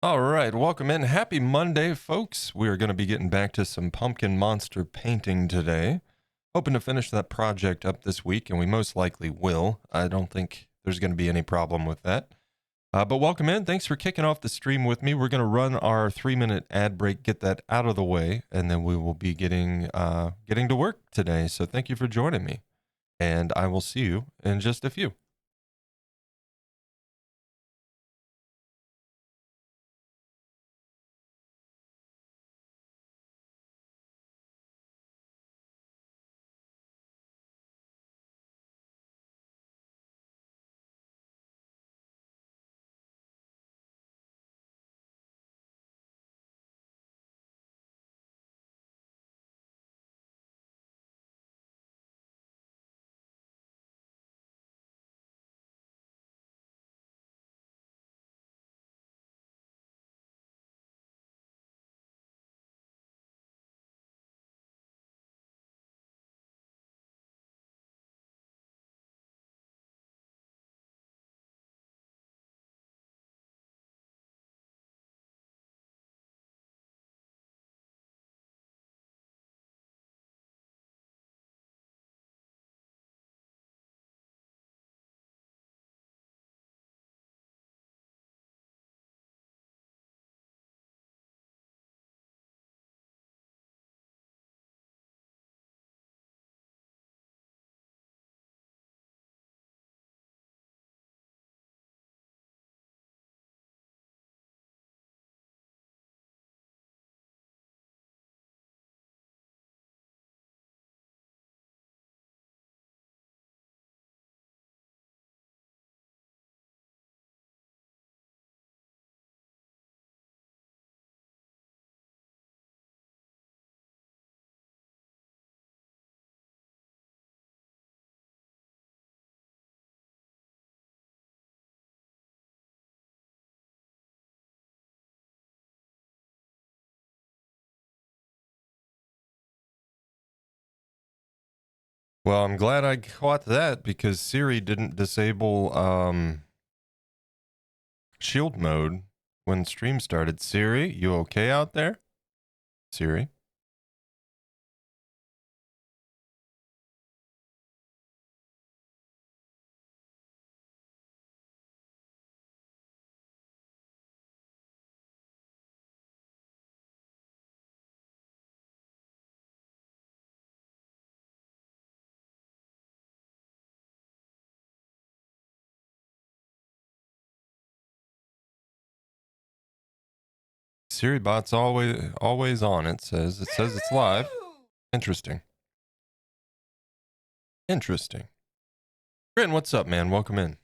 All right, welcome in. Happy Monday, folks. We are going to be getting back to some pumpkin monster painting today. Hoping to finish that project up this week, and we most likely will. I don't think there's going to be any problem with that. But welcome in. Thanks for kicking off the stream with me. We're going to run our 3-minute ad break, get that out of the way, and then we will be getting to work today. So thank you for joining me, and I will see you in just a few. Well, I'm glad I caught that because Siri didn't disable shield mode when stream started. Siri, you okay out there? Siri? Siri bot's always on, it says. It says it's live. Interesting. Interesting. Brent, what's up, man? Welcome in.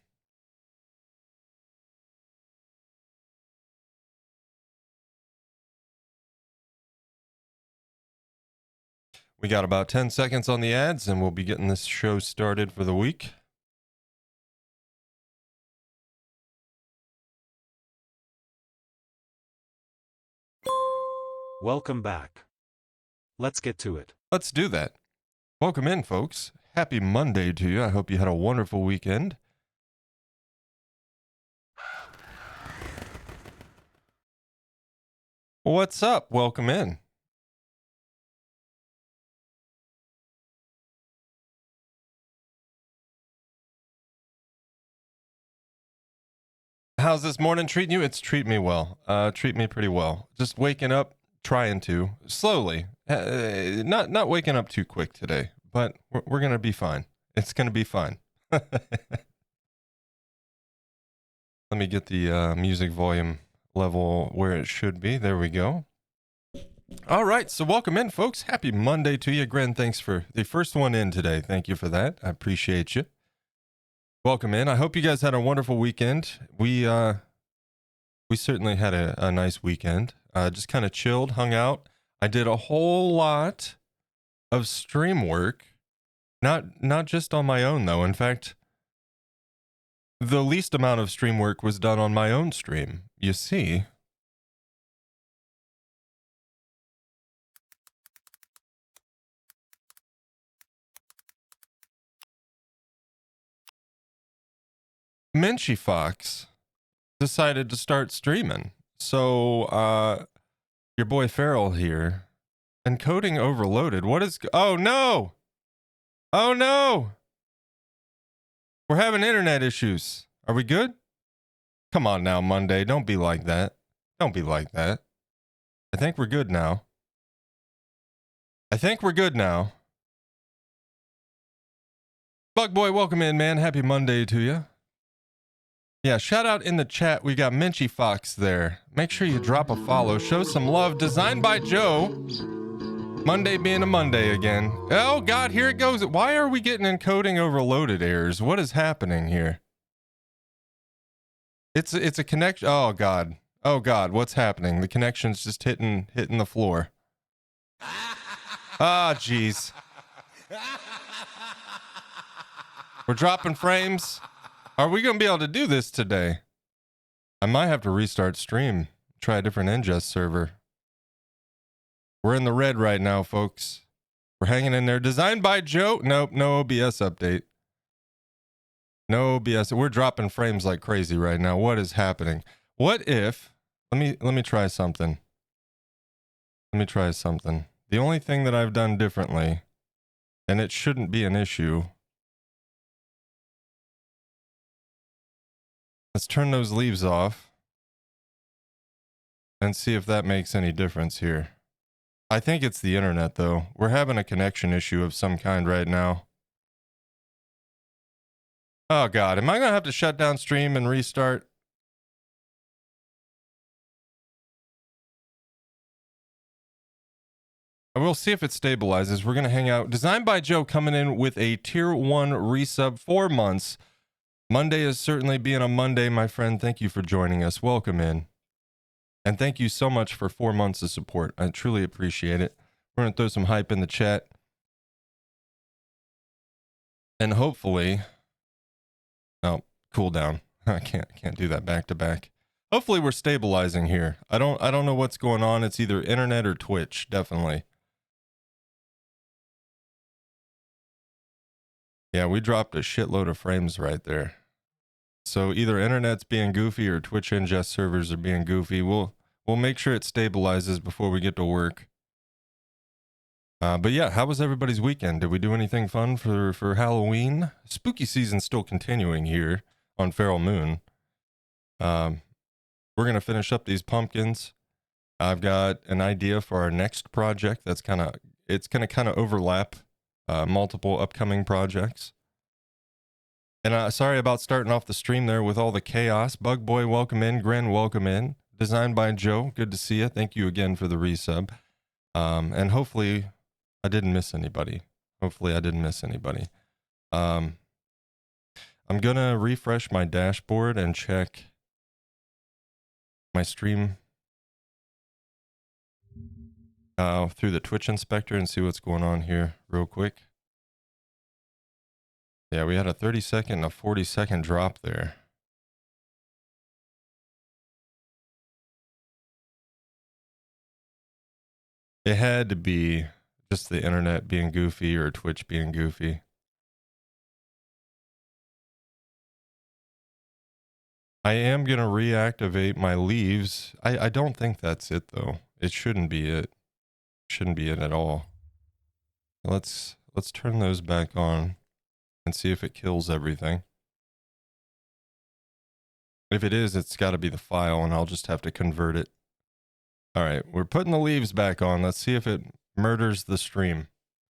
We got about 10 seconds on the ads, and we'll be getting this show started for the week. Welcome back. Let's get to it. Let's do that. Welcome in, folks. Happy Monday to you. I hope you had a wonderful weekend. What's up? Welcome in. How's this morning treating you? It's treating me well. Treat me pretty well. Just waking up, trying to slowly. Not waking up too quick today, but we're gonna be fine. It's gonna be fine. Let me get the music volume level where it should be. There we go. All right, so welcome in, folks. Happy Monday to you. Gren, thanks for the first one in today. Thank you for that. I appreciate you. Welcome in. I hope you guys had a wonderful weekend. We certainly had a nice weekend. Just kind of chilled, hung out. I did a whole lot of stream work. Not just on my own, though. In fact, the least amount of stream work was done on my own stream. You see. Minchie Fox decided to start streaming. So, your boy Feral here. Encoding overloaded. What is... Oh, no! Oh, no! We're having internet issues. Are we good? Come on now, Monday. Don't be like that. Don't be like that. I think we're good now. I think we're good now. Bug Boy, welcome in, man. Happy Monday to you. Yeah, shout out in the chat. We got Minchie Fox there. Make sure you drop a follow. Show some love. Designed by Joe. Monday being a Monday again. Oh, God, here it goes. Why are we getting encoding overloaded errors? What is happening here? It's a connection. Oh, God. Oh, God, what's happening? The connection's just hitting the floor. Ah, jeez. We're dropping frames. Are we going to be able to do this today? I might have to restart stream. Try a different ingest server. We're in the red right now, folks. We're hanging in there. Designed by Joe. Nope, no OBS update. No OBS. We're dropping frames like crazy right now. What is happening? What if... Let me try something. Let me try something. The only thing that I've done differently, and it shouldn't be an issue... Let's turn those leaves off and see if that makes any difference here. I think it's the internet, though. We're having a connection issue of some kind right now. Oh, God. Am I going to have to shut down stream and restart? We'll see if it stabilizes. We're going to hang out. Designed by Joe coming in with a tier 1 resub, 4 months. Monday is certainly being a Monday, my friend. Thank you for joining us. Welcome in. And thank you so much for 4 months of support. I truly appreciate it. We're going to throw some hype in the chat. And hopefully... Oh, cool down. I can't do that back to back. Hopefully we're stabilizing here. I don't know what's going on. It's either internet or Twitch, definitely. Yeah, we dropped a shitload of frames right there. So either internet's being goofy or Twitch ingest servers are being goofy. We'll make sure it stabilizes before we get to work. But yeah, how was everybody's weekend? Did we do anything fun for Halloween? Spooky season's still continuing here on Feral Moon. We're gonna finish up these pumpkins. I've got an idea for our next project that's gonna kind of overlap multiple upcoming projects. And sorry about starting off the stream there with all the chaos. Bug Boy, welcome in. Gren, welcome in. Designed by Joe, good to see you. Thank you again for the resub. And hopefully I didn't miss anybody. I'm gonna refresh my dashboard and check my stream through the Twitch inspector and see what's going on here real quick. Yeah, we had a 30-second and a 40-second drop there. It had to be just the internet being goofy or Twitch being goofy. I am going to reactivate my leaves. I don't think that's it, though. It shouldn't be it. Shouldn't be it at all. Let's turn those back on and see if it kills everything. If it is, it's got to be the file, and I'll just have to convert it. All right, we're putting the leaves back on. Let's see if it murders the stream.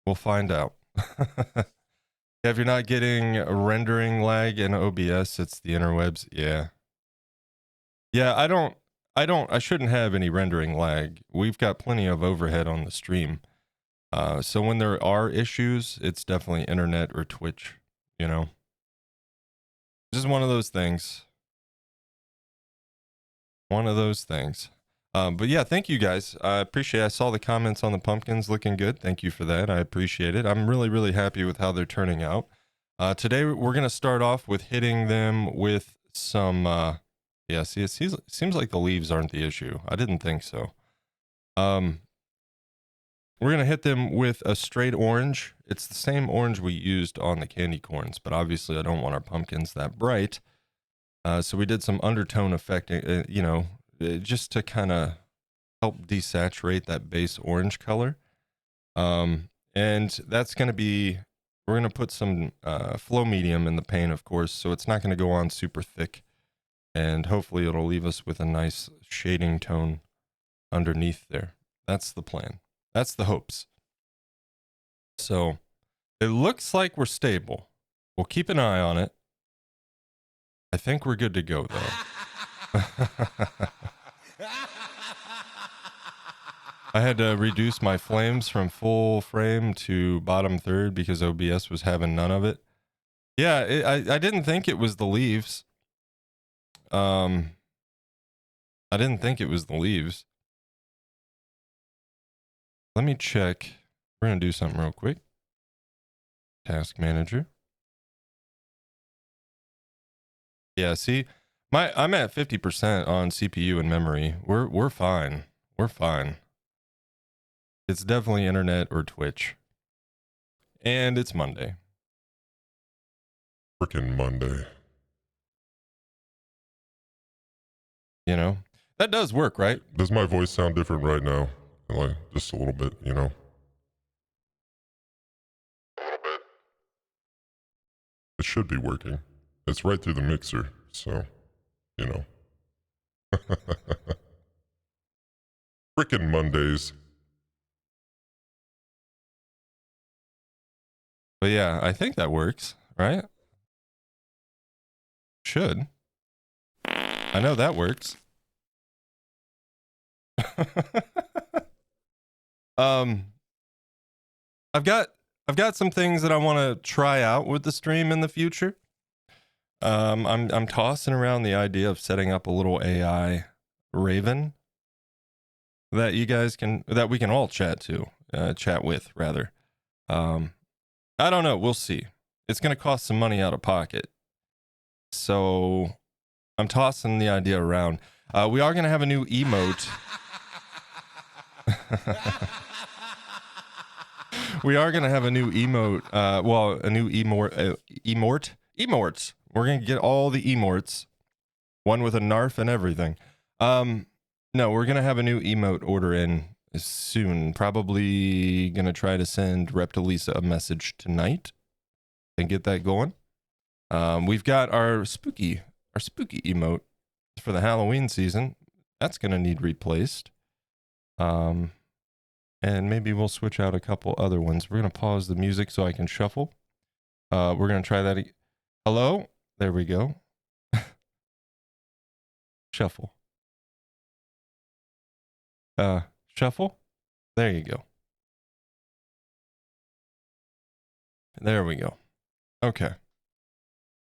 We'll find out. If you're not getting rendering lag in OBS, it's the interwebs. Yeah. Yeah, I shouldn't have any rendering lag. We've got plenty of overhead on the stream. So when there are issues, it's definitely internet or Twitch, you know. Just one of those things. One of those things. But yeah, thank you guys. I appreciate it. I saw the comments on the pumpkins looking good. Thank you for that. I appreciate it. I'm really, really happy with how they're turning out. Today, we're going to start off with hitting them with some... yeah, see, it seems like the leaves aren't the issue. I didn't think so. We're going to hit them with a straight orange. It's the same orange we used on the candy corns, but obviously I don't want our pumpkins that bright. So we did some undertone effect, you know, just to kind of help desaturate that base orange color. And that's going to be, we're going to put some flow medium in the paint, of course, so it's not going to go on super thick. And hopefully it'll leave us with a nice shading tone underneath there. That's the plan. That's the hopes. So it looks like we're stable. We'll keep an eye on it. I think we're good to go, though. I had to reduce my flames from full frame to bottom third because OBS was having none of it. Yeah, I didn't think it was the leaves. I didn't think it was the leaves. Let me check. We're going to do something real quick. Task manager. Yeah, see, I'm at 50% on CPU and memory. We're fine. We're fine. It's definitely internet or Twitch. And it's Monday. Frickin' Monday. You know, that does work, right? Does my voice sound different right now? Like, just a little bit, you know? A little bit. It should be working. It's right through the mixer, so, you know. Frickin' Mondays. But yeah, I think that works, right? Should. I know that works. I've got some things that I want to try out with the stream in the future. I'm tossing around the idea of setting up a little AI Raven that we can all chat with rather. I don't know. We'll see. It's going to cost some money out of pocket. So I'm tossing the idea around. We are going to have a new emote. We are going to have a new emote. A new emorts. We're going to get all the emorts. One with a narf and everything. No, we're going to have a new emote order in soon. Probably going to try to send Reptilisa a message tonight and get that going. We've got our spooky emote for the Halloween season. That's going to need replaced. And maybe we'll switch out a couple other ones. We're going to pause the music so I can shuffle. We're going to try that. Hello? There we go. Shuffle. Shuffle. There you go. There we go. Okay.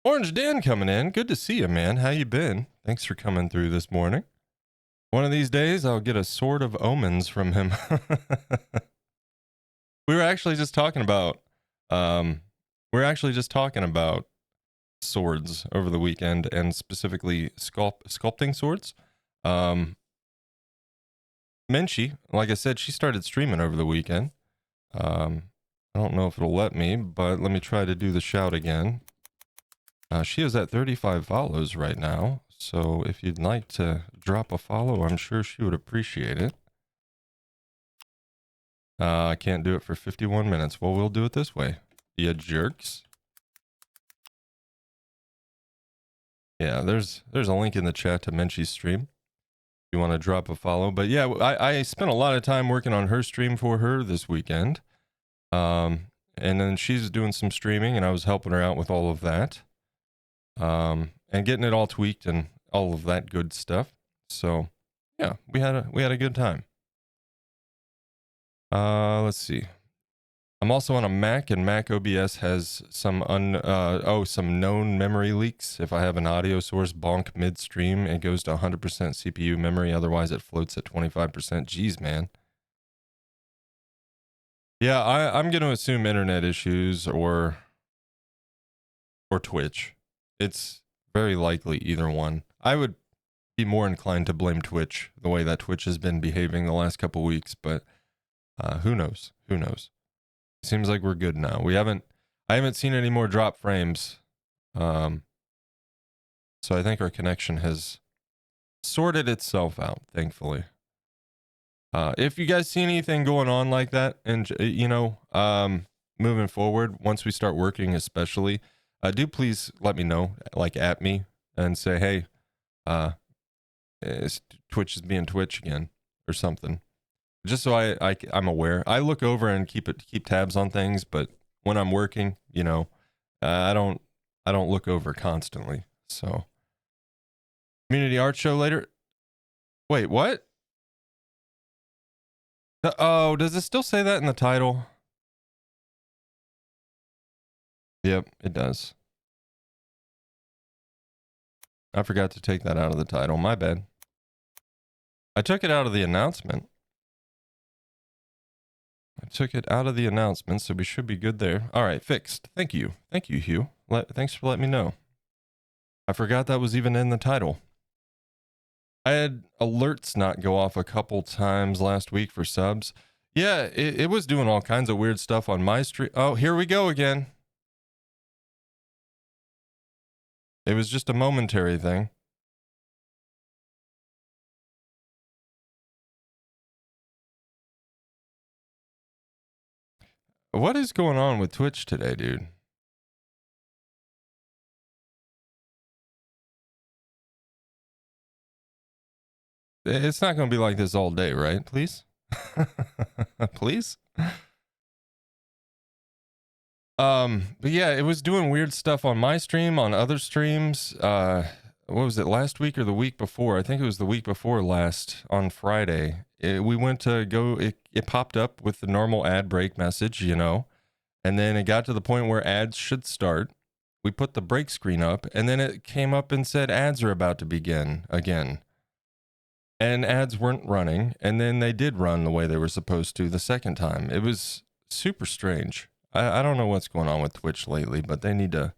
Orange Dan coming in. Good to see you, man. How you been? Thanks for coming through this morning. One of these days, I'll get a Sword of Omens from him. We were actually just talking about swords over the weekend, and specifically sculpting swords. Menchie, like I said, she started streaming over the weekend. I don't know if it'll let me, but let me try to do the shout again. She is at 35 follows right now, so if you'd like to drop a follow, I'm sure she would appreciate it. I can't do it for 51 minutes. Well, we'll do it this way. You jerks. Yeah, there's a link in the chat to Menchie's stream. If you want to drop a follow. But yeah, I spent a lot of time working on her stream for her this weekend. And then she's doing some streaming, and I was helping her out with all of that. And getting it all tweaked and all of that good stuff. So yeah, we had a good time. Let's see. I'm also on a Mac, and Mac OBS has some known memory leaks. If I have an audio source bonk midstream, it goes to 100% CPU memory. Otherwise, it floats at 25%. Jeez, man. Yeah, I'm going to assume internet issues or Twitch. It's very likely either one. I would be more inclined to blame Twitch, the way that Twitch has been behaving the last couple weeks, but who knows? Who knows? Seems like we're good now. I haven't seen any more drop frames. So I think our connection has sorted itself out, thankfully. If you guys see anything going on like that, and moving forward, once we start working, especially, do please let me know, like at me, and say, hey, Twitch is being Twitch again, or something. Just so I'm aware. I look over and keep tabs on things, but when I'm working, I don't look over constantly. So, community art show later. Wait, what? Oh, does it still say that in the title? Yep, it does. I forgot to take that out of the title. My bad. I took it out of the announcement. So we should be good there. All right, fixed. Thank you. Thank you, Hugh. Thanks for letting me know. I forgot that was even in the title. I had alerts not go off a couple times last week for subs. Yeah, it was doing all kinds of weird stuff on my stream. Oh, here we go again. It was just a momentary thing. What is going on with Twitch today, dude? It's not going to be like this all day, right? Please? Please? But yeah, it was doing weird stuff on my stream, on other streams. What was it, last week or the week before? I think it was the week before last, on Friday. We went to go, it popped up with the normal ad break message, and then it got to the point where ads should start. We put the break screen up, and then it came up and said ads are about to begin again. And ads weren't running, and then they did run the way they were supposed to the second time. It was super strange. I don't know what's going on with Twitch lately, but they need to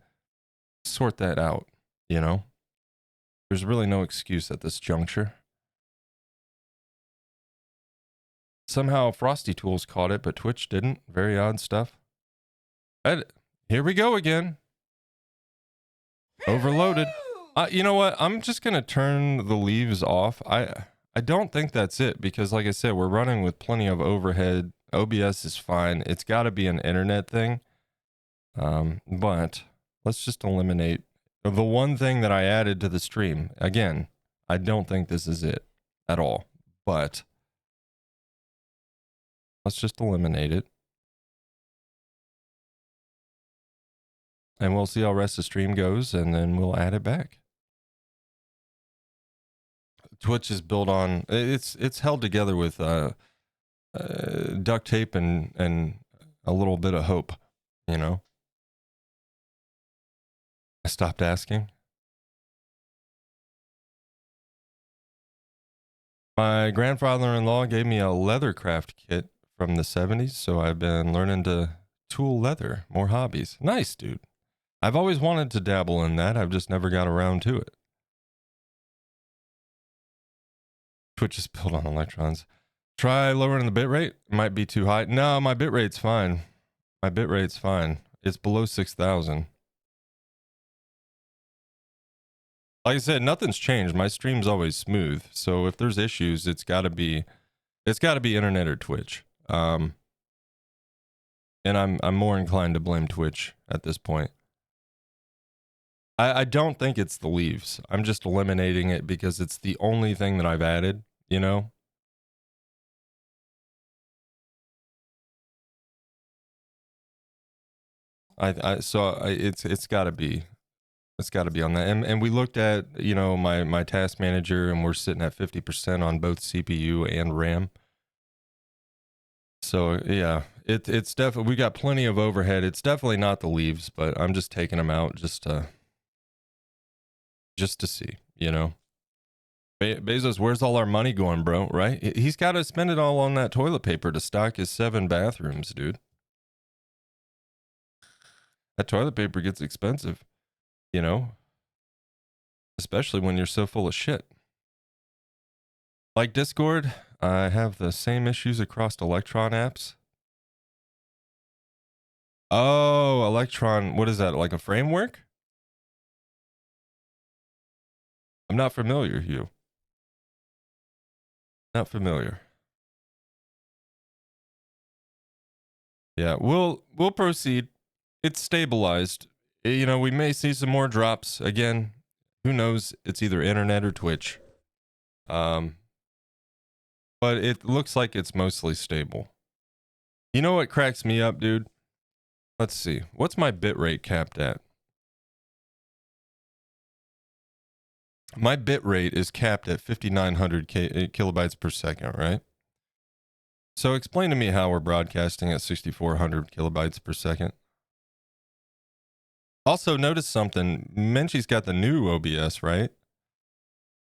sort that out, There's really no excuse at this juncture. Somehow Frosty Tools caught it, but Twitch didn't. Very odd stuff. Here we go again. Overloaded. You know what? I'm just going to turn the leaves off. I don't think that's it because, like I said, we're running with plenty of overhead. OBS is fine. It's got to be an internet thing. But let's just eliminate the one thing that I added to the stream. Again, I don't think this is it at all, but let's just eliminate it. And we'll see how the rest of the stream goes, and then we'll add it back. Twitch is built on, it's held together with duct tape and a little bit of hope, I stopped asking. My grandfather-in-law gave me a leathercraft kit from the 70s, so I've been learning to tool leather, more hobbies. Nice, dude. I've always wanted to dabble in that. I've just never got around to it. Twitch is built on electrons. Try lowering the bitrate. Might be too high. No, my bitrate's fine. It's below 6,000. Like I said, nothing's changed. My stream's always smooth. So if there's issues, it's got to be internet or Twitch. And I'm more inclined to blame Twitch at this point. I don't think it's the leaves. I'm just eliminating it because it's the only thing that I've added, So it's got to be on that. And we looked at, my task manager, and we're sitting at 50% on both CPU and RAM. So yeah, it's definitely, we got plenty of overhead. It's definitely not the leaves, but I'm just taking them out just to see, Bezos, where's all our money going, bro? Right? He's got to spend it all on that toilet paper to stock his 7 bathrooms, dude. That toilet paper gets expensive, especially when you're so full of shit. Like Discord, I have the same issues across Electron apps. Oh, Electron, what is that? Like a framework? I'm not familiar, Hugh. Not familiar. Yeah, we'll proceed. It's stabilized. You know, we may see some more drops again. Who knows? It's either internet or Twitch. But it looks like it's mostly stable. You know what cracks me up, dude? Let's see. What's my bitrate capped at? My bitrate is capped at 5,900 kilobytes per second, right? So explain to me how we're broadcasting at 6,400 kilobytes per second. Also, notice something. Menchie's got the new OBS, right?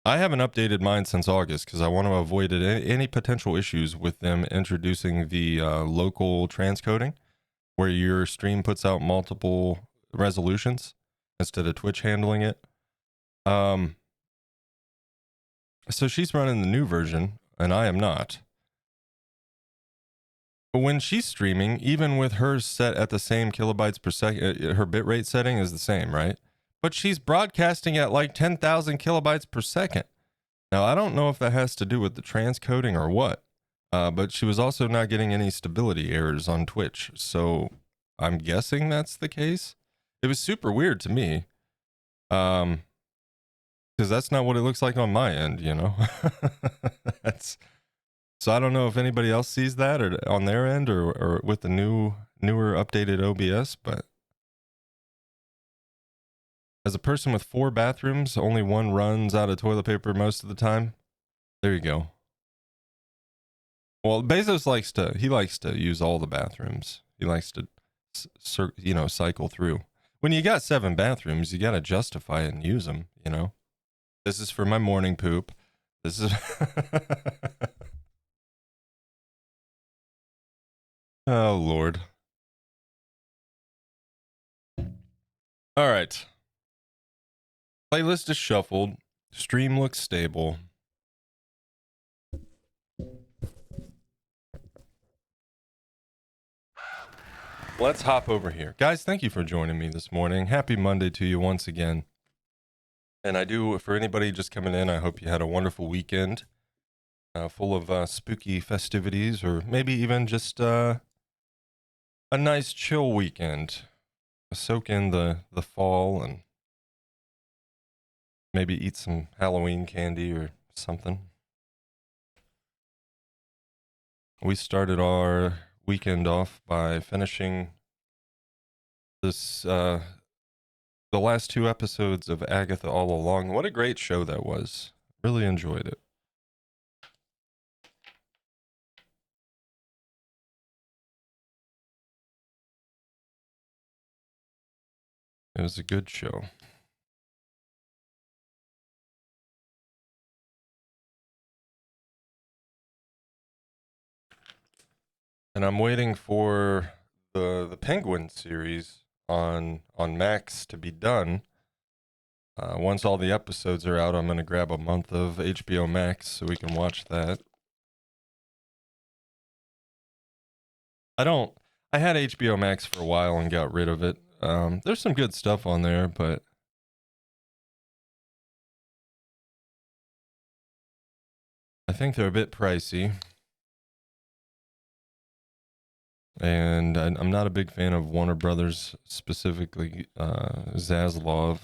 I haven't updated mine since August because I want to avoid any potential issues with them introducing the local transcoding, where your stream puts out multiple resolutions instead of Twitch handling it. So she's running the new version, and I am not. But when she's streaming, even with hers set at the same kilobytes per second, her bitrate setting is the same, right? But she's broadcasting at like 10,000 kilobytes per second. Now, I don't know if that has to do with the transcoding or what, but she was also not getting any stability errors on Twitch. So I'm guessing that's the case. It was super weird to me. Because that's not what it looks like on my end, you know? So I don't know if anybody else sees that or on their end or with the newer updated OBS, but as a person with 4 bathrooms, only one runs out of toilet paper most of the time. There you go. Well, Bezos likes to use all the bathrooms. He likes to, cycle through. When you got 7 bathrooms, you got to justify it and use them, you know? This is for my morning poop. This is... Oh, Lord. All right. Playlist is shuffled. Stream looks stable. Let's hop over here. Guys, thank you for joining me this morning. Happy Monday to you once again. And I do, for anybody just coming in, I hope you had a wonderful weekend full of spooky festivities, or maybe even just a nice chill weekend. Soak in the fall and maybe eat some Halloween candy or something. We started our weekend off by finishing this the last 2 episodes of Agatha All Along. What a great show that was. Really enjoyed it. It was a good show. And I'm waiting for the Penguin series on Max to be done. Once all the episodes are out, I'm going to grab a month of HBO Max so we can watch that. I had HBO Max for a while and got rid of it. There's some good stuff on there, but I think they're a bit pricey. And I'm not a big fan of Warner Brothers, specifically Zaslav.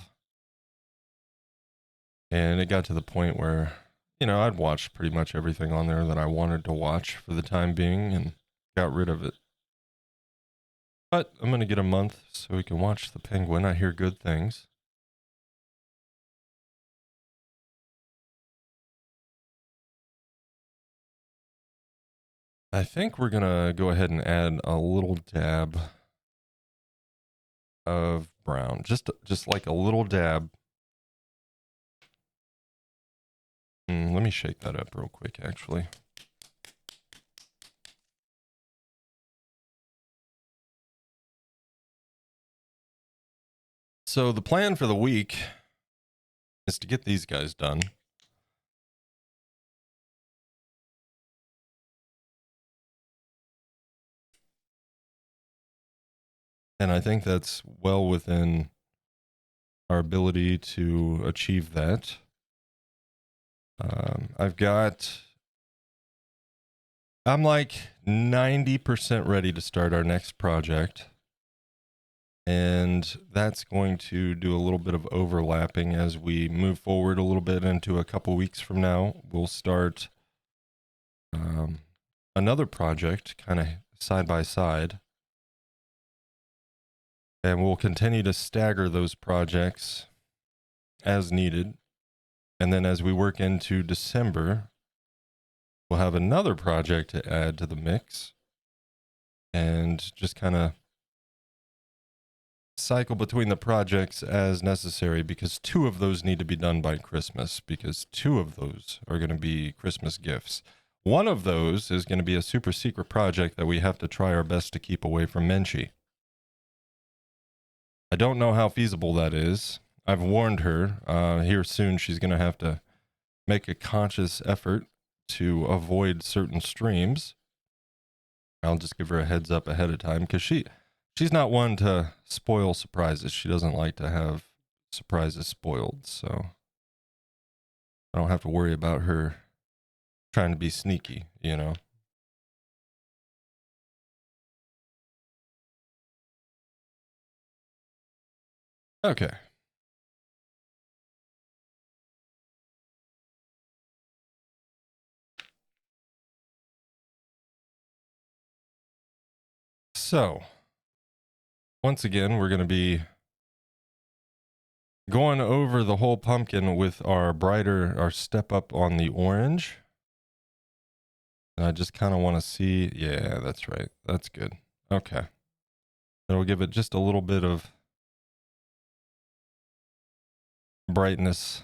And it got to the point where, I'd watched pretty much everything on there that I wanted to watch for the time being and got rid of it. But I'm going to get a month so we can watch The Penguin. I hear good things. I think we're going to go ahead and add a little dab of brown. Just like a little dab. Let me shake that up real quick, actually. So the plan for the week is to get these guys done. And I think that's well within our ability to achieve that. I've got I'm like 90% ready to start our next project. And that's going to do a little bit of overlapping as we move forward a little bit into a couple weeks from now. We'll start another project kind of side by side. And we'll continue to stagger those projects as needed. And then as we work into December, we'll have another project to add to the mix and just kind of cycle between the projects as necessary, because 2 of those need to be done by Christmas, because 2 of those are going to be Christmas gifts. One of those is going to be a super secret project that we have to try our best to keep away from Menchie. I don't know how feasible that is. I've warned her. Here soon she's going to have to make a conscious effort to avoid certain streams. I'll just give her a heads up ahead of time, because she's not one to spoil surprises. She doesn't like to have surprises spoiled, so I don't have to worry about her trying to be sneaky, you know. Okay. So, once again, we're going to be going over the whole pumpkin with our step up on the orange. And I just kind of want to see, yeah, that's right. That's good. Okay. It'll give it just a little bit of brightness.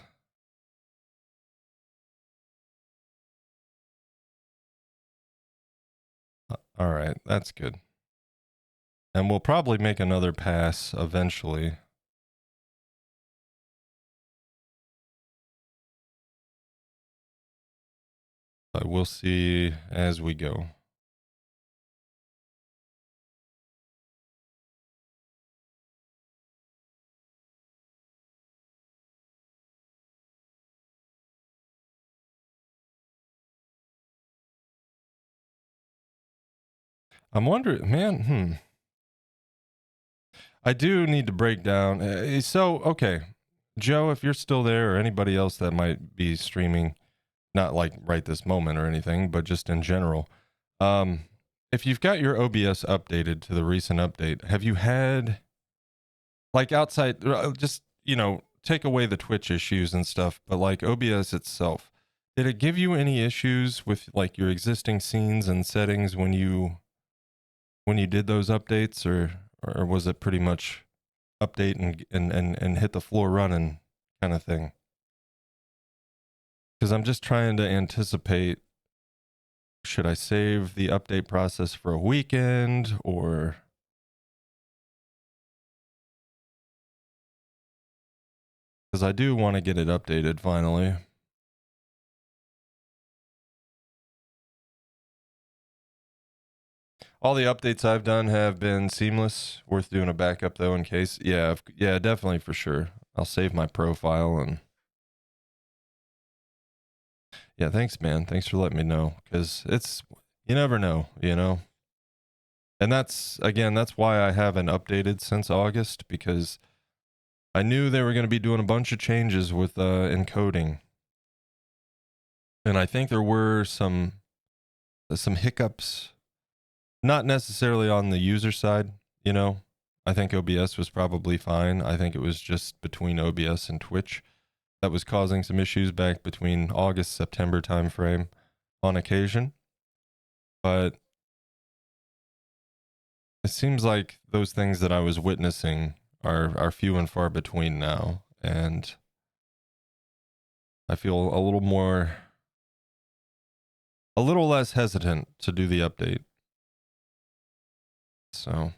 All right, that's good. And we'll probably make another pass eventually. But we'll see as we go. I'm wondering, man, I do need to break down. So, okay, Joe, if you're still there, or anybody else that might be streaming, not like right this moment or anything, but just in general, if you've got your OBS updated to the recent update, have you had, like, outside, just, take away the Twitch issues and stuff, but like OBS itself, did it give you any issues with like your existing scenes and settings when you did those updates, or was it pretty much update and hit the floor running kind of thing? Because I'm just trying to anticipate, should I save the update process for a weekend, or because I do want to get it updated finally. All the updates I've done have been seamless. Worth doing a backup though, in case. Yeah, yeah, definitely, for sure. I'll save my profile. And yeah, thanks, man. Thanks for letting me know, because you never know, And that's why I haven't updated since August, because I knew they were going to be doing a bunch of changes with encoding. And I think there were some hiccups, not necessarily on the user side, I think OBS was probably fine. I think it was just between OBS and Twitch that was causing some issues back between August, September timeframe on occasion. But it seems like those things that I was witnessing are few and far between now, and I feel a little less hesitant to do the update. So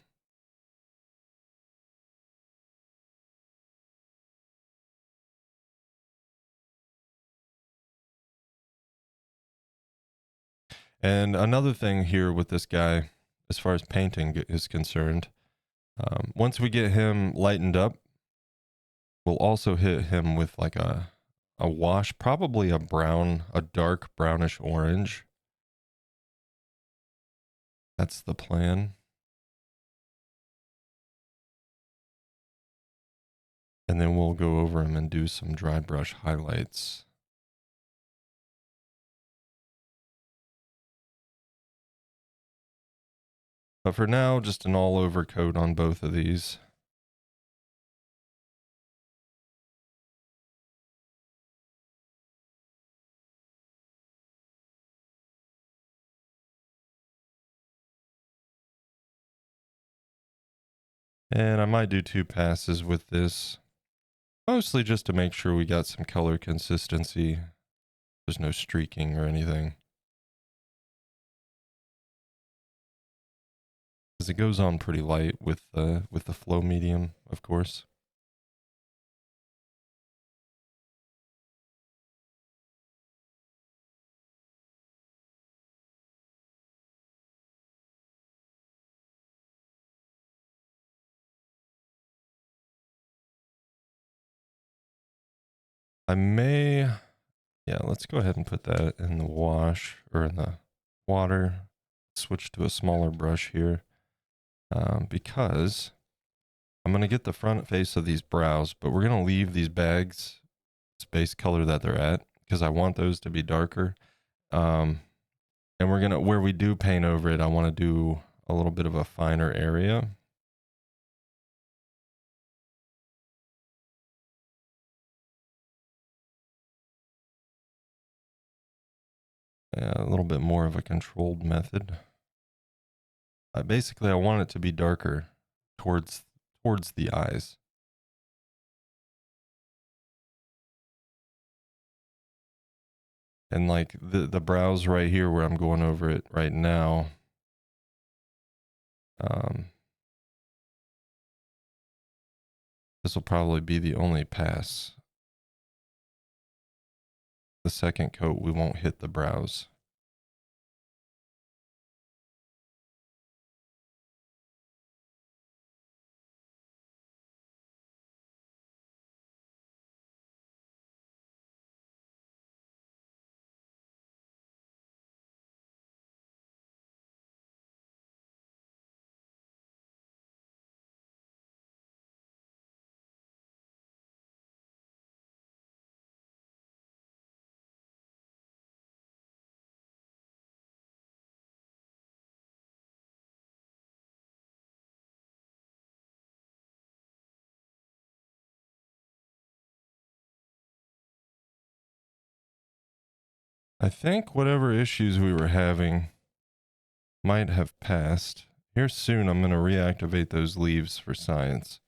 and another thing here with this guy, as far as painting is concerned, once we get him lightened up, we'll also hit him with like a wash, probably a dark brownish orange. That's the plan. And then we'll go over them and do some dry brush highlights. But for now, just an all over coat on both of these. And I might do 2 passes with this. Mostly just to make sure we got some color consistency. There's no streaking or anything. Because it goes on pretty light with the flow medium, of course. I may, yeah, let's go ahead and put that in the wash or in the water. Switch to a smaller brush here because I'm going to get the front face of these brows, but we're going to leave these bags space color that they're at because I want those to be darker. And we're going to, where we do paint over it, I want to do a little bit of a finer area. A little bit more of a controlled method. Basically, I want it to be darker towards the eyes. And like the brows right here where I'm going over it right now. This will probably be the only pass. The second coat, we won't hit the brows. I think whatever issues we were having might have passed. Here soon, I'm going to reactivate those leaves for science.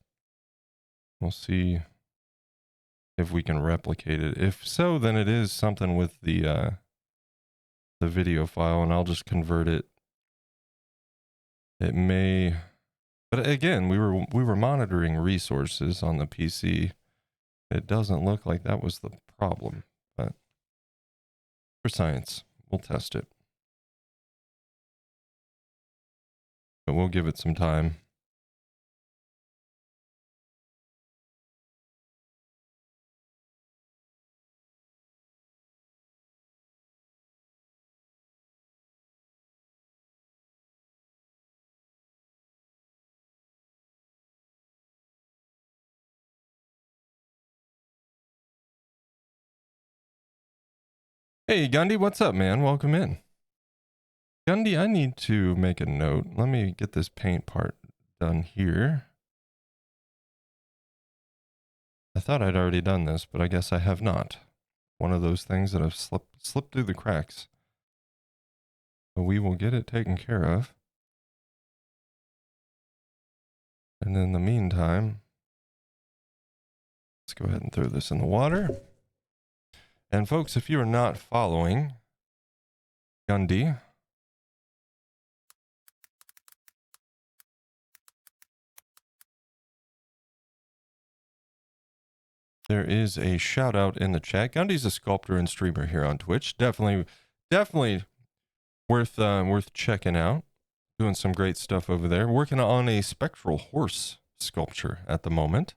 We'll see if we can replicate it. If so, then it is something with the video file, and I'll just convert it. It may, but again, we were monitoring resources on the PC. It doesn't look like that was the problem, but for science, we'll test it. But we'll give it some time. Hey, Gundy, what's up, man? Welcome in. Gundy, I need to make a note. Let me get this paint part done here. I thought I'd already done this, but I guess I have not. One of those things that have slipped through the cracks. But we will get it taken care of. And in the meantime, let's go ahead and throw this in the water. And folks, if you are not following Gundy, there is a shout out in the chat. Gundy's a sculptor and streamer here on Twitch. Definitely worth checking out. Doing some great stuff over there. Working on a spectral horse sculpture at the moment.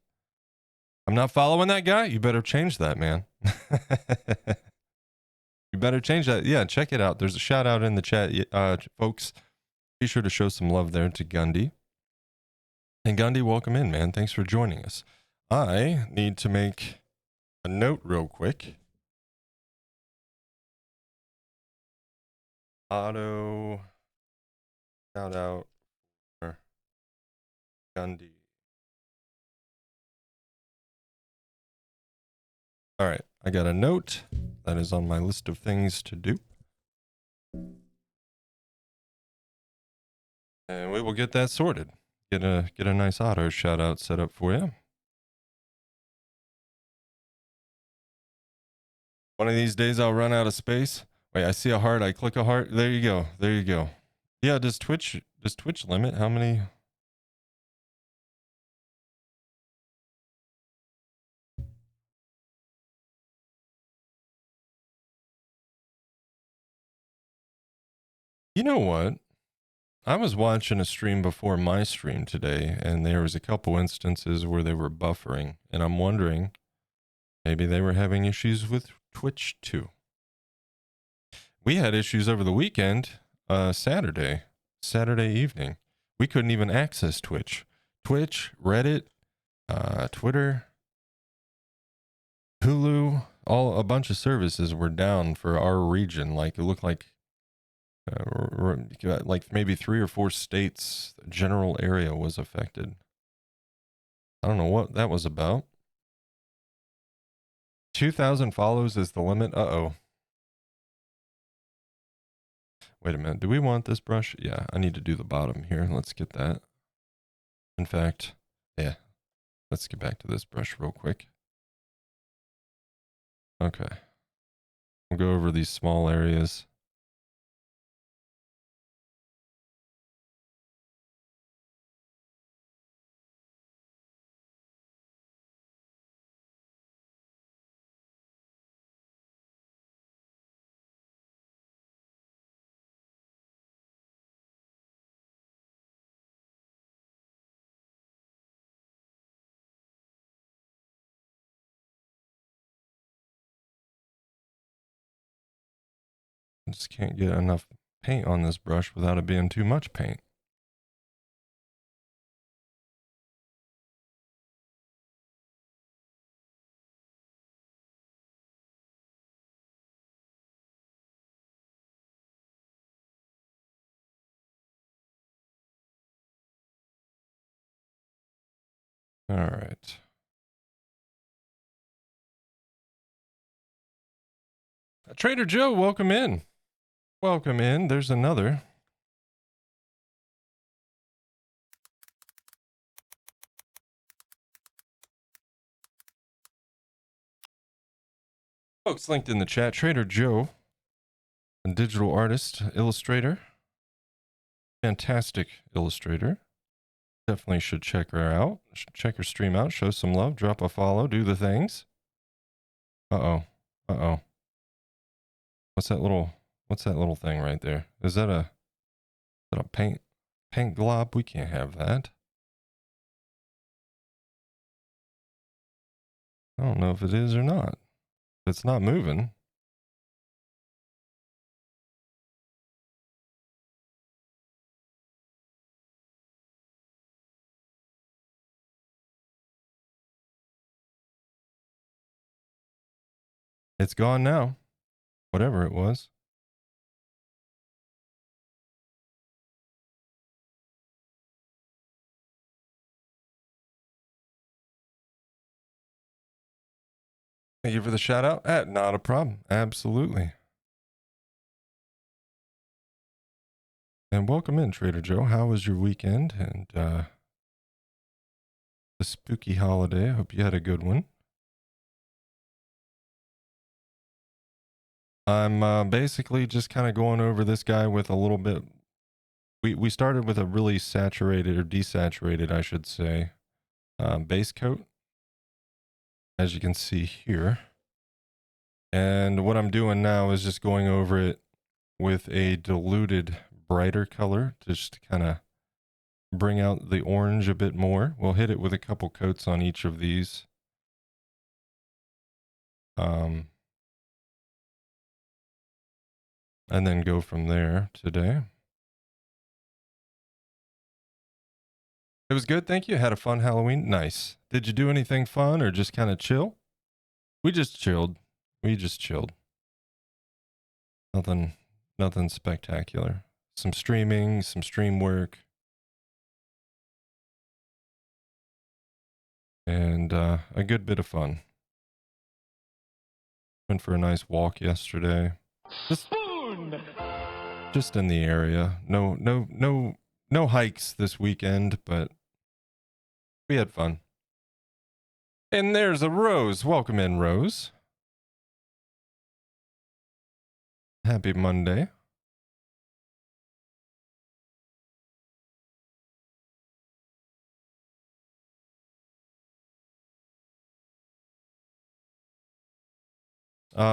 I'm not following that guy. You better change that, man. You better change that. Yeah, check it out. There's a shout out in the chat, folks. Be sure to show some love there to Gundy. And Gundy, welcome in, man. Thanks for joining us. I need to make a note real quick. Auto shout out for Gundy. All right, I got a note that is on my list of things to do. And we will get that sorted. Get a nice auto shout out set up for you. One of these days I'll run out of space. Wait, I see a heart. I click a heart. There you go. There you go. Yeah, does Twitch limit how many? You know what? I was watching a stream before my stream today, and there was a couple instances where they were buffering, and I'm wondering maybe they were having issues with Twitch too. We had issues over the weekend, Saturday evening. We couldn't even access Twitch, Reddit, Twitter, Hulu, a bunch of services were down for our region. Like it looked like maybe 3 or 4 states, the general area was affected. I don't know what that was about. 2,000 follows is the limit. Uh-oh. Wait a minute. Do we want this brush? Yeah, I need to do the bottom here. Let's get that. In fact, yeah. Let's get back to this brush real quick. Okay. We'll go over these small areas. I just can't get enough paint on this brush without it being too much paint. All right. Trader Joe, welcome in. Welcome in. There's another. Folks linked in the chat. Trader Joe, a digital artist, illustrator, fantastic illustrator. Definitely should check her out. Check her stream out. Show some love. Drop a follow. Do the things. Uh-oh. Uh-oh. What's that little thing right there? Is that a paint glob? We can't have that. I don't know if it is or not. It's not moving. It's gone now. Whatever it was. Thank you for the shout out. Not a problem. Absolutely. And welcome in, Trader Joe. How was your weekend and the spooky holiday? I hope you had a good one. I'm basically just kind of going over this guy with a little bit. We started with a really saturated or desaturated, I should say, base coat, as you can see here. And what I'm doing now is just going over it with a diluted, brighter color just to kind of bring out the orange a bit more. We'll hit it with a couple coats on each of these. And then go from there today. It was good, thank you. Had a fun Halloween. Nice. Did you do anything fun or just kind of chill? We just chilled. We just chilled. Nothing spectacular. Some streaming, some stream work. And a good bit of fun. Went for a nice walk yesterday. Just in the area. No hikes this weekend, but we had fun. And there's a Rose. Welcome in, Rose. Happy Monday.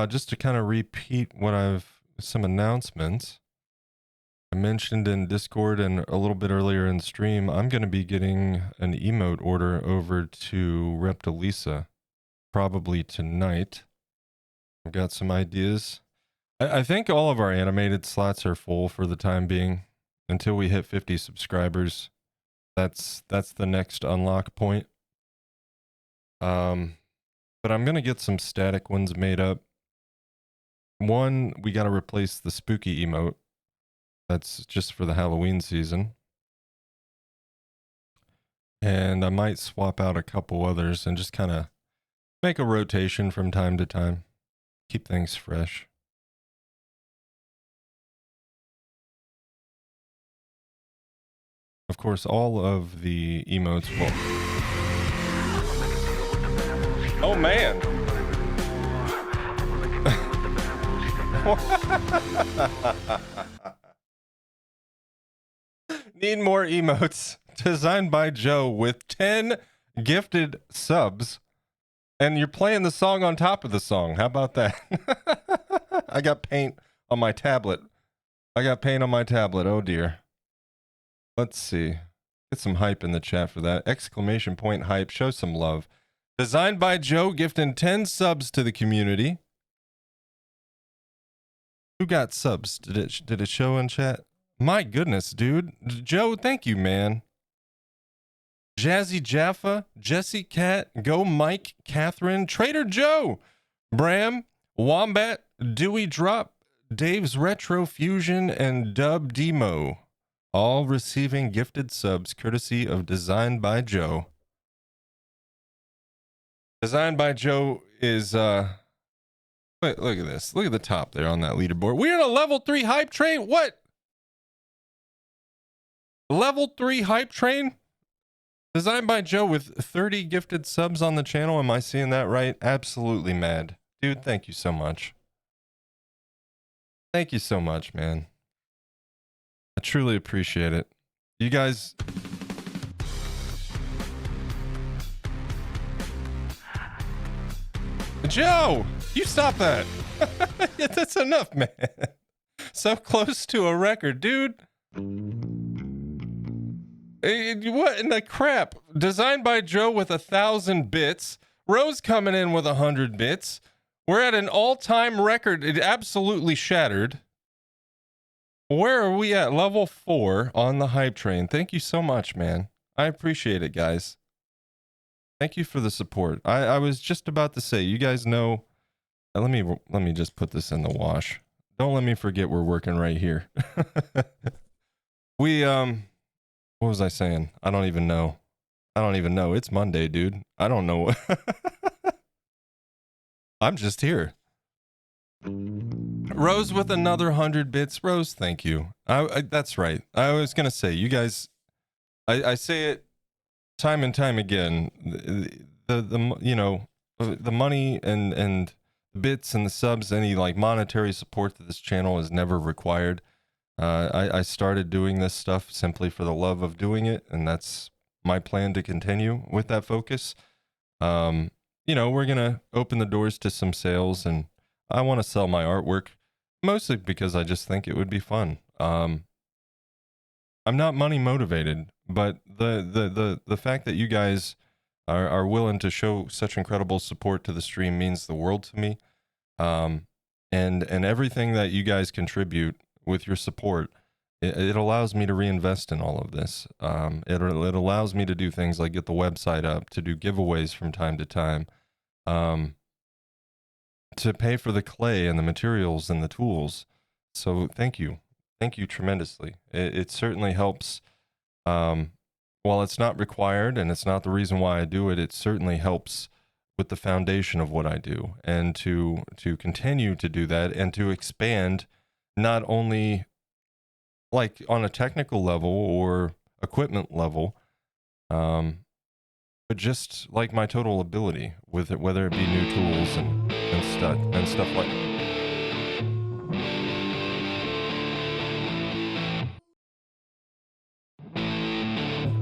Just to kind of repeat some announcements. I mentioned in Discord and a little bit earlier in the stream, I'm going to be getting an emote order over to Reptilisa probably tonight. I've got some ideas. I think all of our animated slots are full for the time being until we hit 50 subscribers. That's the next unlock point. But I'm going to get some static ones made up. One, we got to replace the spooky emote. That's just for the Halloween season. And I might swap out a couple others and just kind of make a rotation from time to time. Keep things fresh. Of course, all of the emotes will... Oh, man! Need more emotes. Designed by Joe with 10 gifted subs. And you're playing the song on top of the song. How about that? I got paint on my tablet. Oh, dear. Let's see. Get some hype in the chat for that. Exclamation point hype. Show some love. Designed by Joe, gifting 10 subs to the community. Who got subs? Did it show in chat? My goodness, dude. Joe, thank you, man. Jazzy Jaffa, Jesse Cat, Go Mike, Catherine, Trader Joe, Bram, Wombat, Dewey Drop, Dave's Retro Fusion, and Dub Demo. All receiving gifted subs courtesy of Designed by Joe. Designed by Joe is look at this. Look at the top there on that leaderboard. We're in a level 3 hype train. What? Level 3 hype train? Designed by Joe with 30 gifted subs on the channel. Am I seeing that right? Absolutely mad. Dude, thank you so much. Thank you so much, man. I truly appreciate it. You guys... Joe! You stop that! Yeah, that's enough, man. So close to a record, dude. What in the crap? Designed by Joe with 1,000 bits. Rose coming in with 100 bits. We're at an all-time record. It absolutely shattered. Where are we at? Level 4 on the hype train. Thank you so much, man. I appreciate it, guys. Thank you for the support. I was just about to say, you guys know. Let me just put this in the wash. Don't let me forget we're working right here. What was I saying? I don't even know. It's Monday, dude. I don't know. I'm just here. Rose with another 100 bits. Rose, thank you. That's right. I was going to say, you guys, I say it time and time again. The money and bits and the subs, any like monetary support to this channel is never required. I started doing this stuff simply for the love of doing it, and that's my plan to continue with that focus. We're going to open the doors to some sales, and I want to sell my artwork, mostly because I just think it would be fun. I'm not money motivated, but the fact that you guys are willing to show such incredible support to the stream means the world to me. And everything that you guys contribute with your support it allows me to reinvest in all of this. It allows me to do things like get the website up, to do giveaways from time to time, um, to pay for the clay and the materials and the tools. So thank you. Thank you tremendously. It certainly helps. While it's not required and it's not the reason why I do it, it certainly helps with the foundation of what I do, and to continue to do that and to expand, not only like on a technical level or equipment level, um, but just like my total ability with it, whether it be new tools and stuff like.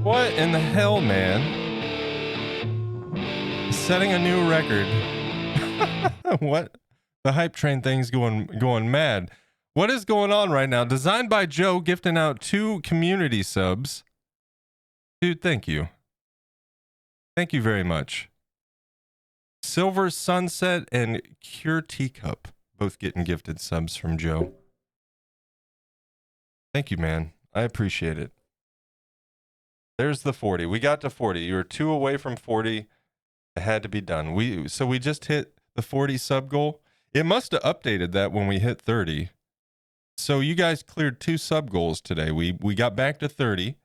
What in the hell, man? Setting a new record. What? The hype train thing's going mad. What is going on right now? Designed by Joe gifting out 2 community subs. Dude, thank you. Thank you very much. Silver Sunset and Cure Teacup both getting gifted subs from Joe. Thank you, man. I appreciate it. There's the 40. We got to 40. You were 2 away from 40. It had to be done. We just hit the 40 sub goal. It must have updated that when we hit 30. So you guys cleared 2 sub goals today. We got back to 30,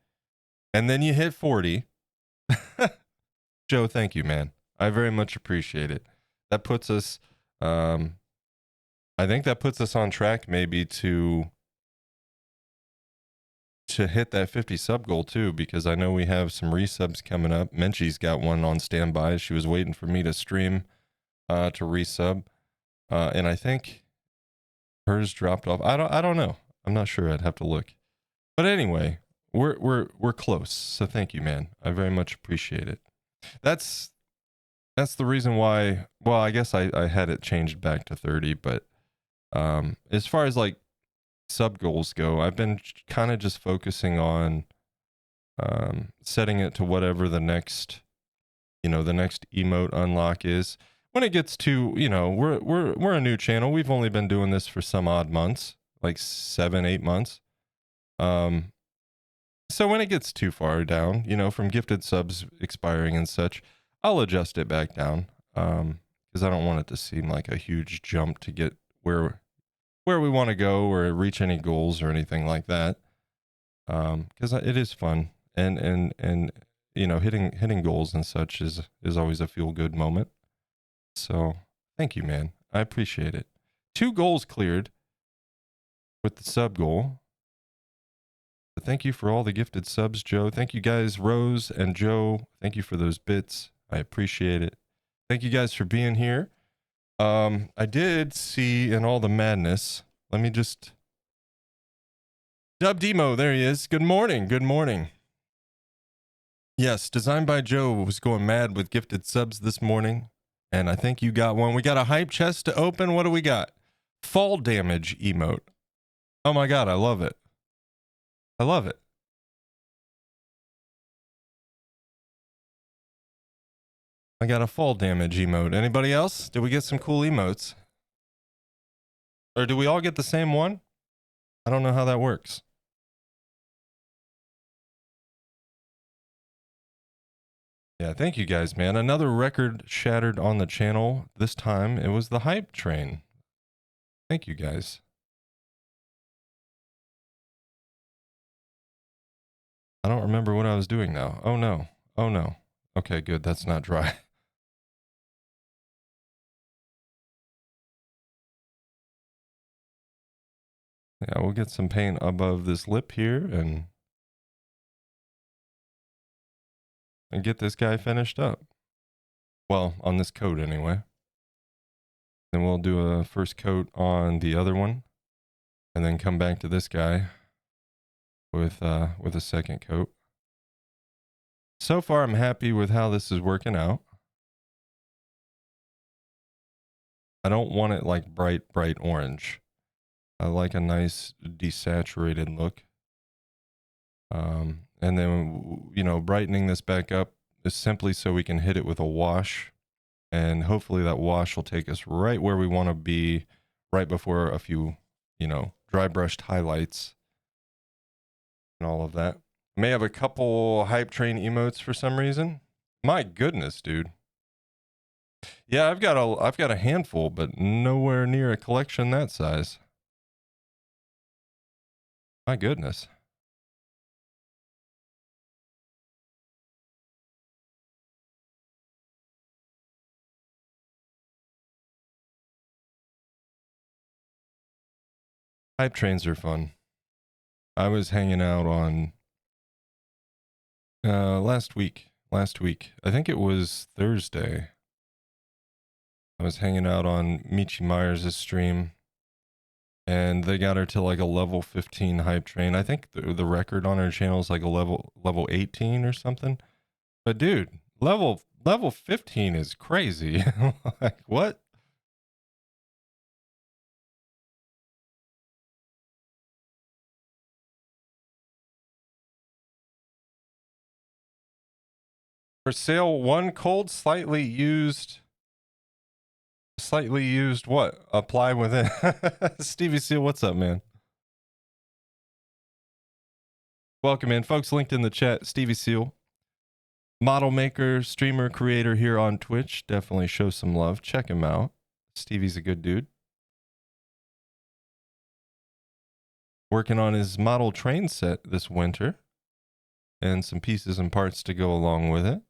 and then you hit 40. Joe, thank you, man. I very much appreciate it. That puts us, I think that puts us on track maybe to hit that 50 sub goal too, because I know we have some resubs coming up. Menchie's got one on standby. She was waiting for me to stream to resub, and I think hers dropped off. I don't know. I'm not sure. I'd have to look. But anyway, we're close. So thank you, man. I very much appreciate it. That's the reason why. Well, I guess I had it changed back to 30, but as far as like sub goals go, I've been kind of just focusing on setting it to whatever the next emote unlock is. When it gets to, we're a new channel. We've only been doing this for some odd months, like 7-8 months. So when it gets too far down, from gifted subs expiring and such, I'll adjust it back down, because I don't want it to seem like a huge jump to get where we want to go or reach any goals or anything like that. Because it is fun, and hitting goals and such is always a feel good moment. So thank you, man. I appreciate it. 2 goals cleared with the sub goal. But thank you for all the gifted subs, Joe. Thank you guys, Rose and Joe. Thank you for those bits. I appreciate it. Thank you guys for being here. I did see in all the madness. Let me just. Dub Demo, there he is. Good morning. Good morning. Yes, Designed by Joe was going mad with gifted subs this morning, and I think you got one. We got a hype chest to open. What do we got? Fall damage emote. Oh my god, I love it. I love it. I got a fall damage emote. Anybody else? Did we get some cool emotes? Or do we all get the same one? I don't know how that works. Yeah, thank you guys, man. Another record shattered on the channel. This time it was the hype train. Thank you guys. I don't remember what I was doing now. Oh no. Oh no. Okay, good. That's not dry. Yeah, we'll get some paint above this lip here and get this guy finished up. Well, on this coat anyway. Then we'll do a first coat on the other one, and then come back to this guy with a second coat. So far, I'm happy with how this is working out. I don't want it like bright orange. I like a nice desaturated look. And then, brightening this back up is simply so we can hit it with a wash. And hopefully that wash will take us right where we want to be right before a few, dry brushed highlights. and all of that. May have a couple hype train emotes for some reason. My goodness, dude. Yeah, I've got a handful, but nowhere near a collection that size. My goodness. Hype trains are fun. I was hanging out on last week. I think it was Thursday. I was hanging out on Michi Myers' stream, and they got her to like a level 15 hype train. I think the record on her channel is like a level 18 or something. But dude, level 15 is crazy. Like what? For sale, one cold, slightly used what? Apply within. Stevie Seal, what's up, man? Welcome in, folks. Linked in the chat. Stevie Seal, model maker, streamer, creator here on Twitch. Definitely show some love. Check him out. Stevie's a good dude. Working on his model train set this winter, and some pieces and parts to go along with it.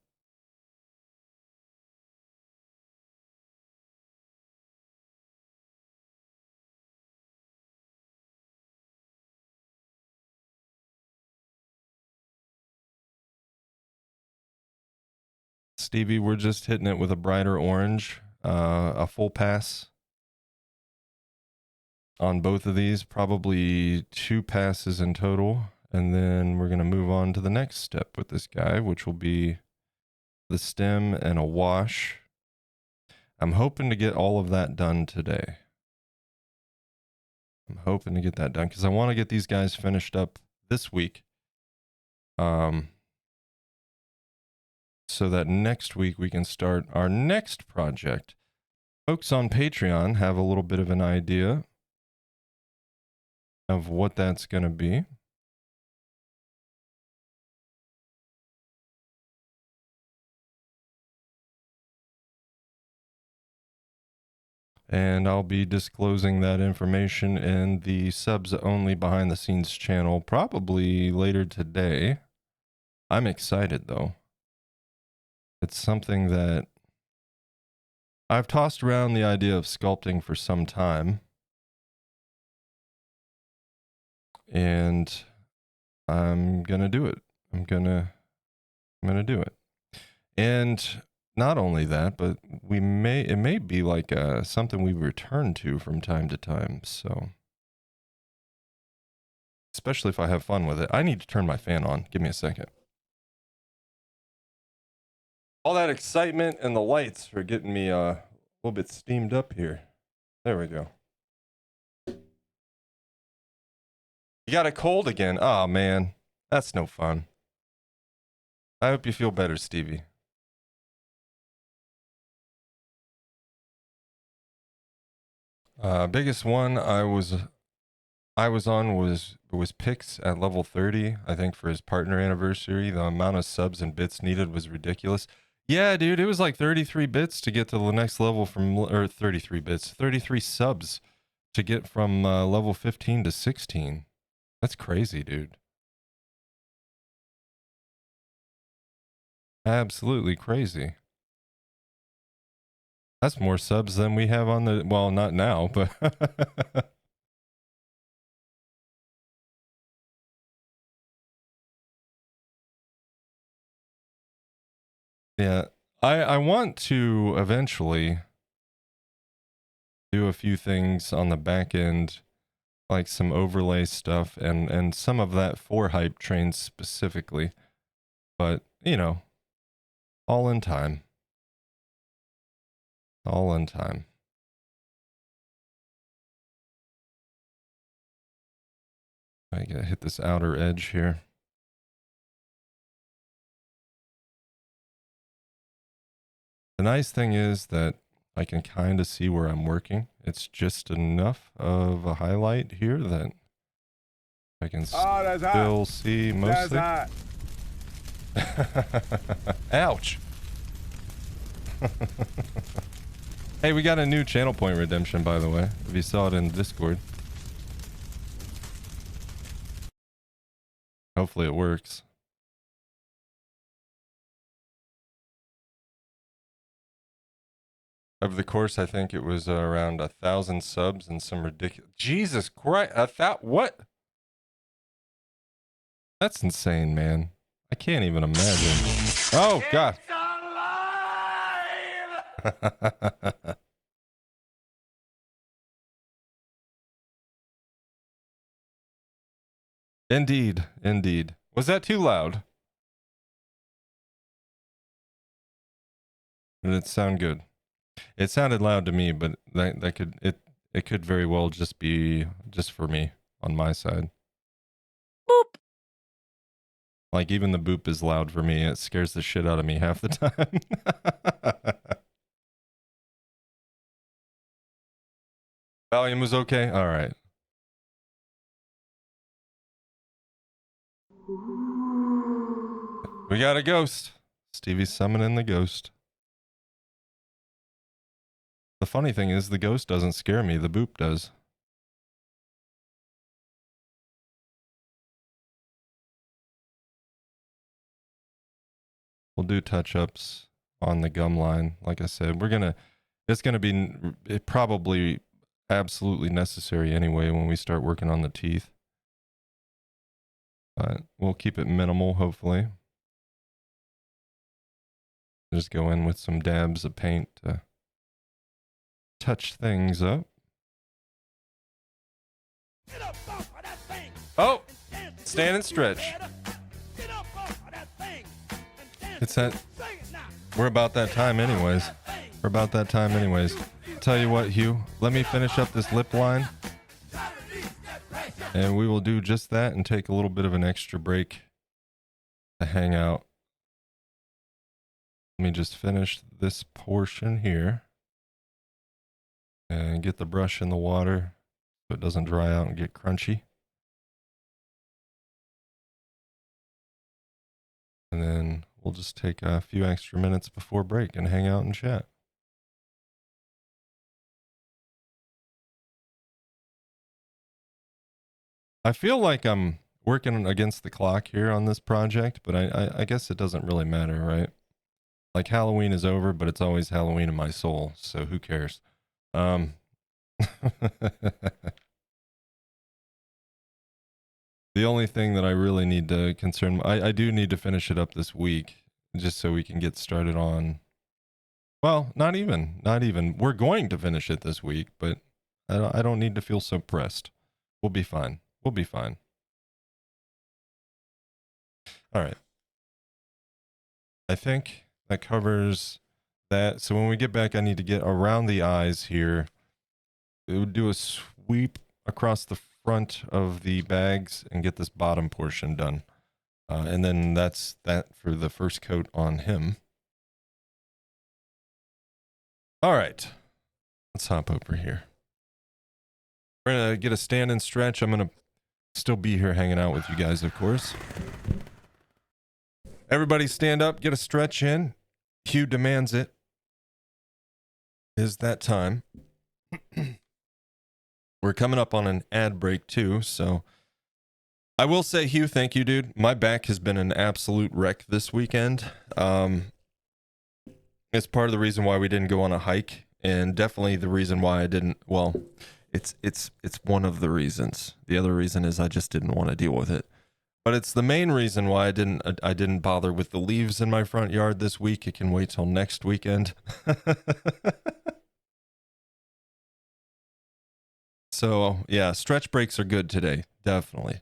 Stevie, we're just hitting it with a brighter orange, a full pass on both of these, probably 2 passes in total. And then we're going to move on to the next step with this guy, which will be the stem and a wash. I'm hoping to get all of that done today. I'm hoping to get that done because I want to get these guys finished up this week. So that next week we can start our next project. Folks on Patreon have a little bit of an idea of what that's going to be. And I'll be disclosing that information in the subs only behind the scenes channel probably later today. I'm excited though. It's something that I've tossed around the idea of sculpting for some time. And I'm going to do it. I'm going to do it. And not only that, but it may be like something we return to from time to time. So, especially if I have fun with it. I need to turn my fan on. Give me a second. All that excitement and the lights are getting me a little bit steamed up here. There we go. You got a cold again? Oh man, that's no fun. I hope you feel better, Stevie. Biggest one I was on was Pix at level 30. I think for his partner anniversary, the amount of subs and bits needed was ridiculous. Yeah, dude, it was like 33 bits to get to the next level or 33 bits, 33 subs to get from level 15 to 16. That's crazy, dude. Absolutely crazy. That's more subs than we have on the, well, not now, but yeah, I want to eventually do a few things on the back end, like some overlay stuff and some of that for hype trains specifically. But, you know, all in time. All in time. I gotta hit this outer edge here. The nice thing is that I can kind of see where I'm working. It's just enough of a highlight here that I can Oh, that's hot. still see That's mostly. hot. Ouch. Hey, we got a new channel point redemption, by the way. If you saw it in Discord. Hopefully it works. Over the course, I think it was around 1,000 subs and some ridiculous. Jesus Christ! What? That's insane, man. I can't even imagine. Oh God! Indeed, indeed. Was that too loud? Did it sound good? It sounded loud to me, but it could very well just be just for me on my side. Boop. Like even the boop is loud for me. It scares the shit out of me half the time. Volume was okay? All right. We got a ghost. Stevie's summoning the ghost. The funny thing is the ghost doesn't scare me. The boop does. We'll do touch-ups on the gum line. Like I said, it's gonna be probably absolutely necessary anyway when we start working on the teeth. But we'll keep it minimal, hopefully. Just go in with some dabs of paint to touch things up. Oh! Stand and stretch. It's that. We're about that time anyways. Tell you what, Hugh, let me finish up this lip line. And we will do just that and take a little bit of an extra break to hang out. Let me just finish this portion here. And get the brush in the water so it doesn't dry out and get crunchy. And then we'll just take a few extra minutes before break and hang out and chat. I feel like I'm working against the clock here on this project, but I guess it doesn't really matter, right? Like Halloween is over, but it's always Halloween in my soul, so who cares? The only thing that I really need to concern, I do need to finish it up this week, just so we can get started on, well, not even. We're going to finish it this week, but I don't need to feel so pressed. We'll be fine. All right. I think that covers that. So when we get back, I need to get around the eyes here. It would do a sweep across the front of the bags and get this bottom portion done. And then that's that for the first coat on him. All right. Let's hop over here. We're going to get a stand and stretch. I'm going to still be here hanging out with you guys, of course. Everybody stand up, get a stretch in. Hugh demands it. Is that time? We're coming up on an ad break too, so I will say, Hugh, thank you, dude. My back has been an absolute wreck this weekend. It's part of the reason why we didn't go on a hike, and definitely the reason why I didn't. Well, it's one of the reasons. The other reason is I just didn't want to deal with it. But it's the main reason why I didn't bother with the leaves in my front yard this week. It can wait till next weekend. So, yeah, stretch breaks are good today. Definitely.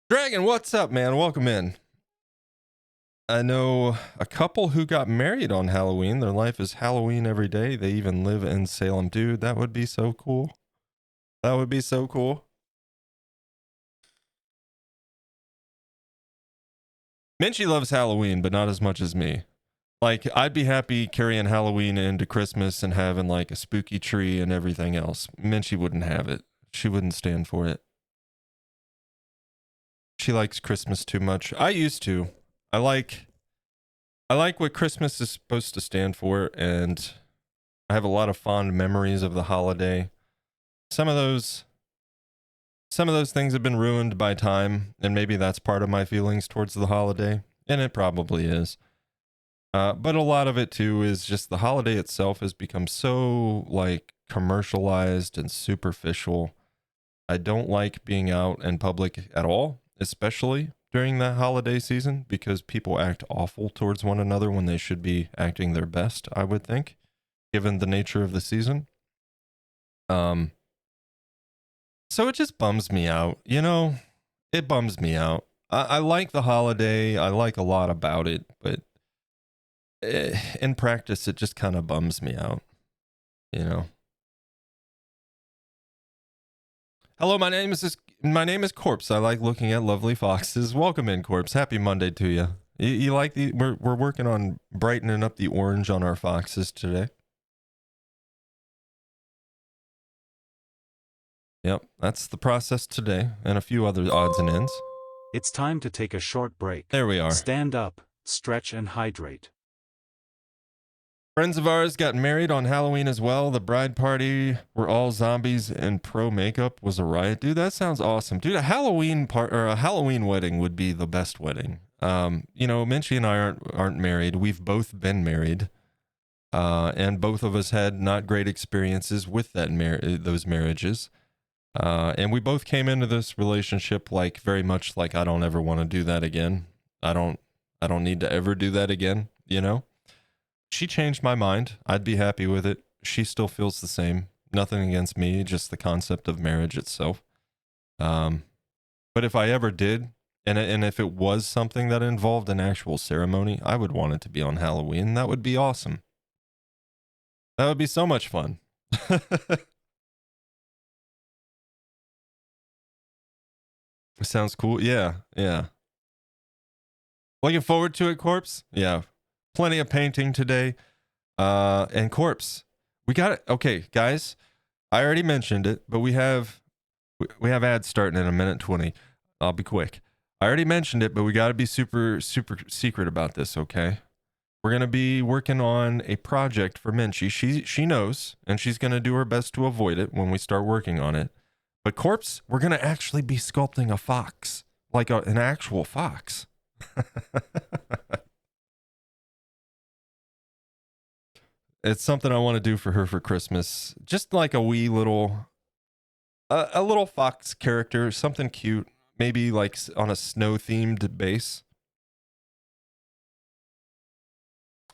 Dragon, what's up, man? Welcome in. I know a couple who got married on Halloween. Their life is Halloween every day. They even live in Salem. Dude, that would be so cool. That would be so cool. Minchie loves Halloween, but not as much as me. Like, I'd be happy carrying Halloween into Christmas and having, like, a spooky tree and everything else. Minchie wouldn't have it. She wouldn't stand for it. she likes Christmas too much. I used to. I like what Christmas is supposed to stand for, and I have a lot of fond memories of the holiday. Some of those things have been ruined by time, and maybe that's part of my feelings towards the holiday, and it probably is. But a lot of it too is just the holiday itself has become so like commercialized and superficial. I don't like being out in public at all, especially during that holiday season, because people act awful towards one another when they should be acting their best, I would think, given the nature of the season. So it just bums me out, it bums me out. I like the holiday. I like a lot about it, but in practice, it just kind of bums me out, Hello, my name is Corpse. I like looking at lovely foxes. Welcome in, Corpse. Happy Monday to you. You like we're working on brightening up the orange on our foxes today. Yep, that's the process today, and a few other odds and ends. It's time to take a short break. There we are. Stand up, stretch, and hydrate. Friends of ours got married on Halloween as well. The bride party were all zombies and pro makeup was a riot. Dude, that sounds awesome. Dude, a Halloween wedding would be the best wedding. Minchie and I aren't married. We've both been married. And both of us had not great experiences with those marriages. And we both came into this relationship like very much like I don't ever want to do that again. I don't need to ever do that again, She changed my mind. I'd be happy with it. She still feels the same. Nothing against me, just the concept of marriage itself. But if I ever did, and if it was something that involved an actual ceremony, I would want it to be on Halloween. That would be awesome. That would be so much fun. Sounds cool. Yeah. Looking forward to it, Corpse. Yeah. Plenty of painting today. And Corpse, we got it. Okay, guys, I already mentioned it, but we have ads starting in a minute 20. I'll be quick. I already mentioned it, but we got to be super, super secret about this, okay? We're going to be working on a project for Minchie. She knows, and she's going to do her best to avoid it when we start working on it. But Corpse, we're going to actually be sculpting a fox, like an actual fox. It's something I want to do for her for Christmas. Just like a wee little, a little fox character, something cute, maybe like on a snow themed base.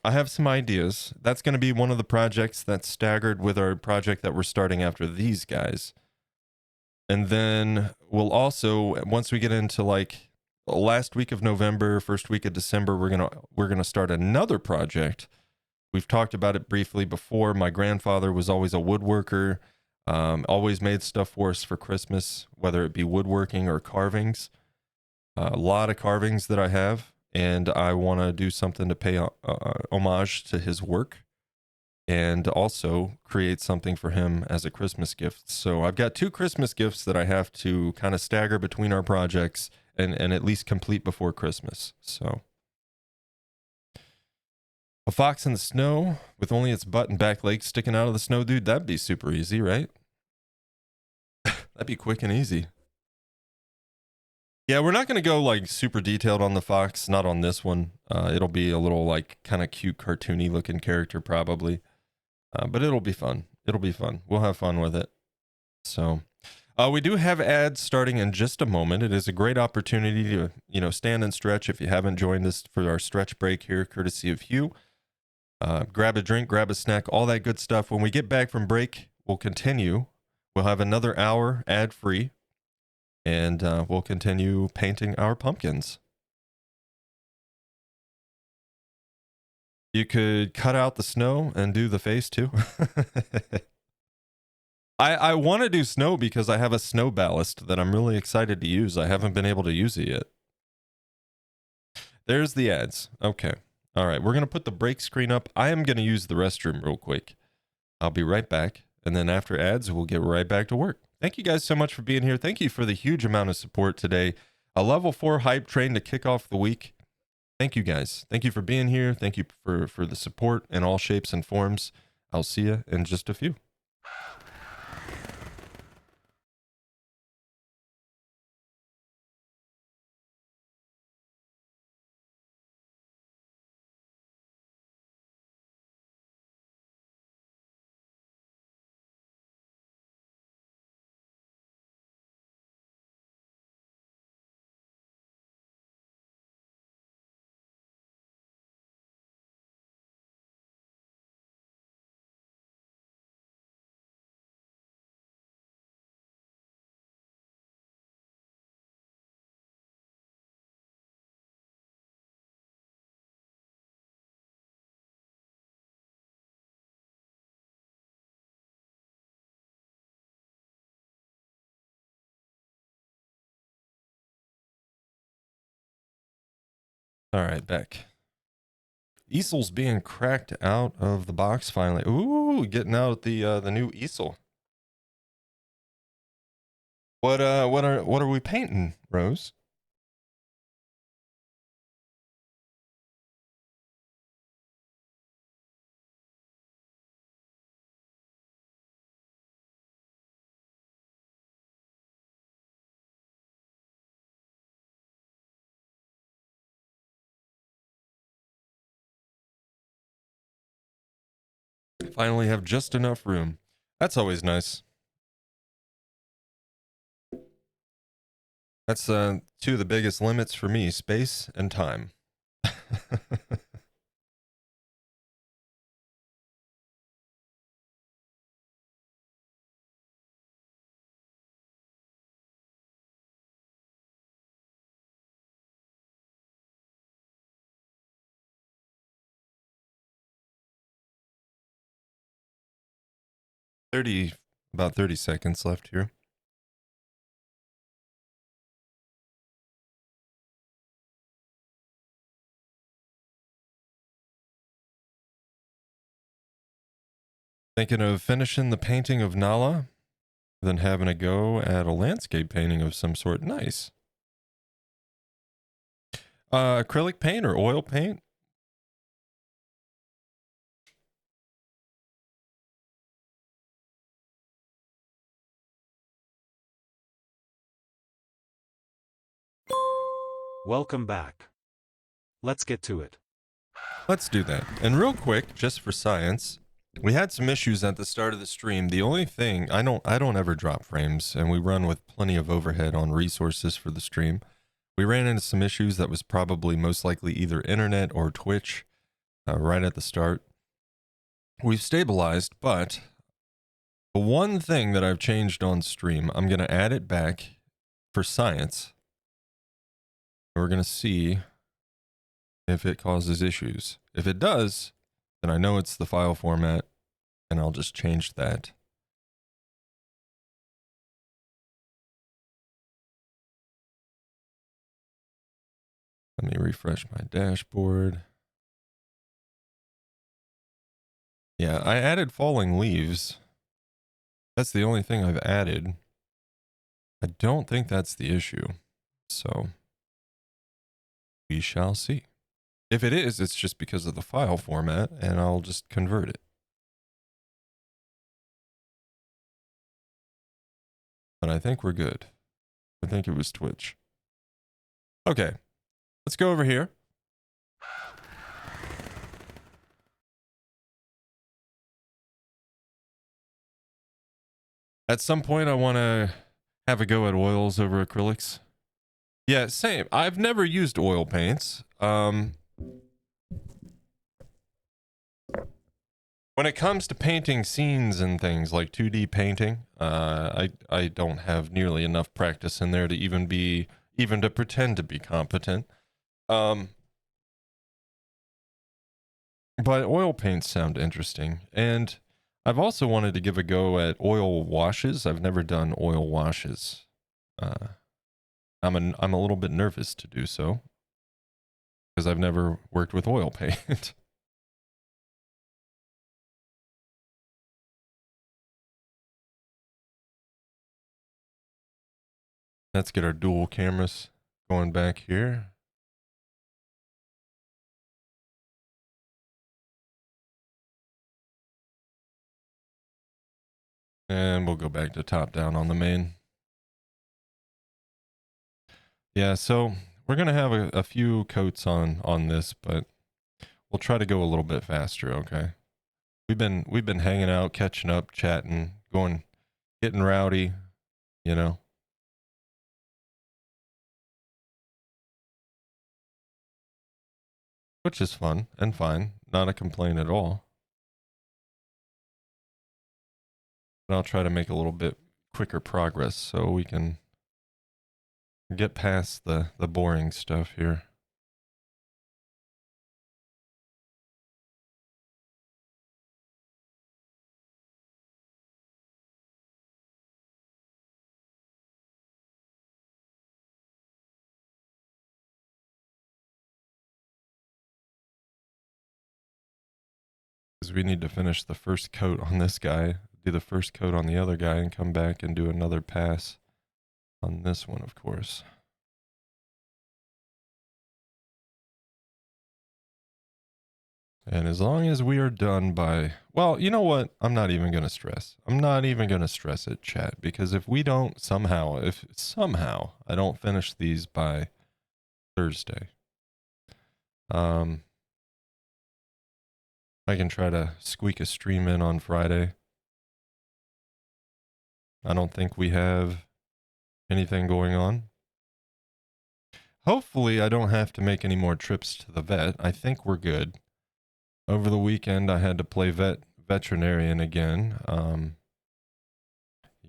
I have some ideas. That's going to be one of the projects that's staggered with our project that we're starting after these guys. And then we'll also, once we get into like last week of November, first week of December, we're gonna start another project. We've talked about it briefly before. My grandfather was always a woodworker, always made stuff for us for Christmas, whether it be woodworking or carvings. A lot of carvings that I have, and I want to do something to pay homage to his work and also create something for him as a Christmas gift. So I've got 2 Christmas gifts that I have to kind of stagger between our projects and at least complete before Christmas. So a fox in the snow with only its butt and back legs sticking out of the snow, dude, that'd be super easy, right? That'd be quick and easy. Yeah, we're not going to go like super detailed on the fox, not on this one. It'll be a little like kind of cute cartoony looking character probably. But it'll be fun. It'll be fun. We'll have fun with it. So we do have ads starting in just a moment. It is a great opportunity to, stand and stretch if you haven't joined us for our stretch break here, courtesy of Hugh. Grab a drink, grab a snack, all that good stuff. When we get back from break, we'll continue. We'll have another hour ad-free, and we'll continue painting our pumpkins. You could cut out the snow and do the face too. I want to do snow because I have a snow ballast that I'm really excited to use. I haven't been able to use it yet. There's the ads. Okay. All right. We're going to put the break screen up. I am going to use the restroom real quick. I'll be right back. And then after ads, we'll get right back to work. Thank you guys so much for being here. Thank you for the huge amount of support today. A level 4 hype train to kick off the week. Thank you guys. Thank you for being here. Thank you for the support in all shapes and forms. I'll see you in just a few. All right, back. Easel's being cracked out of the box finally. Ooh, getting out the new easel. What are we painting, Rose? Finally have just enough room. That's always nice. That's two of the biggest limits for me, space and time. 30, about 30 seconds left here. Thinking of finishing the painting of Nala, then having a go at a landscape painting of some sort. Nice. Acrylic paint or oil paint? Welcome back. Let's get to it. Let's do that. And real quick, just for science, we had some issues at the start of the stream. The only thing, I don't ever drop frames, and we run with plenty of overhead on resources for the stream. We ran into some issues that was probably most likely either internet or Twitch right at the start. We've stabilized, but the one thing that I've changed on stream, I'm going to add it back for science. We're going to see if it causes issues. If it does, then I know it's the file format, and I'll just change that. Let me refresh my dashboard. Yeah, I added falling leaves. That's the only thing I've added. I don't think that's the issue. So we shall see. If it is, it's just because of the file format, and I'll just convert it. But I think we're good. I think it was Twitch. Okay, let's go over here. At some point, I want to have a go at oils over acrylics. Yeah, same. I've never used oil paints. When it comes to painting scenes and things like 2D painting, I don't have nearly enough practice in there to even to pretend to be competent. But oil paints sound interesting, and I've also wanted to give a go at oil washes. I've never done oil washes. I'm a little bit nervous to do so because I've never worked with oil paint. Let's get our dual cameras Going back here. And we'll go back to top down on the main. Yeah, so we're gonna have a few coats on this, but we'll try to go a little bit faster, okay? We've been hanging out, catching up, chatting, getting rowdy, you know. Which is fun and fine, not a complaint at all. But I'll try to make a little bit quicker progress so we can get past the boring stuff here. Because we need to finish the first coat on this guy, do the first coat on the other guy, and come back and do another pass on this one, of course. And as long as we are done by, well, you know what? I'm not even going to stress. I'm not even going to stress it, chat, because if we don't if somehow I don't finish these by Thursday, I can try to squeak a stream in on Friday. I don't think we have anything going on. Hopefully, I don't have to make any more trips to the vet. I think we're good. Over the weekend, I had to play veterinarian again.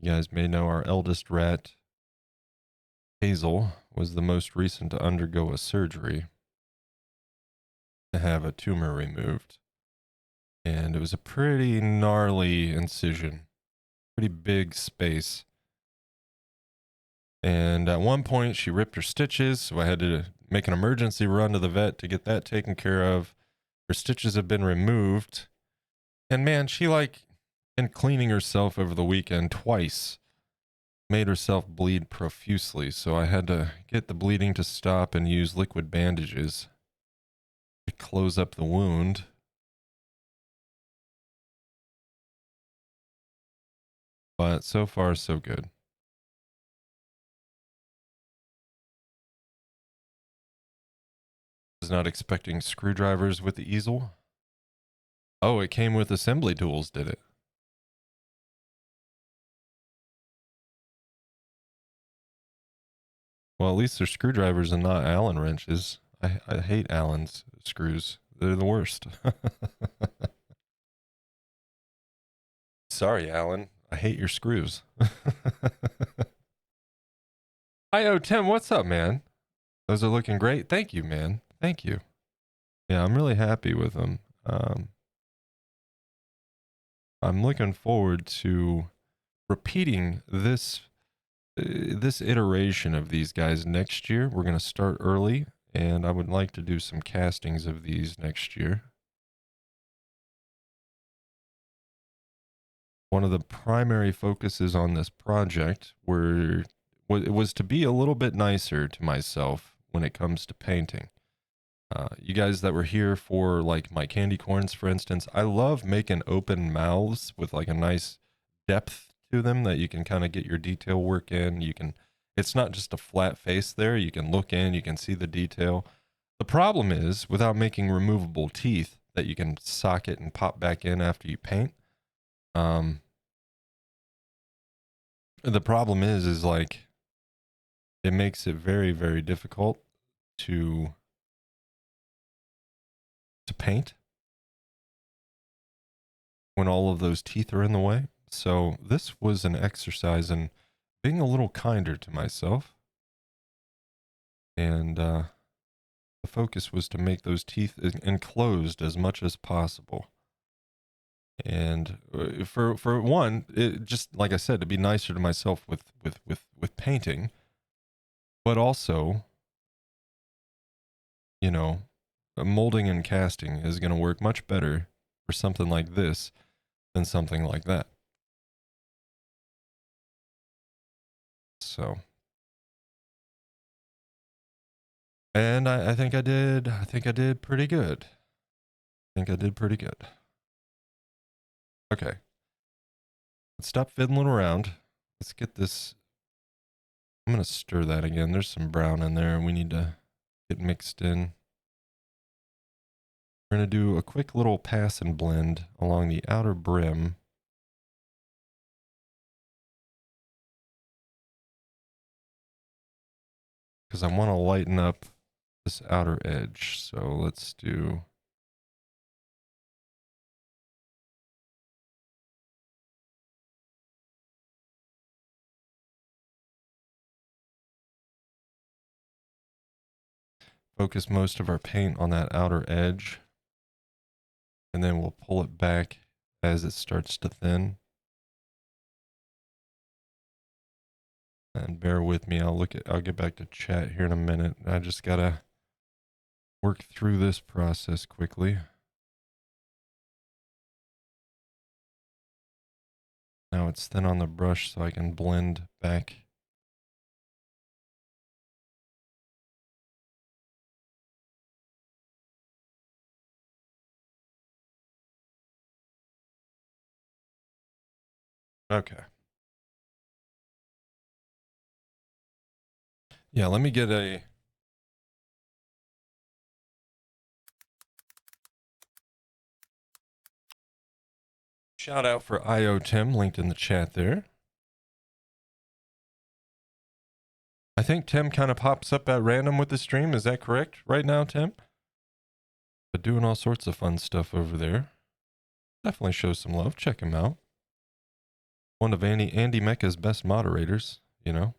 You guys may know our eldest rat, Hazel, was the most recent to undergo a surgery to have a tumor removed. And it was a pretty gnarly incision, pretty big space. And at one point, she ripped her stitches, so I had to make an emergency run to the vet to get that taken care of. Her stitches have been removed. And man, she been cleaning herself over the weekend twice. Made herself bleed profusely, so I had to get the bleeding to stop and use liquid bandages to close up the wound. But so far, so good. Was not expecting screwdrivers with the easel. Oh, it came with assembly tools, did it? Well, at least they're screwdrivers and not Allen wrenches. I hate Allen's screws. They're the worst. Sorry, Allen. I hate your screws. IO Tim, what's up, man? Those are looking great. Thank you, man. Thank you. Yeah, I'm really happy with them. I'm looking forward to repeating this iteration of these guys next year. We're going to start early, and I would like to do some castings of these next year. One of the primary focuses on this project was to be a little bit nicer to myself when it comes to painting. You guys that were here for like my candy corns, for instance, I love making open mouths with like a nice depth to them that you can kind of get your detail work in. It's not just a flat face there. You can look in, you can see the detail. The problem is without making removable teeth that you can socket and pop back in after you paint. The problem is like it makes it very, very difficult to paint when all of those teeth are in the way. So this was an exercise in being a little kinder to myself. And the focus was to make those teeth enclosed as much as possible. And for one, it just like I said, to be nicer to myself with painting, but also, you know, molding and casting is going to work much better for something like this than something like that. So And I think I did pretty good. Okay. Let's stop fiddling around. Let's get this. I'm going to stir that again. There's some brown in there. We need to get mixed in. We're going to do a quick little pass and blend along the outer brim. Because I want to lighten up this outer edge. So let's do. Focus most of our paint on that outer edge. And then we'll pull it back as it starts to thin. And bear with me. I'll get back to chat here in a minute. I just gotta work through this process quickly. Now it's thin on the brush so I can blend back. Okay. Yeah, let me get a shout out for IO Tim linked in the chat there. I think Tim kind of pops up at random with the stream. Is that correct right now, Tim? But doing all sorts of fun stuff over there. Definitely show some love. Check him out. One of Andy Mecca's best moderators, you know.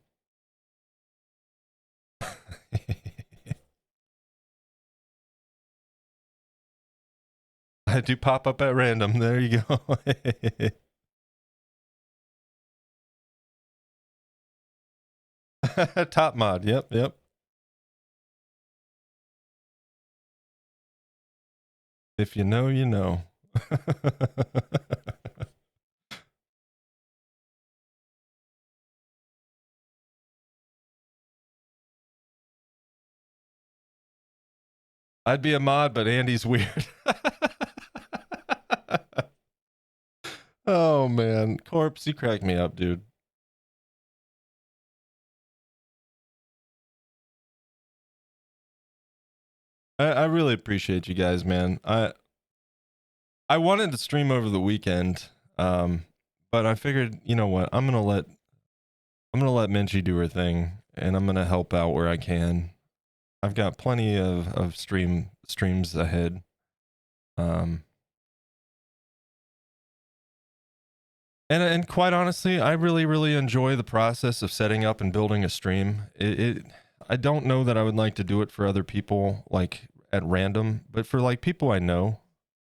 I do pop up at random. There you go. Top mod. Yep. If you know, you know. I'd be a mod, but Andy's weird. Oh man, Corpse, you crack me up, dude. I really appreciate you guys, man. I wanted to stream over the weekend, but I figured, you know what, I'm gonna let Minchie do her thing, and I'm gonna help out where I can. I've got plenty of streams ahead. And quite honestly, I really enjoy the process of setting up and building a stream. I don't know that I would like to do it for other people, like at random, but for like people I know,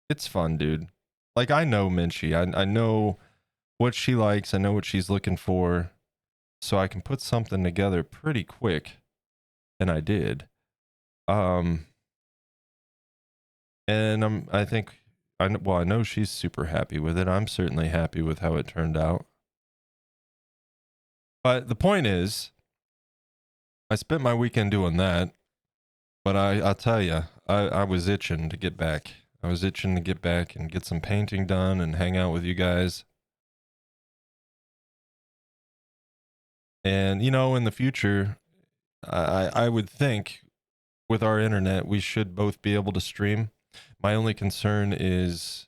it's fun, dude. Like I know Minchie, I know what she likes, I know what she's looking for, so I can put something together pretty quick, and I did. And I know she's super happy with it. I'm certainly happy with how it turned out. But the point is, I spent my weekend doing that, but I'll tell you, I was itching to get back. I was itching to get back and get some painting done and hang out with you guys. And, you know, in the future, I would think with our internet, we should both be able to stream. My only concern is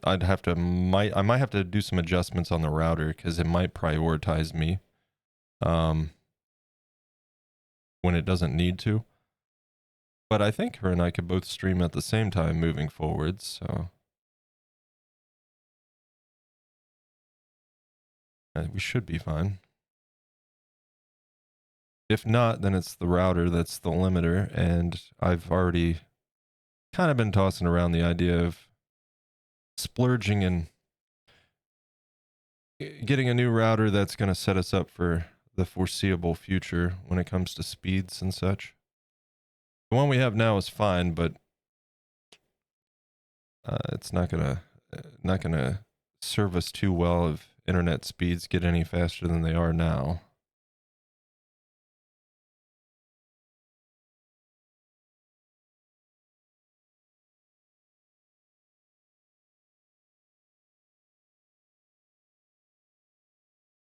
I might have to do some adjustments on the router because it might prioritize me when it doesn't need to. But I think her and I could both stream at the same time moving forward, so we should be fine. If not, then it's the router that's the limiter, and I've already kind of been tossing around the idea of splurging and getting a new router that's going to set us up for the foreseeable future when it comes to speeds and such. The one we have now is fine, but it's not gonna serve us too well if internet speeds get any faster than they are now.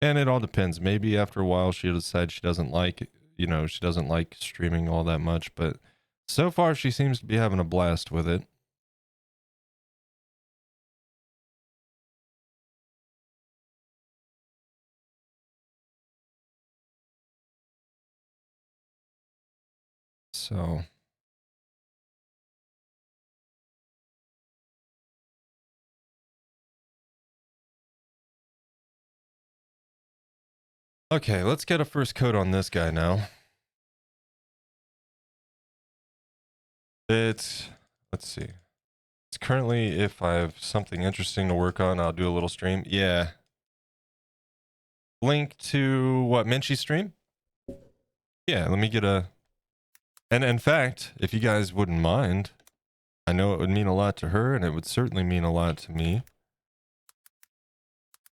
And it all depends. Maybe after a while she'll decide she doesn't like, she doesn't like streaming all that much, but so far she seems to be having a blast with it. So okay, let's get a first coat on this guy now. Let's see. It's currently, if I have something interesting to work on, I'll do a little stream. Yeah. Link to what, Minchie stream? Yeah, let me get a... And in fact, if you guys wouldn't mind, I know it would mean a lot to her, and it would certainly mean a lot to me.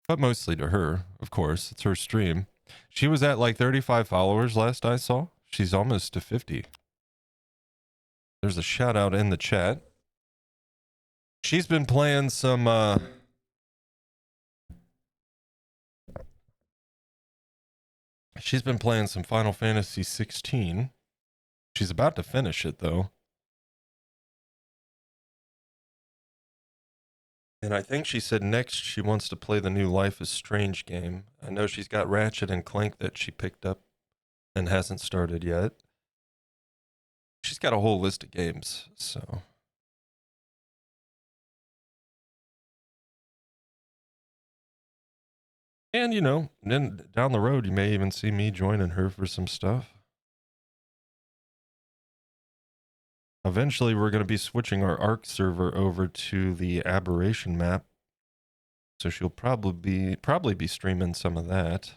But mostly to her, of course. It's her stream. She was at like 35 followers last I saw. She's almost to 50. There's a shout out in the chat. She's been playing some Final Fantasy 16. She's about to finish it though. And I think she said next she wants to play the new Life is Strange game. I know she's got Ratchet and Clank that she picked up and hasn't started yet. She's got a whole list of games, so. And, then down the road, you may even see me joining her for some stuff. Eventually, we're going to be switching our Ark server over to the Aberration map. So she'll probably be streaming some of that.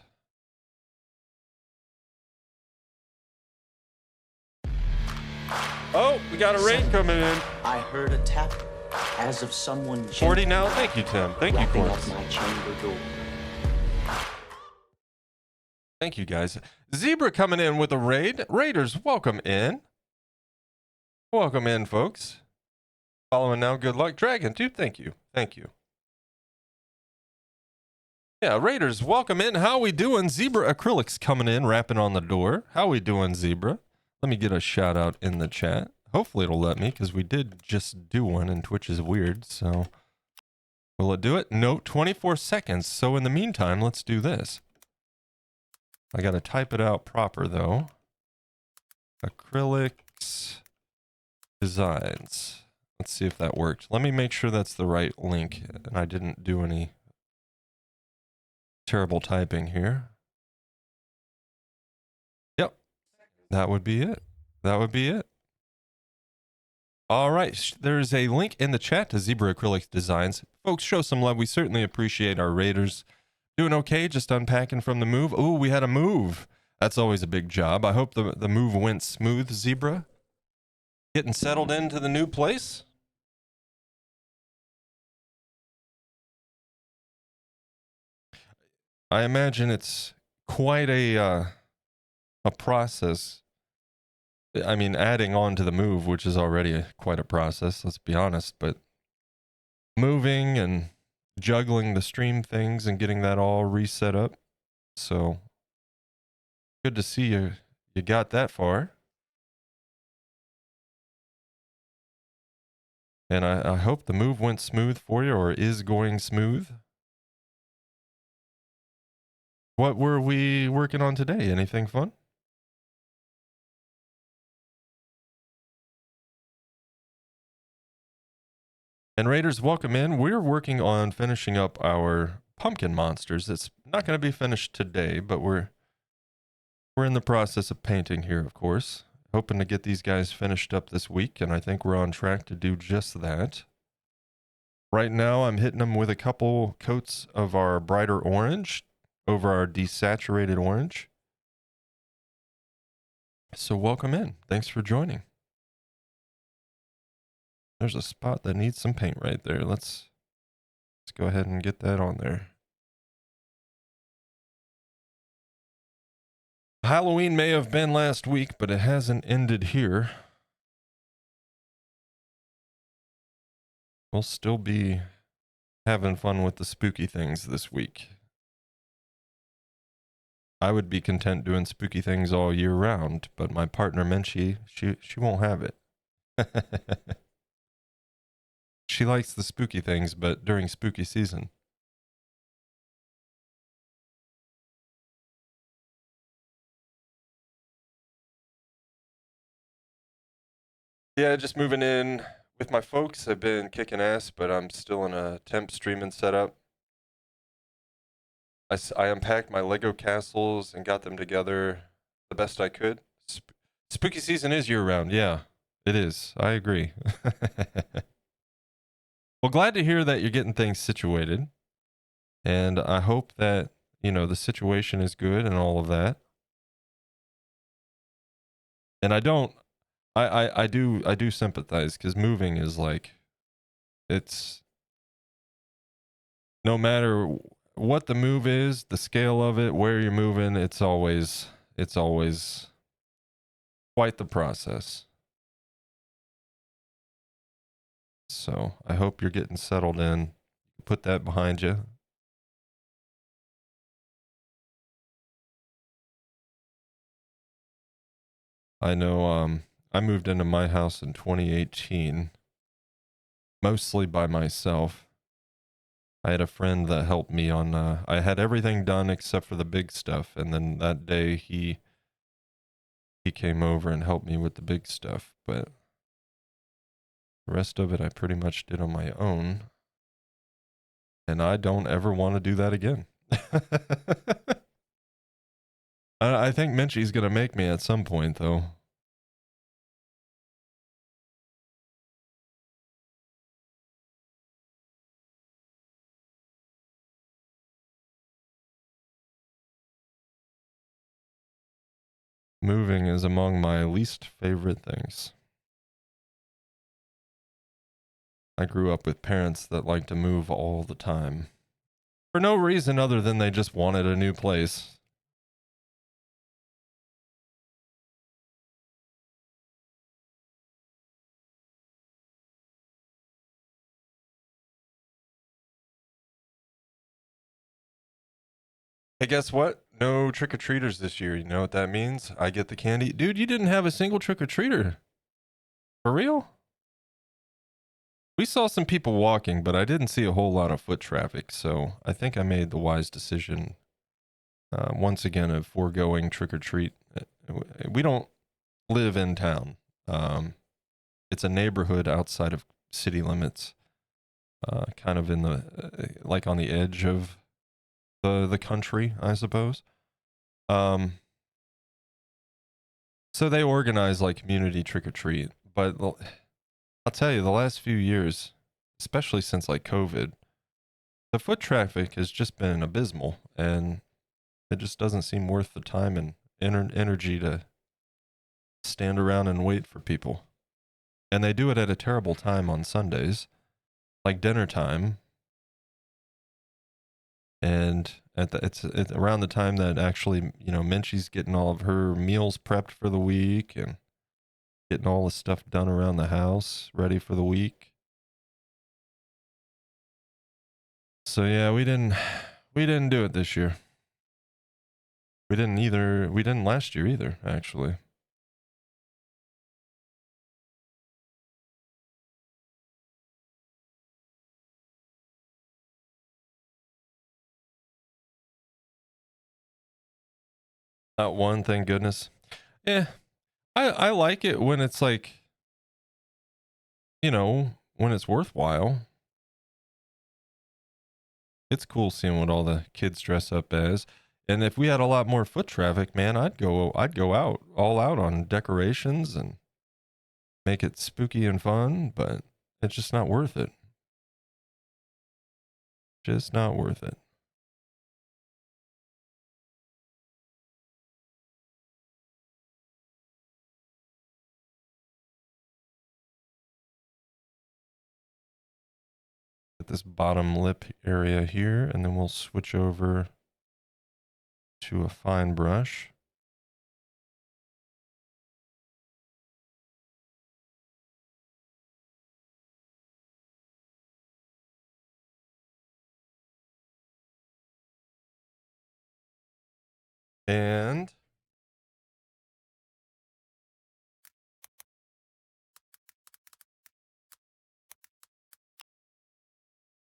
Oh, we got a raid coming in. I heard a tap as of someone 40 now. Thank you, Tim. Thank you, rapping Corns. at my chamber door. Thank you, guys. Zebra coming in with a raid. Raiders, welcome in. Welcome in, folks. Following now, good luck. Dragon, dude, thank you. Thank you. Yeah, Raiders, welcome in. How we doing? Zebra Acrylics coming in, rapping on the door. How we doing, Zebra? Let me get a shout out in the chat. Hopefully it'll let me, because we did just do one, and Twitch is weird, so... Will it do it? No, 24 seconds. So in the meantime, let's do this. I gotta type it out proper, though. Acrylics Designs. Let's see if that worked. Let me make sure that's the right link, and I didn't do any terrible typing here. Yep. That would be it. That would be it. All right. There's a link in the chat to Zebra Acrylic Designs. Folks, show some love. We certainly appreciate our raiders. Doing okay, just unpacking from the move. Oh, we had a move. That's always a big job. I hope the move went smooth, Zebra. Getting settled into the new place. I imagine it's quite a process. I mean, adding on to the move, which is already quite a process, let's be honest, but moving and juggling the stream things and getting that all reset up. So good to see you got that far. And I hope the move went smooth for you, or is going smooth. What were we working on today? Anything fun? And Raiders, welcome in. We're working on finishing up our pumpkin monsters. It's not going to be finished today, but we're in the process of painting here, of course. Hoping to get these guys finished up this week, and I think we're on track to do just that. Right now, I'm hitting them with a couple coats of our brighter orange over our desaturated orange. So welcome in. Thanks for joining. There's a spot that needs some paint right there. Let's go ahead and get that on there. Halloween may have been last week, but it hasn't ended here. We'll still be having fun with the spooky things this week. I would be content doing spooky things all year round, but my partner Menchie, she won't have it. She likes the spooky things, but during spooky season. Yeah, just moving in with my folks. I've been kicking ass, but I'm still in a temp streaming setup. I unpacked my Lego castles and got them together the best I could. Spooky season is year round. Yeah, it is. I agree. Well, glad to hear that you're getting things situated. And I hope that, the situation is good and all of that. And I do sympathize because moving is like, it's no matter what the move is, the scale of it, where you're moving, it's always quite the process. So I hope you're getting settled in. Put that behind you. I know I moved into my house in 2018, mostly by myself. I had a friend that helped me on I had everything done except for the big stuff, and then that day he came over and helped me with the big stuff, but the rest of it I pretty much did on my own. And I don't ever want to do that again. I think Menchie's going to make me at some point, though. Moving is among my least favorite things. I grew up with parents that like to move all the time. For no reason other than they just wanted a new place. Hey, guess what? No trick-or-treaters this year. You know what that means? I get the candy. Dude, you didn't have a single trick-or-treater. For real? We saw some people walking, but I didn't see a whole lot of foot traffic, so I think I made the wise decision once again of foregoing trick-or-treat. We don't live in town. It's a neighborhood outside of city limits, kind of in the like on the edge of the country, I suppose. So they organize like community trick or treat, but I'll tell you, the last few years, especially since like COVID, the foot traffic has just been abysmal, and it just doesn't seem worth the time and energy to stand around and wait for people. And they do it at a terrible time on Sundays, like dinner time. And it's around the time that actually, Menchie's getting all of her meals prepped for the week and getting all the stuff done around the house ready for the week. So yeah, we didn't do it this year. We didn't last year either, actually. Not one, thank goodness. Yeah, I like it when it's like, when it's worthwhile. It's cool seeing what all the kids dress up as. And if we had a lot more foot traffic, man, I'd go out all out on decorations and make it spooky and fun, but it's just not worth it. Just not worth it. At this bottom lip area here, and then we'll switch over to a fine brush. And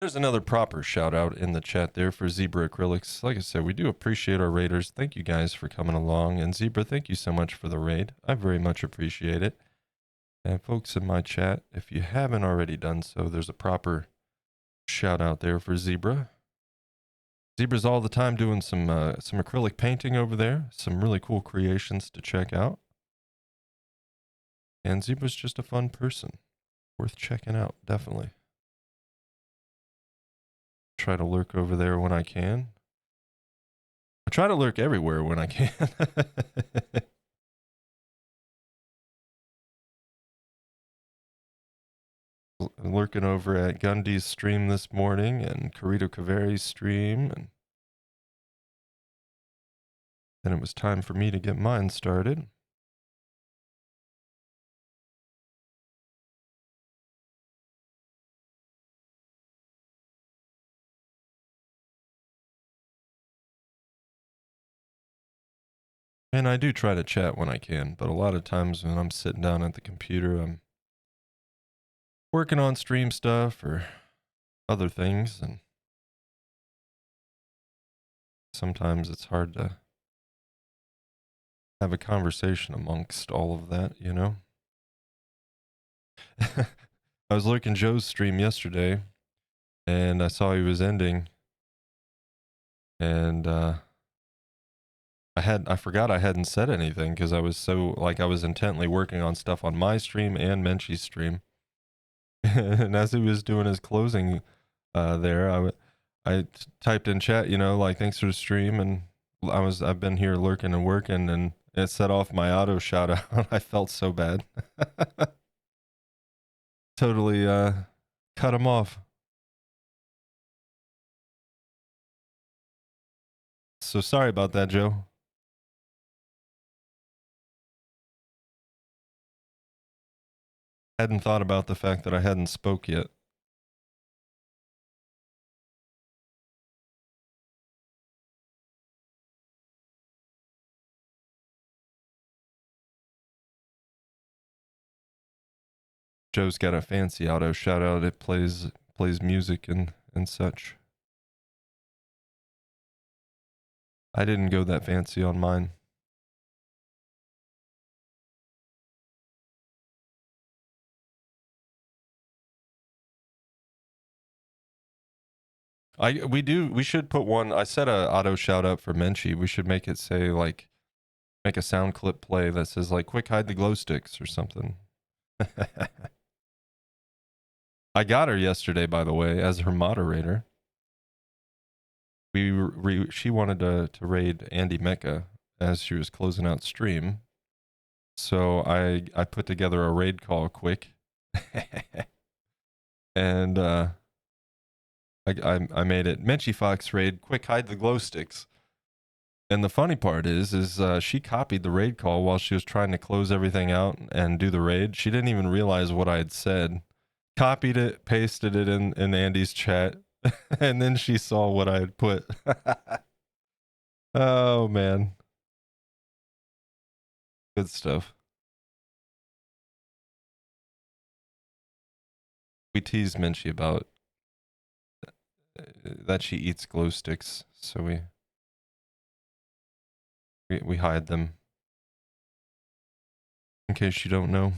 there's another proper shout out in the chat there for Zebra Acrylics. Like I said, we do appreciate our raiders. Thank you guys for coming along. And Zebra, thank you so much for the raid. I very much appreciate it. And folks in my chat, if you haven't already done so, there's a proper shout out there for Zebra. Zebra's all the time doing some acrylic painting over there. Some really cool creations to check out. And Zebra's just a fun person. Worth checking out, definitely. Try to lurk over there when I can. I try to lurk everywhere when I can. Lurking over at Gundy's stream this morning and Carito Caveri's stream. And then it was time for me to get mine started. And I do try to chat when I can, but a lot of times when I'm sitting down at the computer, I'm working on stream stuff or other things, and sometimes it's hard to have a conversation amongst all of that, you know? I was looking Joe's stream yesterday, and I saw he was ending, and I forgot I hadn't said anything because I was so, like, I was intently working on stuff on my stream and Menchie's stream. And as he was doing his closing there, I typed in chat, you know, like, thanks for the stream, and I've been here lurking and working, and it set off my auto shout out. I felt so bad. Totally cut him off. So sorry about that, Joe. Hadn't thought about the fact that I hadn't spoke yet. Joe's got a fancy auto shout out. It plays music and such. I didn't go that fancy on mine. We should put one. I set a auto shout out for Menchie. We should make it say, like, make a sound clip play that says, like, quick hide the glow sticks or something. I got her yesterday, by the way, as her moderator. She wanted to raid Andy Mecca as she was closing out stream. So I put together a raid call quick. And I made it Menchie Fox raid, quick hide the glow sticks. And the funny part is she copied the raid call while she was trying to close everything out and do the raid. She didn't even realize what I had said. Copied it, pasted it in Andy's chat, and then she saw what I had put. Oh, man. Good stuff. We teased Menchie about that she eats glow sticks, so we hide them in case you don't know.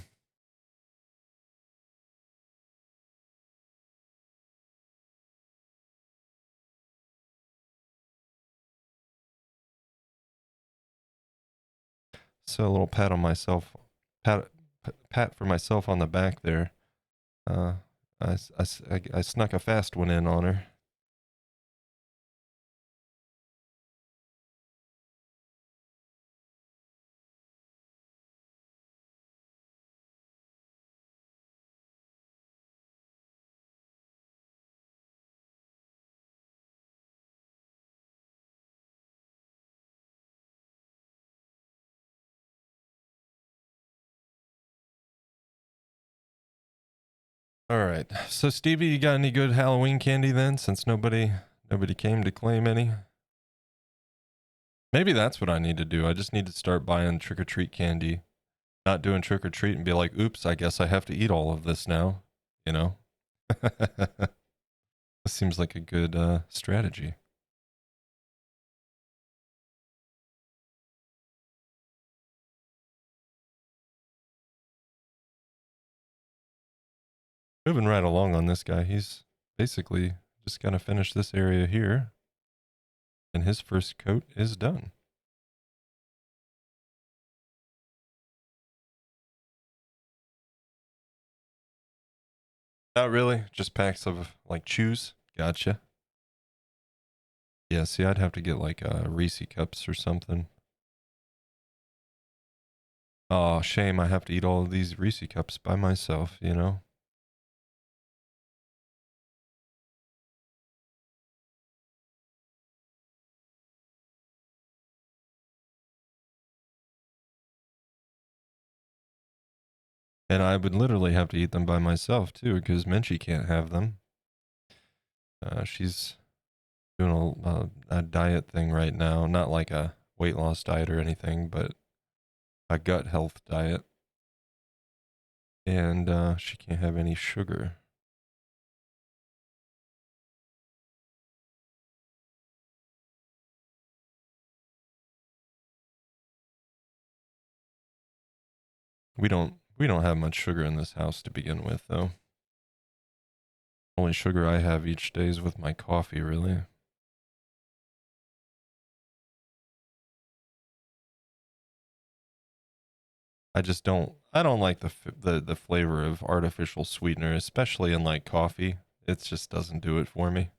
So a little pat on myself, pat for myself on the back there. I snuck a fast one in on her. All right. So Stevie, you got any good Halloween candy then? Since nobody came to claim any. Maybe that's what I need to do. I just need to start buying trick-or-treat candy, not doing trick-or-treat and be like, oops, I guess I have to eat all of this now, you know? This seems like a good strategy. Moving right along on this guy. He's basically just got to finish this area here, and his first coat is done. Not really, just packs of like chews. Gotcha. Yeah, see, I'd have to get like Reese cups or something. Oh, shame. I have to eat all of these Reese cups by myself, you know? And I would literally have to eat them by myself too, because Minchie can't have them. She's doing a diet thing right now, not like a weight loss diet or anything, but a gut health diet. And she can't have any sugar. We don't have much sugar in this house to begin with, though. Only sugar I have each day is with my coffee, really. I don't like the flavor of artificial sweetener, especially in like coffee. It just doesn't do it for me.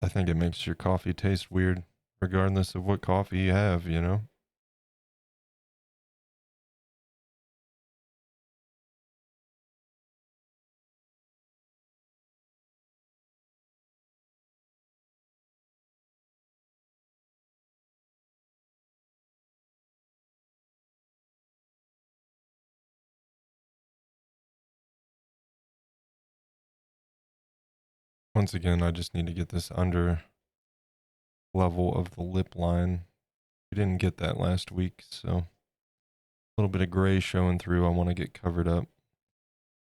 I think it makes your coffee taste weird, regardless of what coffee you have, you know? Once again, I just need to get this under level of the lip line. We didn't get that last week, so a little bit of gray showing through. I want to get covered up,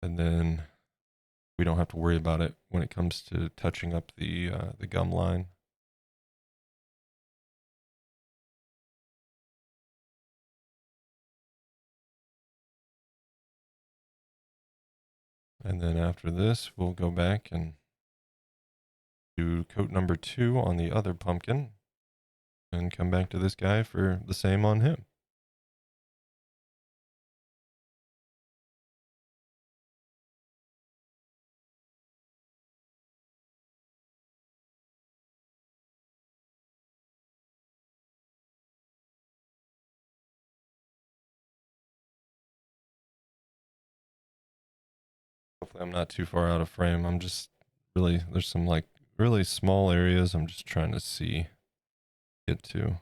and then we don't have to worry about it when it comes to touching up the gum line. And then after this, we'll go back and do coat number 2 on the other pumpkin and come back to this guy for the same on him. Hopefully I'm not too far out of frame. I'm just really, there's some like really small areas I'm just trying to get to.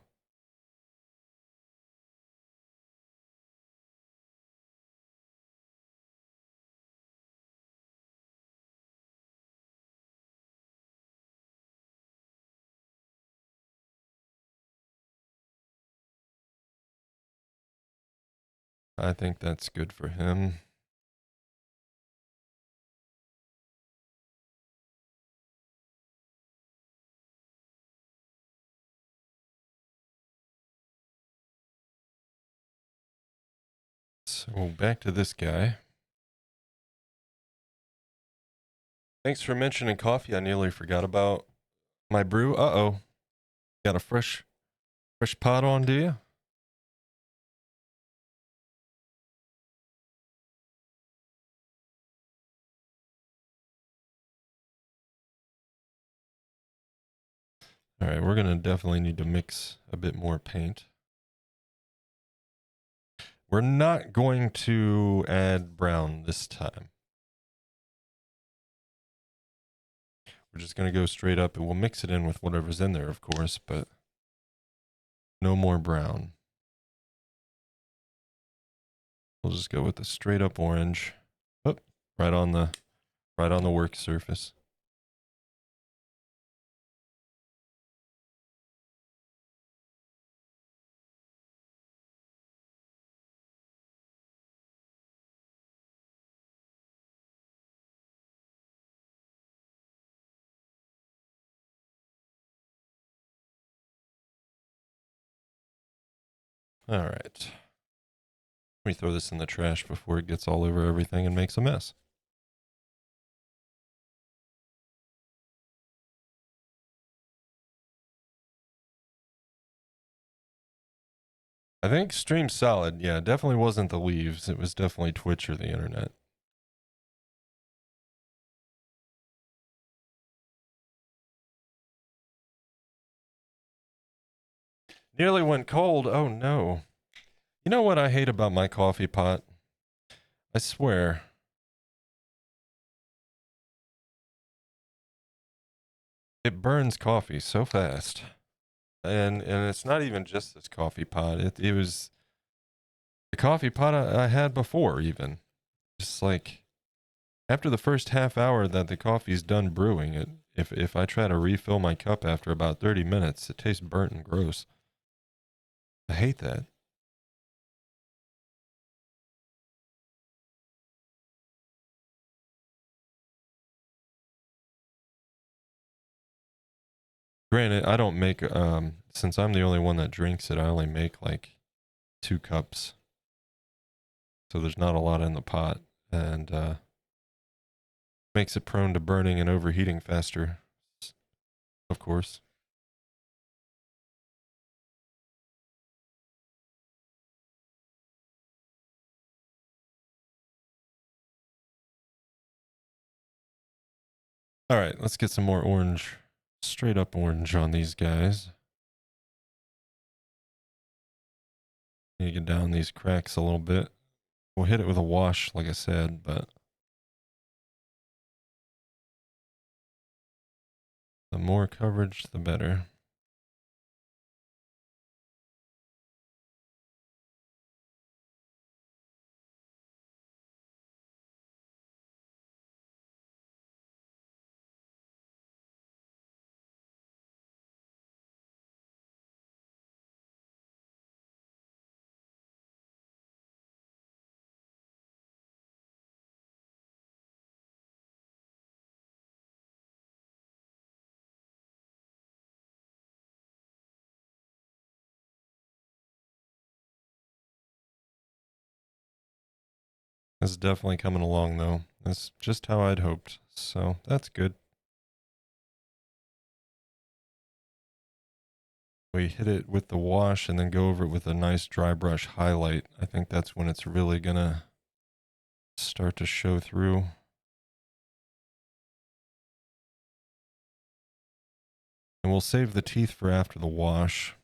I think that's good for him. So back to this guy. Thanks for mentioning coffee. I nearly forgot about my brew. Uh-oh. Got a fresh pot on, do you? All right, we're going to definitely need to mix a bit more paint. We're not going to add brown this time. We're just going to go straight up, and we'll mix it in with whatever's in there, of course, but no more brown. We'll just go with the straight up orange. Oh, right on the work surface. All right. Let me throw this in the trash before it gets all over everything and makes a mess. I think stream solid. Yeah, definitely wasn't the leaves. It was definitely Twitch or the internet. Nearly went cold. Oh no. You know what I hate about my coffee pot? I swear. It burns coffee so fast. And it's not even just this coffee pot. It was the coffee pot I had before even. Just like after the first half hour that the coffee's done brewing, if I try to refill my cup after about 30 minutes, it tastes burnt and gross. I hate that. Granted, I don't make since I'm the only one that drinks it, I only make like 2 cups. So there's not a lot in the pot, and makes it prone to burning and overheating faster, of course. All right, let's get some more orange, straight up orange on these guys. Need to get down these cracks a little bit. We'll hit it with a wash, like I said, but the more coverage, the better. This is definitely coming along, though. That's just how I'd hoped, so that's good. We hit it with the wash and then go over it with a nice dry brush highlight. I think that's when it's really gonna start to show through. And we'll save the teeth for after the wash.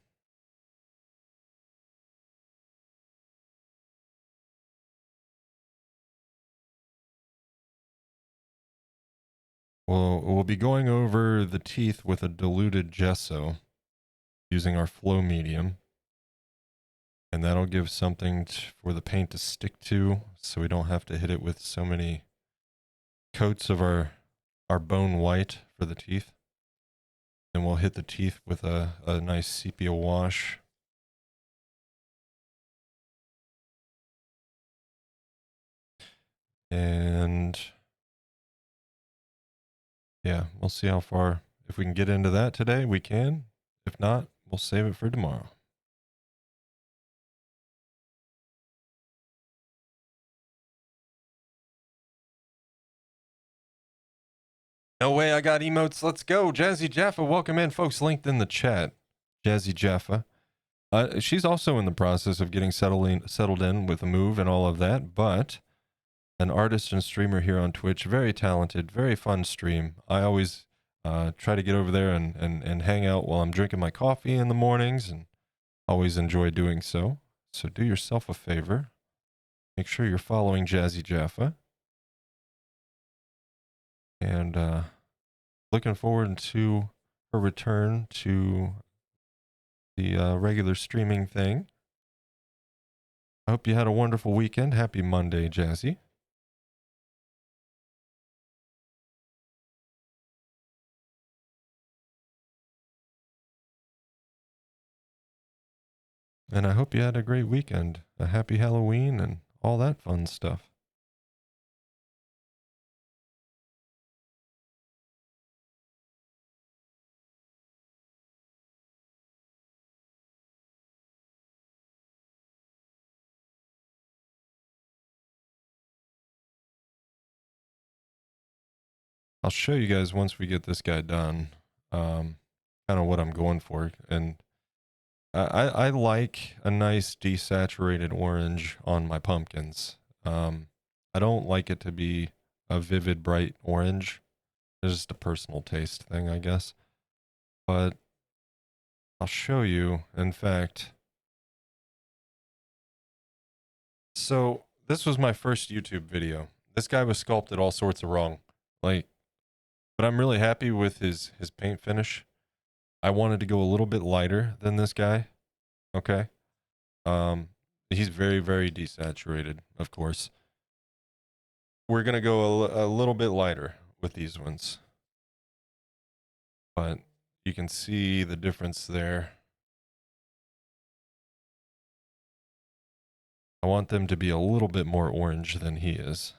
We'll be going over the teeth with a diluted gesso using our flow medium. And that'll give something for the paint to stick to, so we don't have to hit it with so many coats of our bone white for the teeth. And we'll hit the teeth with a nice sepia wash. And yeah, we'll see how far. If we can get into that today, we can. If not, we'll save it for tomorrow. No way, I got emotes. Let's go. Jazzy Jaffa, welcome in, folks. Linked in the chat. Jazzy Jaffa. She's also in the process of getting settled in with a move and all of that, but an artist and streamer here on Twitch. Very talented, very fun stream. I always try to get over there and hang out while I'm drinking my coffee in the mornings, and always enjoy doing so. So do yourself a favor. Make sure you're following Jazzy Jaffa. And looking forward to her return to the regular streaming thing. I hope you had a wonderful weekend. Happy Monday, Jazzy. And I hope you had a great weekend. A happy Halloween and all that fun stuff. I'll show you guys once we get this guy done, kind of what I'm going for. And I like a nice desaturated orange on my pumpkins. I don't like it to be a vivid, bright orange. It's just a personal taste thing, I guess. But I'll show you, in fact. So this was my first YouTube video. This guy was sculpted all sorts of wrong. Like, but I'm really happy with his paint finish. I wanted to go a little bit lighter than this guy. Okay. He's very, very desaturated, of course. We're going to go a little bit lighter with these ones. But you can see the difference there. I want them to be a little bit more orange than he is.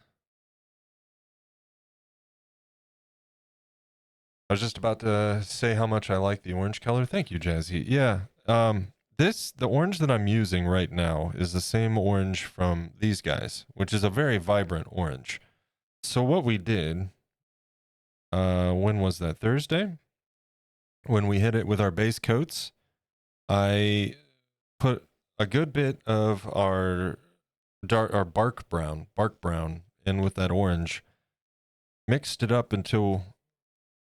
I was just about to say how much I like the orange color. Thank you, Jazzy. Yeah. The orange that I'm using right now is the same orange from these guys, which is a very vibrant orange. So what we did, when was that? Thursday? When we hit it with our base coats, I put a good bit of our bark brown in with that orange, mixed it up until,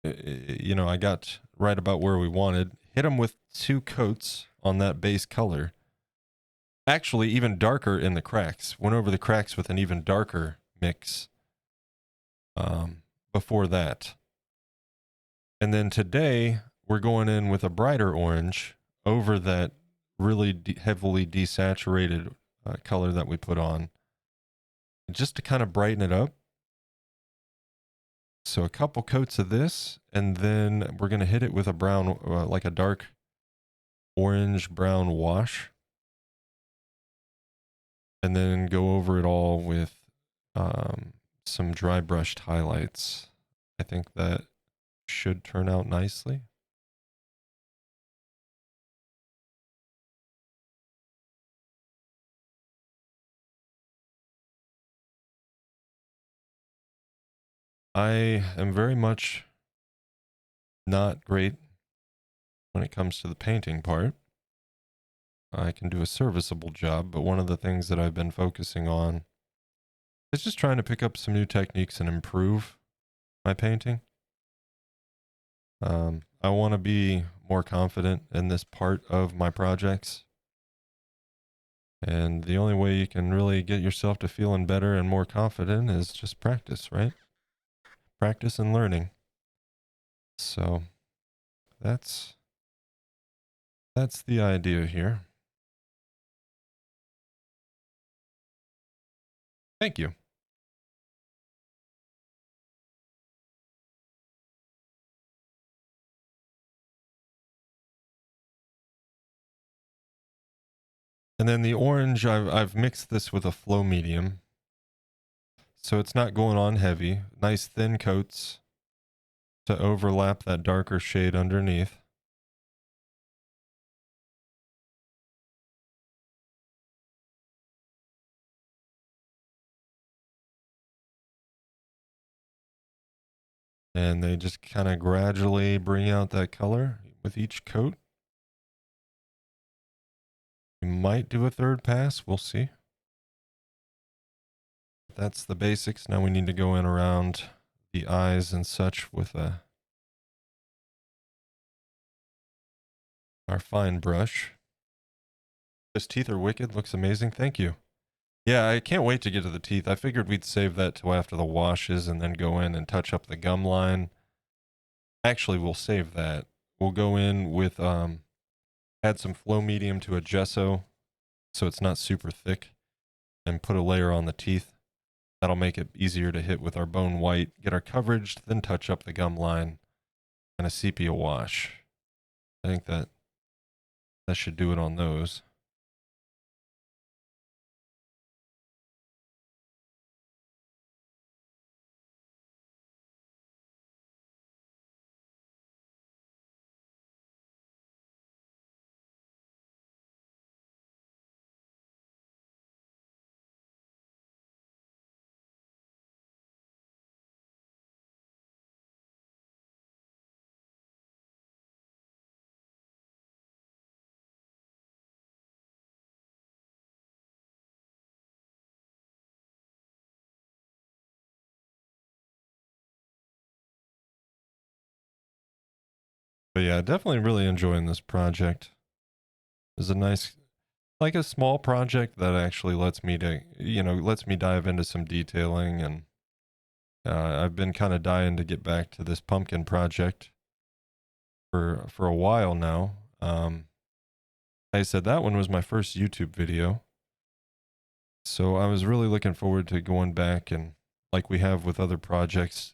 I got right about where we wanted, hit them with 2 coats on that base color. Actually, even darker in the cracks. Went over the cracks with an even darker mix before that. And then today, we're going in with a brighter orange over that really heavily desaturated color that we put on, just to kind of brighten it up. So a couple coats of this, and then we're going to hit it with a brown, like a dark orange brown wash. And then go over it all with some dry brushed highlights. I think that should turn out nicely. I am very much not great when it comes to the painting part. I can do a serviceable job, but one of the things that I've been focusing on is just trying to pick up some new techniques and improve my painting. I want to be more confident in this part of my projects. And the only way you can really get yourself to feeling better and more confident is just practice, right? Practice and learning. So that's the idea here. Thank you. And then the orange, I've mixed this with a flow medium, so it's not going on heavy. Nice thin coats to overlap that darker shade underneath. And they just kind of gradually bring out that color with each coat. You might do a third pass, we'll see. That's the basics. Now we need to go in around the eyes and such with our fine brush. His teeth are wicked, looks amazing. Thank you. Yeah, I can't wait to get to the teeth. I figured we'd save that till after the washes and then go in and touch up the gum line. Actually, we'll save that. We'll go in with, add some flow medium to a gesso so it's not super thick, and put a layer on the teeth. That'll make it easier to hit with our bone white, get our coverage, then touch up the gum line, and a sepia wash. I think that should do it on those. But yeah, definitely really enjoying this project. It's a nice, like a small project that actually lets me lets me dive into some detailing. And I've been kind of dying to get back to this pumpkin project for a while now. Like I said, that one was my first YouTube video, so I was really looking forward to going back and, like we have with other projects,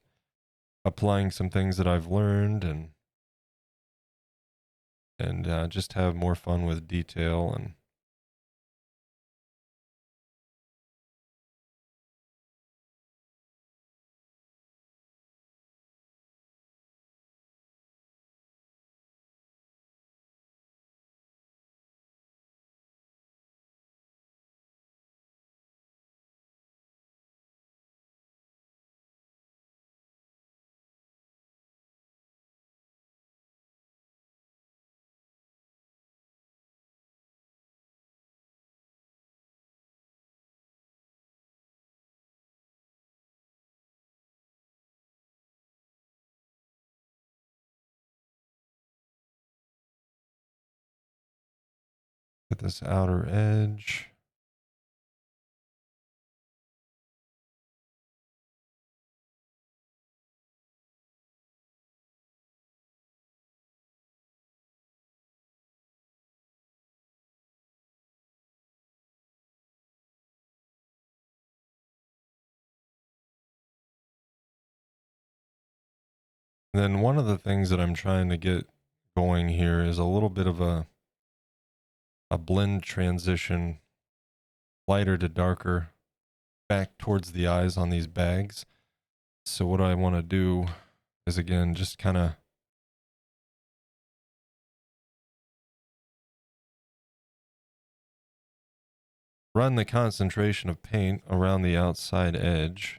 applying some things that I've learned, and just have more fun with detail. And get this outer edge. And then one of the things that I'm trying to get going here is a little bit of a blend transition, lighter to darker, back towards the eyes on these bags. So what I want to do is, again, just kind of run the concentration of paint around the outside edge.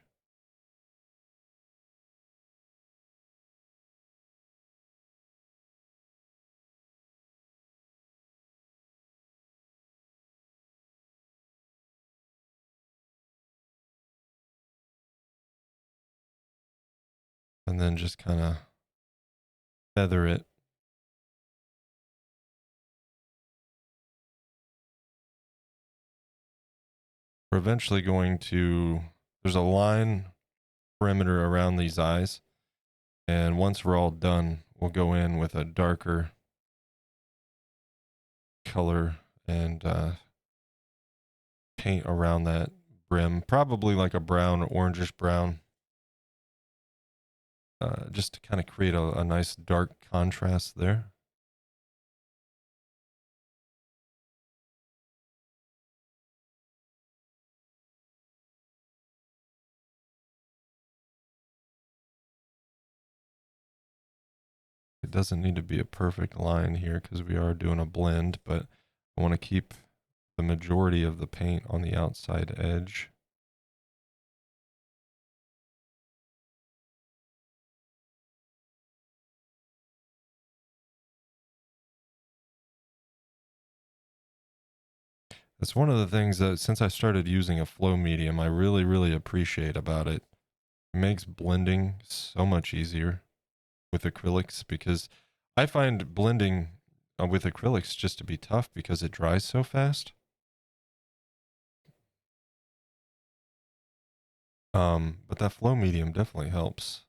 And then just kind of feather it. We're eventually going to, there's a line perimeter around these eyes. And once we're all done, we'll go in with a darker color and paint around that brim, probably like a brown or orangish brown, just to kind of create a nice dark contrast there. It doesn't need to be a perfect line here because we are doing a blend, but I want to keep the majority of the paint on the outside edge. That's one of the things that, since I started using a flow medium, I really, really appreciate about it. It makes blending so much easier with acrylics, because I find blending with acrylics just to be tough because it dries so fast. But that flow medium definitely helps.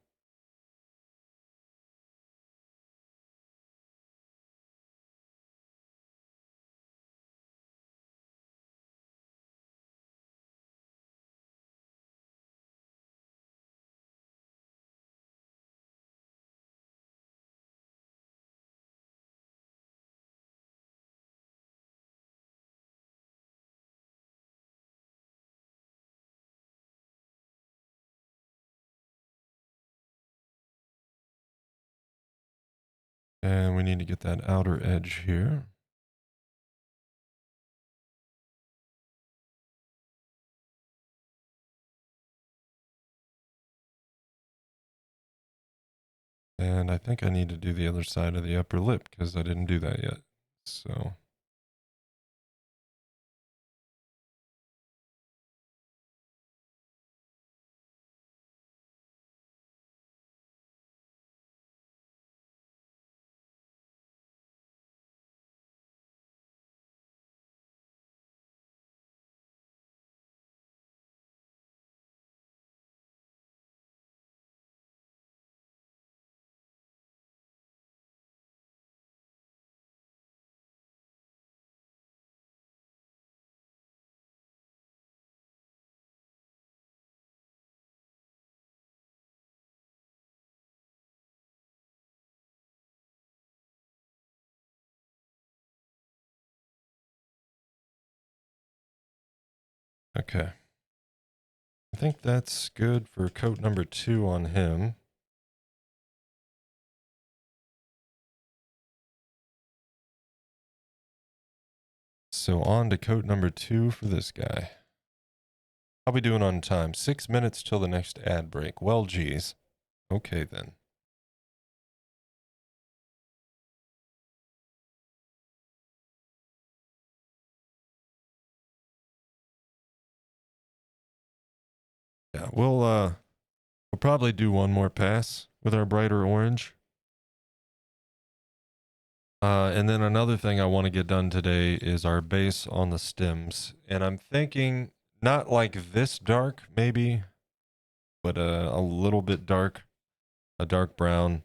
And we need to get that outer edge here. And I think I need to do the other side of the upper lip because I didn't do that yet. So okay. I think that's good for coat number 2 on him. So on to coat number 2 for this guy. How we doing on time? 6 minutes till the next ad break. Well, geez. Okay then. Yeah, we'll probably do one more pass with our brighter orange. And then another thing I want to get done today is our base on the stems. And I'm thinking not like this dark, maybe, but a little bit dark, a dark brown.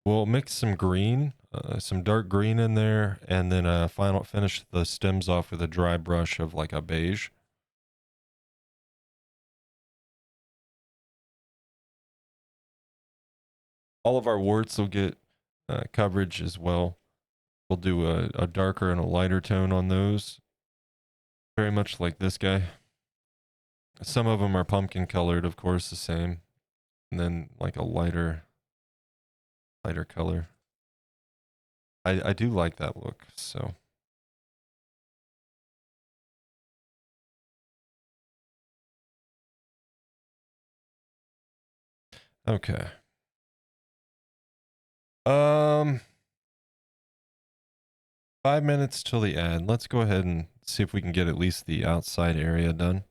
We'll mix some green, some dark green in there, and then finish the stems off with a dry brush of like a beige. All of our warts will get coverage as well. We'll do a darker and a lighter tone on those. Very much like this guy. Some of them are pumpkin colored, of course, the same. And then like a lighter color. I do like that look, so. Okay. 5 minutes till the ad. Let's go ahead and see if we can get at least the outside area done.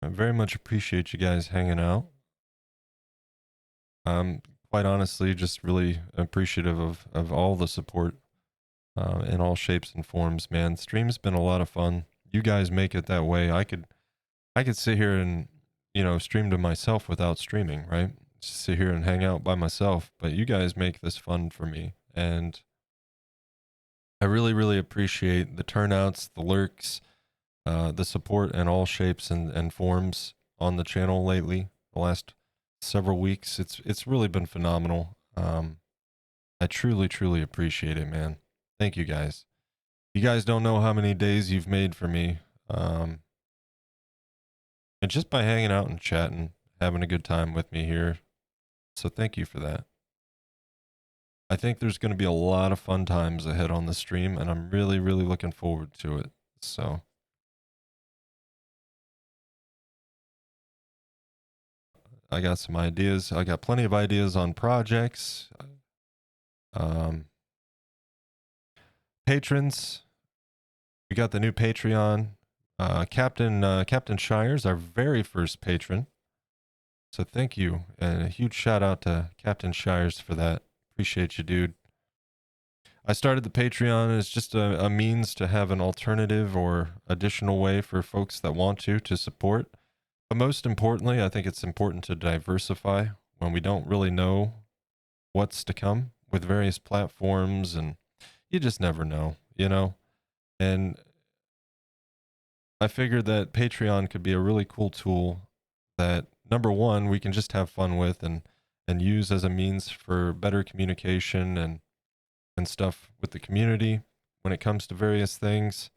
I very much appreciate you guys hanging out. I'm quite honestly just really appreciative of all the support in all shapes and forms, man. Stream's been a lot of fun. You guys make it that way. I could sit here and, stream to myself without streaming, right? Just sit here and hang out by myself, but you guys make this fun for me. And I really, really appreciate the turnouts, the lurks, the support in all shapes and forms on the channel lately. The last several weeks, it's really been phenomenal. I truly, truly appreciate it, man. Thank you guys. You guys don't know how many days you've made for me. And just by hanging out and chatting, having a good time with me here. So thank you for that. I think there's going to be a lot of fun times ahead on the stream, and I'm really, really looking forward to it. So I got some ideas. I got plenty of ideas on projects. Patrons. We got the new Patreon. Captain Shires, our very first patron. So thank you, and a huge shout out to Captain Shires for that. Appreciate you, dude. I started the Patreon as just a means to have an alternative or additional way for folks that want to support. But most importantly, I think it's important to diversify when we don't really know what's to come with various platforms, and you just never know, And I figured that Patreon could be a really cool tool that, number one, we can just have fun with and use as a means for better communication and stuff with the community when it comes to various things.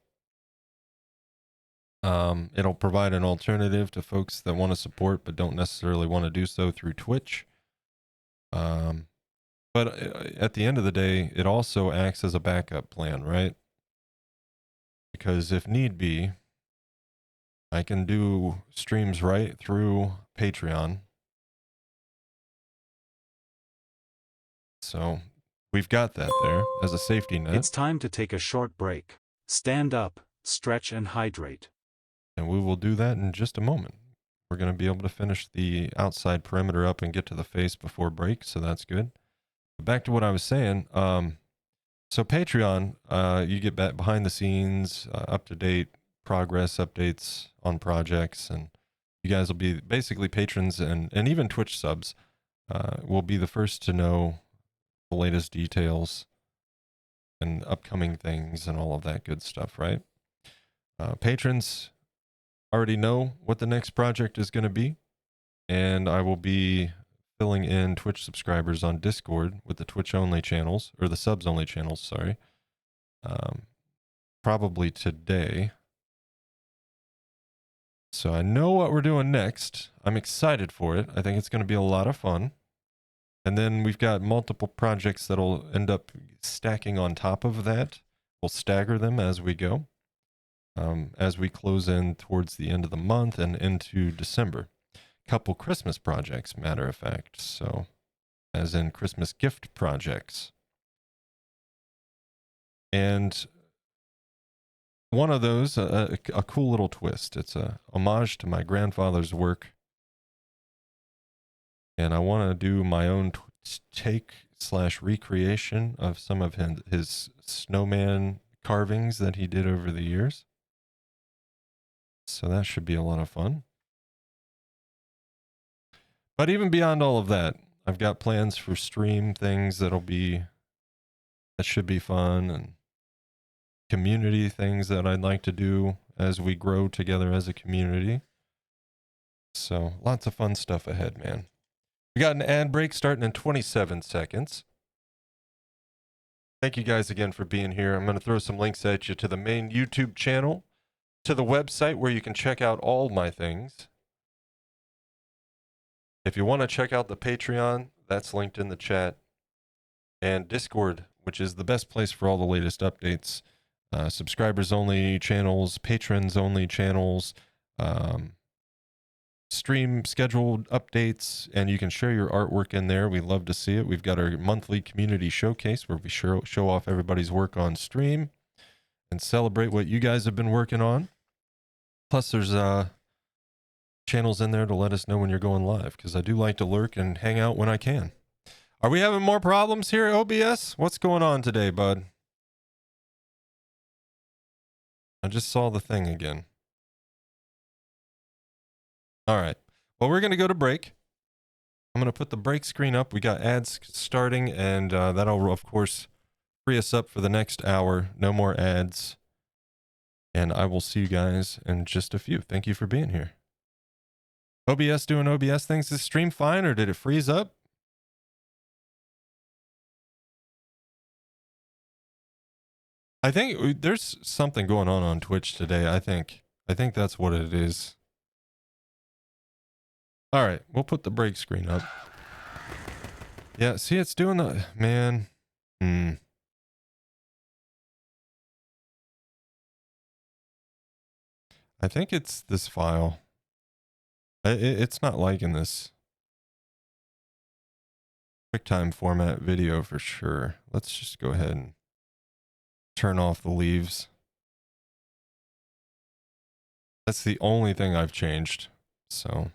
It'll provide an alternative to folks that want to support but don't necessarily want to do so through Twitch. But at the end of the day, it also acts as a backup plan, right? Because if need be, I can do streams right through Patreon. So we've got that there as a safety net. It's time to take a short break. Stand up, stretch and hydrate. And we will do that in just a moment. We're going to be able to finish the outside perimeter up and get to the face before break, so that's good. But back to what I was saying. So Patreon, you get back behind the scenes, up-to-date progress updates on projects, and you guys will be basically patrons and even Twitch subs will be the first to know the latest details and upcoming things and all of that good stuff, right? Patrons already know what the next project is going to be, and I will be filling in Twitch subscribers on Discord with the Twitch only channels, or the subs only channels, sorry. Probably today. So I know what we're doing next. I'm excited for it. I think it's going to be a lot of fun. And then we've got multiple projects that'll end up stacking on top of that. We'll stagger them as we go, as we close in towards the end of the month and into December. Couple Christmas projects, matter of fact. So, as in Christmas gift projects. And one of those, a cool little twist. It's a homage to my grandfather's work. And I want to do my own take / recreation of some of his snowman carvings that he did over the years. So that should be a lot of fun. But even beyond all of that, I've got plans for stream things that should be fun, and community things that I'd like to do as we grow together as a community. So lots of fun stuff ahead, man. We got an ad break starting in 27 seconds. Thank you guys again for being here. I'm going to throw some links at you to the main YouTube channel, to the website where you can check out all my things. If you want to check out the Patreon, that's linked in the chat. And Discord, which is the best place for all the latest updates. Subscribers only channels, patrons only channels, stream scheduled updates, and you can share your artwork in there. We love to see it. We've got our monthly community showcase where we show off everybody's work on stream and celebrate what you guys have been working on. Plus, there's channels in there to let us know when you're going live, because I do like to lurk and hang out when I can. Are we having more problems here, OBS? What's going on today, bud? I just saw the thing again. All right. Well, we're going to go to break. I'm going to put the break screen up. We got ads starting, and that'll, of course, free us up for the next hour. No more ads. And I will see you guys in just a few. Thank you for being here. OBS doing OBS things. Is this stream fine, or did it freeze up? I think there's something going on Twitch today. I think that's what it is. All right, we'll put the break screen up. Yeah, see, it's doing the, man. I think it's this file. It's not liking this QuickTime format video for sure. Let's just go ahead and turn off the leaves. That's the only thing I've changed. So.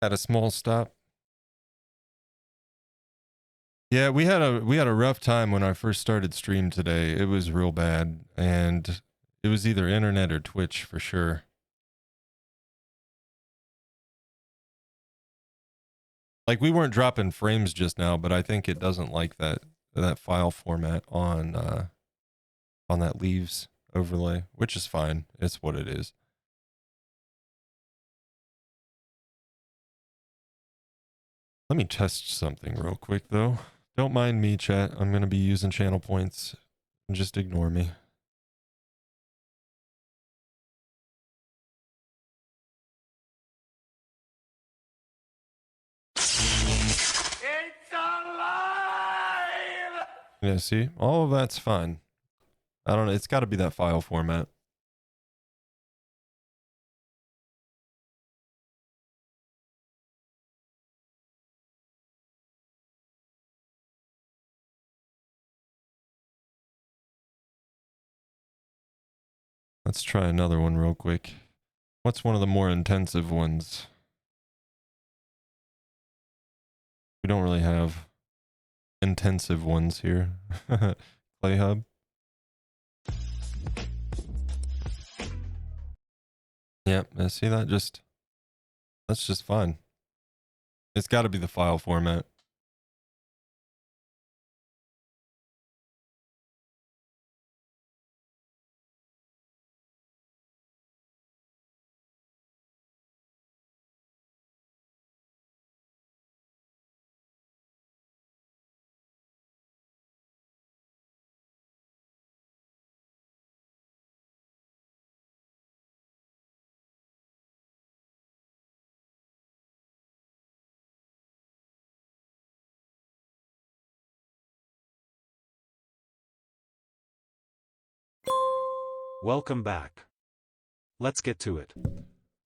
At a small stop. Yeah, we had a rough time when I first started stream today. It was real bad, and it was either internet or Twitch for sure. Like we weren't dropping frames just now, but I think it doesn't like that file format on that leaves overlay, which is fine. It's what it is. Let me test something real quick though. Don't mind me, chat. I'm going to be using channel points. Just ignore me. It's alive! Yeah, see? All of that's fine. I don't know. It's got to be that file format. Let's try another one real quick. What's one of the more intensive ones? We don't really have intensive ones here. Play Hub. Yep, see that? That's just fine. It's got to be the file format. Welcome back. Let's get to it.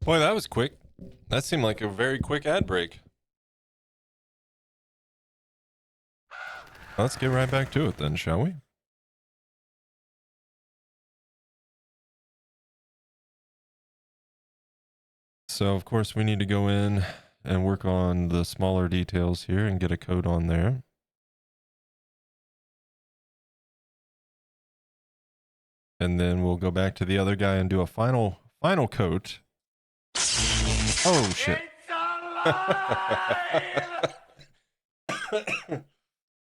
Boy, that was quick. That seemed like a very quick ad break. Let's get right back to it then, shall we? So, of course, we need to go in and work on the smaller details here and get a code on there. And then we'll go back to the other guy and do a final coat. Oh, shit.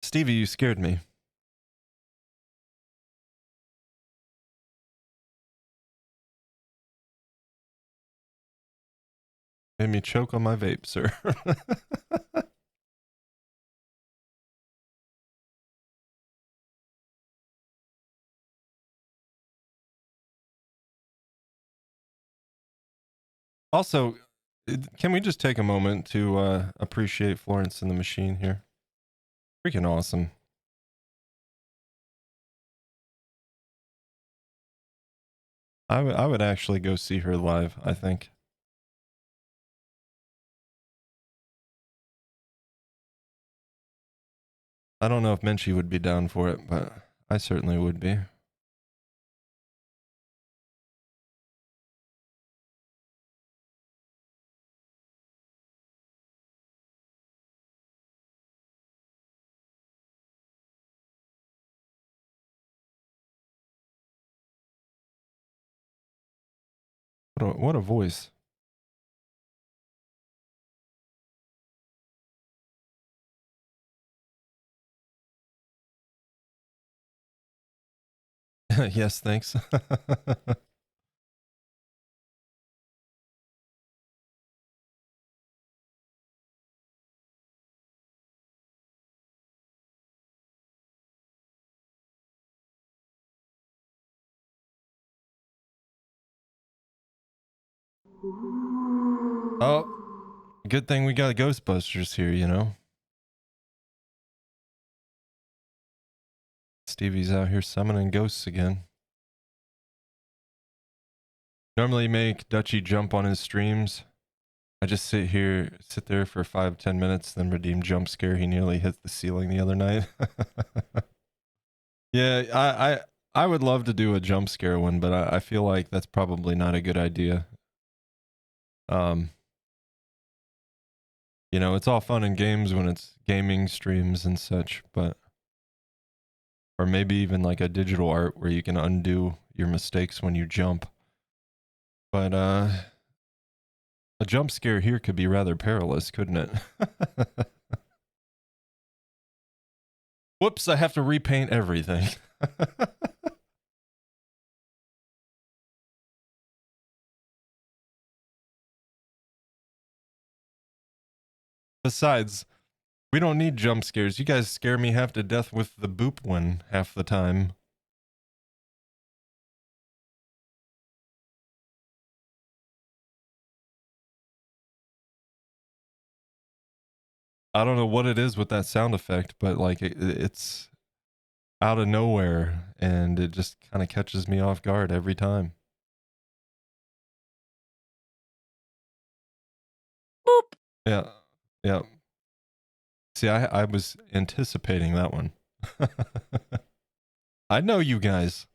Stevie, you scared me. Made me choke on my vape, sir. Also, can we just take a moment to appreciate Florence and the Machine here? Freaking awesome. I would actually go see her live, I think. I don't know if Menchie would be down for it, but I certainly would be. What a voice. Yes, thanks. Oh, good thing we got Ghostbusters here, you know? Stevie's out here summoning ghosts again. Normally make Dutchy jump on his streams. I just sit there for 5-10 minutes, then redeem jump scare. He nearly hit the ceiling the other night. Yeah, I would love to do a jump scare one, but I feel like that's probably not a good idea. You know, it's all fun and games when it's gaming streams and such, but or maybe even like a digital art where you can undo your mistakes when you jump. But a jump scare here could be rather perilous, couldn't it? Whoops, I have to repaint everything. Besides, we don't need jump scares. You guys scare me half to death with the boop one half the time. I don't know what it is with that sound effect, but like it's out of nowhere and it just kind of catches me off guard every time. Boop. Yeah. Yeah. See, I was anticipating that one. I know you guys.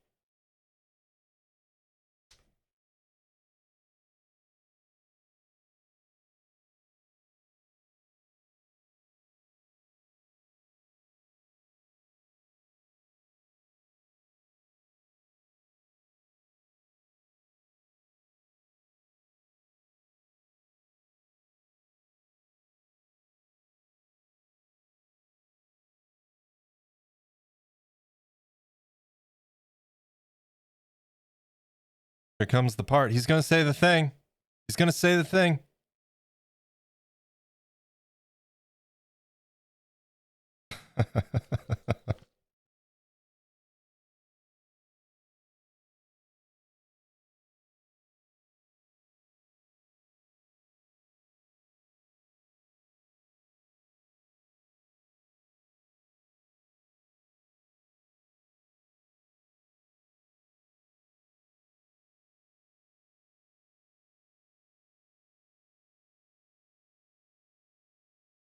Here comes the part. He's going to say the thing. He's going to say the thing.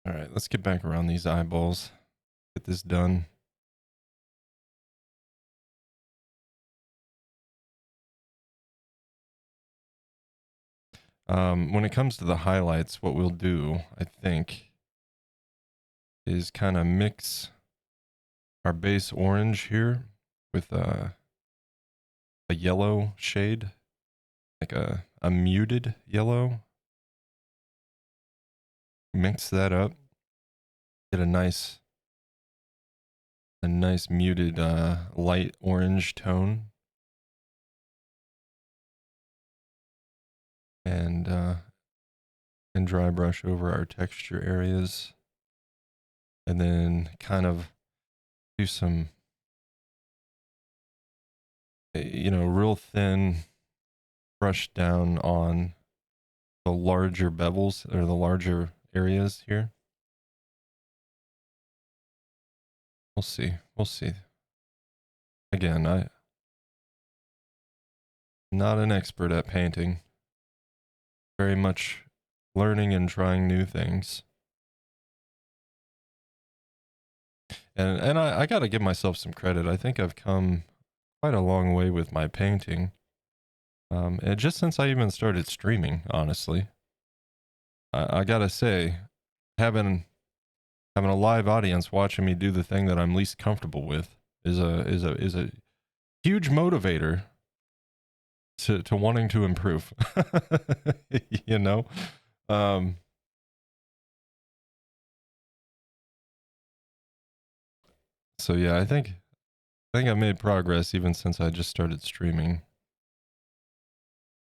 All right, let's get back around these eyeballs. Get this done. When it comes to the highlights, what we'll do, I think, is kind of mix our base orange here with a yellow shade, like a muted yellow. Mix that up. Get a nice muted light orange tone. And dry brush over our texture areas. And then kind of do some, real thin brush down on the larger bevels or the larger areas here. We'll see. We'll see. Again, I'm not an expert at painting. Very much learning and trying new things. And I got to give myself some credit. I think I've come quite a long way with my painting. And just since I even started streaming, honestly, I gotta say, having a live audience watching me do the thing that I'm least comfortable with is a huge motivator to wanting to improve. you know, so yeah, I think I've made progress even since I just started streaming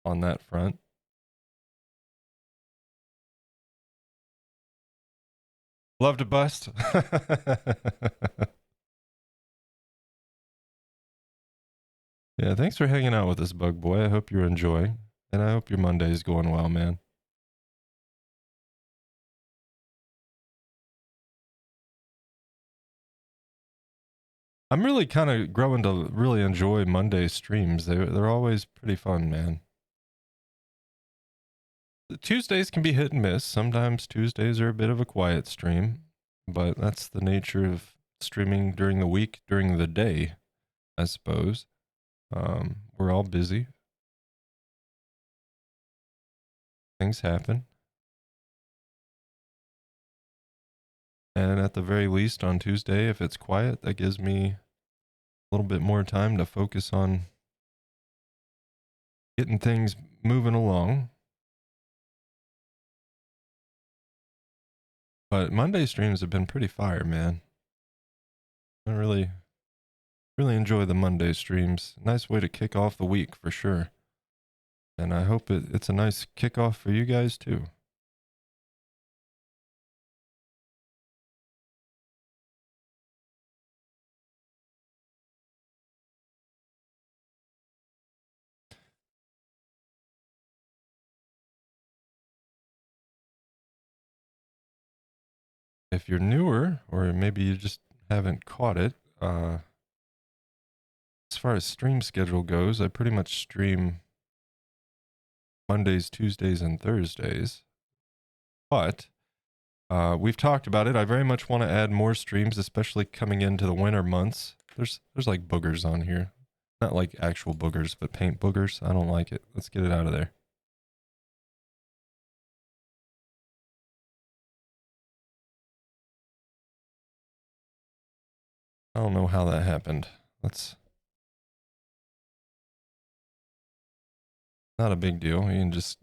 on that front. Love to bust. Yeah, thanks for hanging out with us, Bug Boy. I hope you're enjoying, and I hope your Monday is going well, man. I'm really kind of growing to really enjoy Monday streams. They're always pretty fun, man. The Tuesdays can be hit and miss. Sometimes Tuesdays are a bit of a quiet stream, but that's the nature of streaming during the week, during the day, I suppose. We're all busy. Things happen. And at the very least on Tuesday, if it's quiet, that gives me a little bit more time to focus on getting things moving along. But Monday streams have been pretty fire, man. I really enjoy the Monday streams. Nice way to kick off the week for sure. And I hope it's a nice kickoff for you guys too. If you're newer, or maybe you just haven't caught it, as far as stream schedule goes, I pretty much stream Mondays, Tuesdays, and Thursdays. But we've talked about it. I very much want to add more streams, especially coming into the winter months. There's like boogers on here. Not like actual boogers, but paint boogers. I don't like it. Let's get it out of there. I don't know how that happened. That's not a big deal. You can just...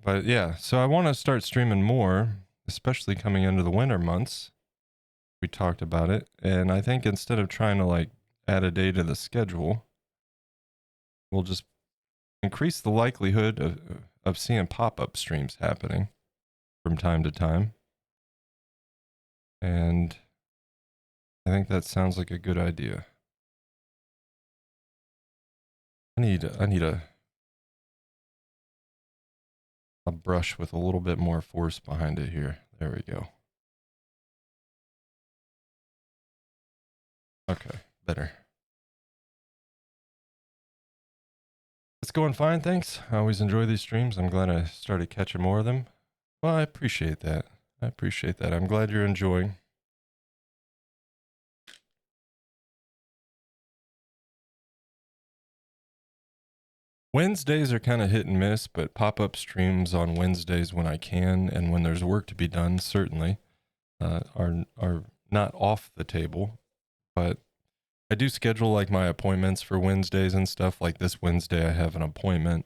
But yeah, so I want to start streaming more, especially coming into the winter months. We talked about it. And I think instead of trying to like add a day to the schedule, we'll just increase the likelihood of seeing pop-up streams happening from time to time. And I think that sounds like a good idea. I need a brush with a little bit more force behind it here. There we go. Okay, better. It's going fine, thanks. I always enjoy these streams. I'm glad I started catching more of them. Well, I appreciate that. I'm glad you're enjoying. Wednesdays are kind of hit and miss, but pop-up streams on Wednesdays when I can and when there's work to be done, certainly, are not off the table. But I do schedule like my appointments for Wednesdays and stuff. Like this Wednesday, I have an appointment.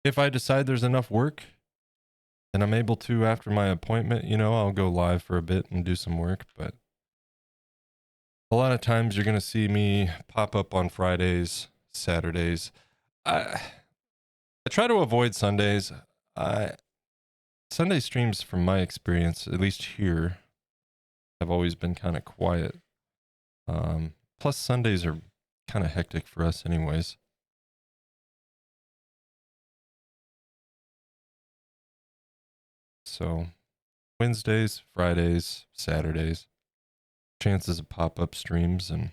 If I decide there's enough work and I'm able to after my appointment, I'll go live for a bit and do some work. But a lot of times you're going to see me pop up on Fridays, Saturdays. I try to avoid Sundays. Sunday streams, from my experience, at least here, have always been kind of quiet. Plus Sundays are kind of hectic for us anyways. So Wednesdays, Fridays, Saturdays, chances of pop-up streams. And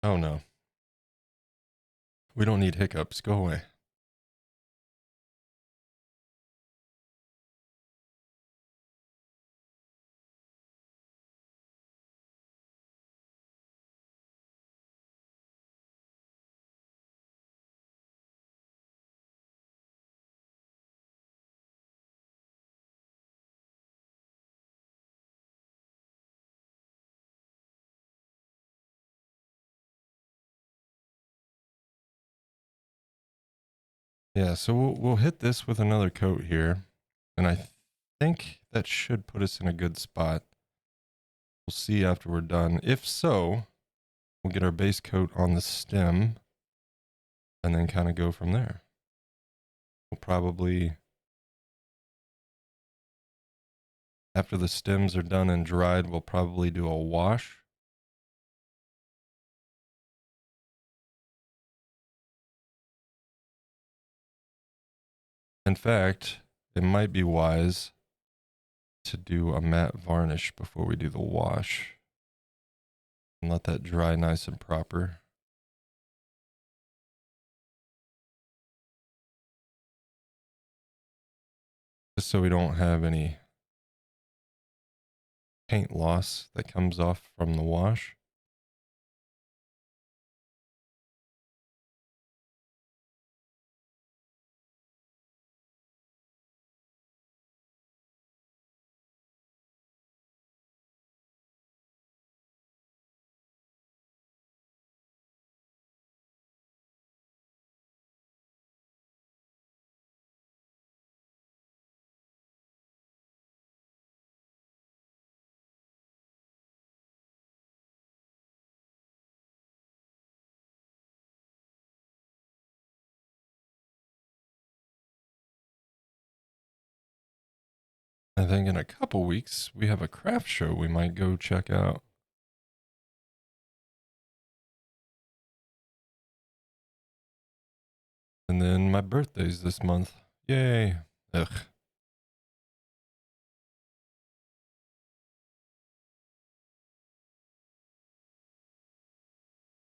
oh no, we don't need hiccups. Go away. Yeah, so we'll hit this with another coat here, and I think that should put us in a good spot. We'll see after we're done. If so, we'll get our base coat on the stem and then kind of go from there. We'll probably, after the stems are done and dried, we'll probably do a wash. In fact, it might be wise to do a matte varnish before we do the wash and let that dry nice and proper. Just so we don't have any paint loss that comes off from the wash. I think in a couple weeks we have a craft show we might go check out. And then my birthday's this month. Yay. Ugh.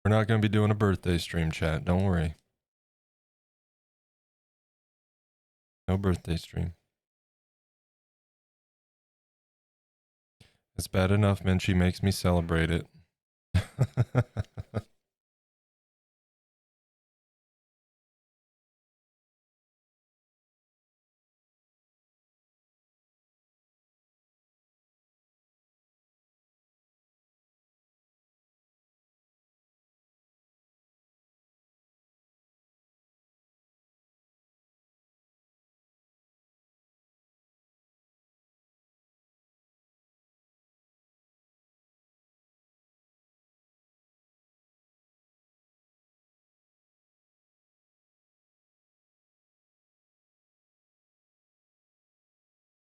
We're not going to be doing a birthday stream, chat. Don't worry. No birthday stream. It's bad enough Minchie makes me celebrate it.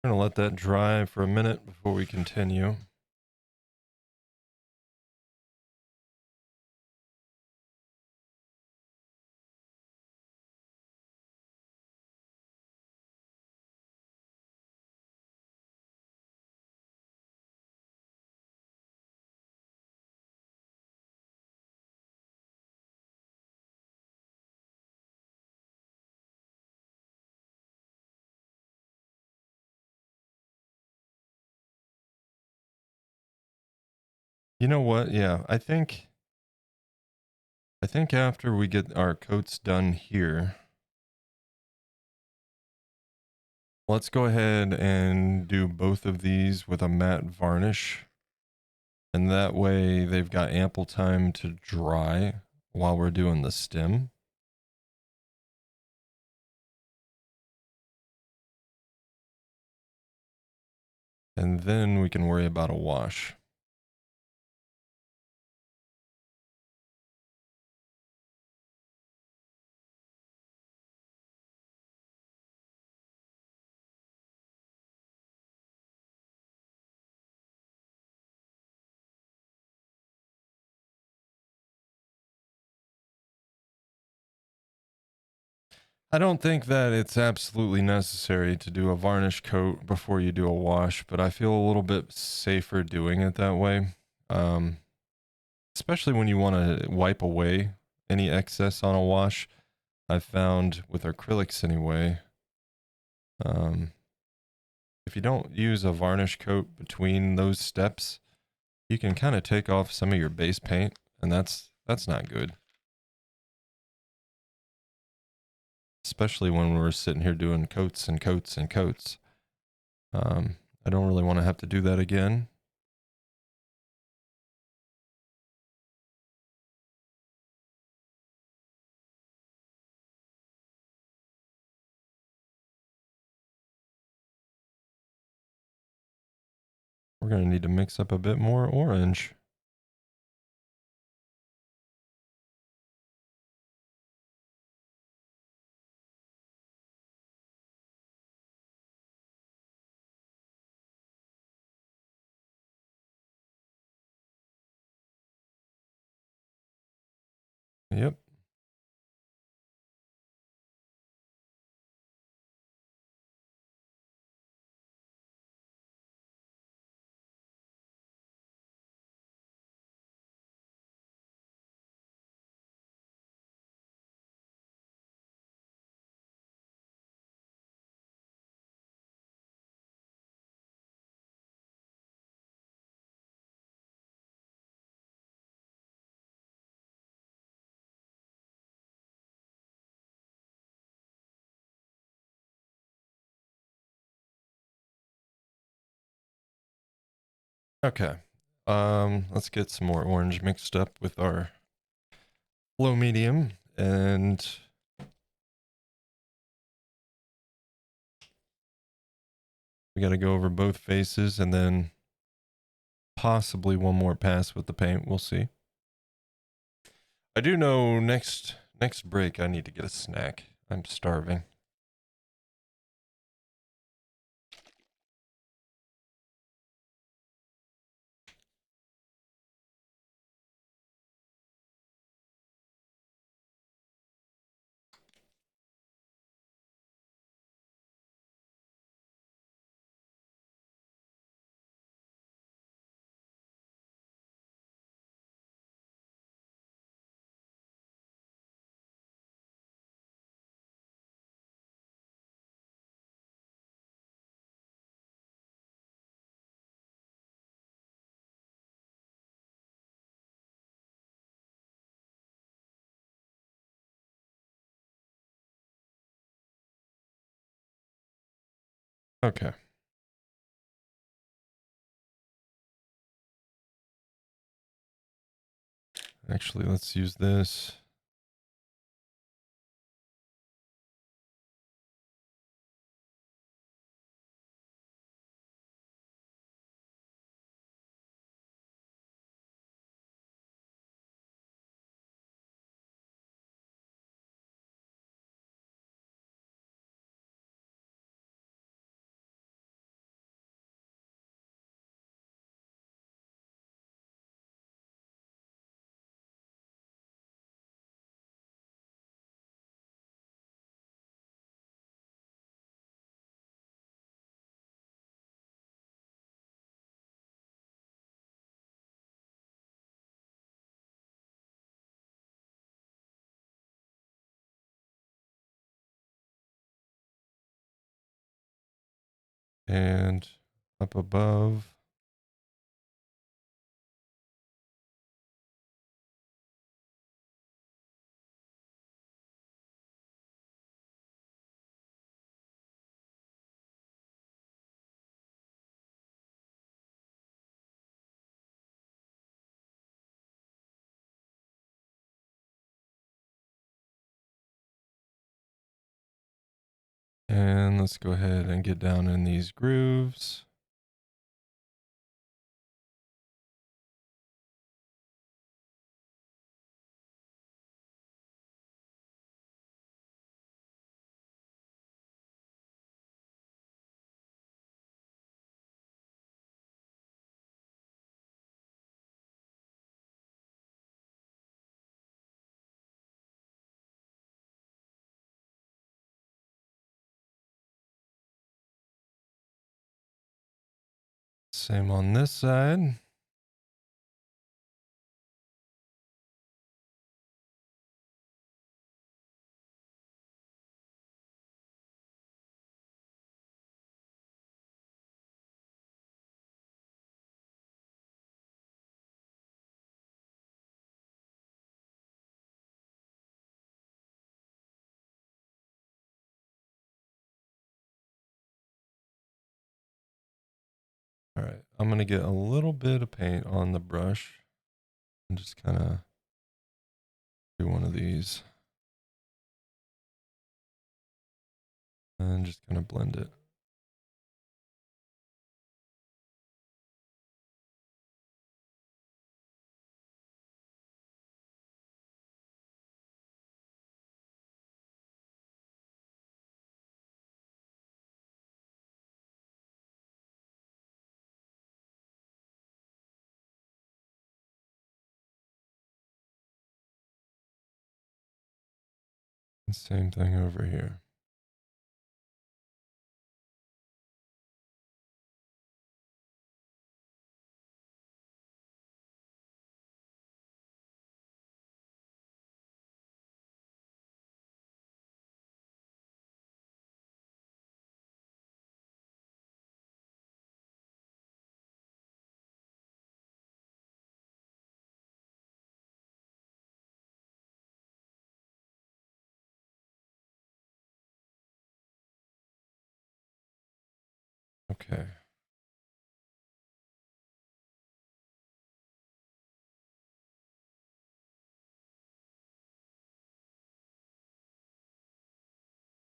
I'm going to let that dry for a minute before we continue. You know what? Yeah, I think after we get our coats done here, let's go ahead and do both of these with a matte varnish. And that way they've got ample time to dry while we're doing the stem. And then we can worry about a wash. I don't think that it's absolutely necessary to do a varnish coat before you do a wash, but I feel a little bit safer doing it that way. Especially when you want to wipe away any excess on a wash. I've found with acrylics anyway, if you don't use a varnish coat between those steps, you can kind of take off some of your base paint, and that's not good. Especially when we're sitting here doing coats and coats and coats. I don't really want to have to do that again. We're going to need to mix up a bit more orange. Yep. Okay. Let's get some more orange mixed up with our low medium, and we got to go over both faces and then possibly one more pass with the paint. We'll see. I do know next break I need to get a snack. I'm starving. Okay. Actually, let's use this. And up above. And let's go ahead and get down in these grooves. Same on this side. All right, I'm going to get a little bit of paint on the brush and just kind of do one of these and just kind of blend it. And same thing over here. Okay.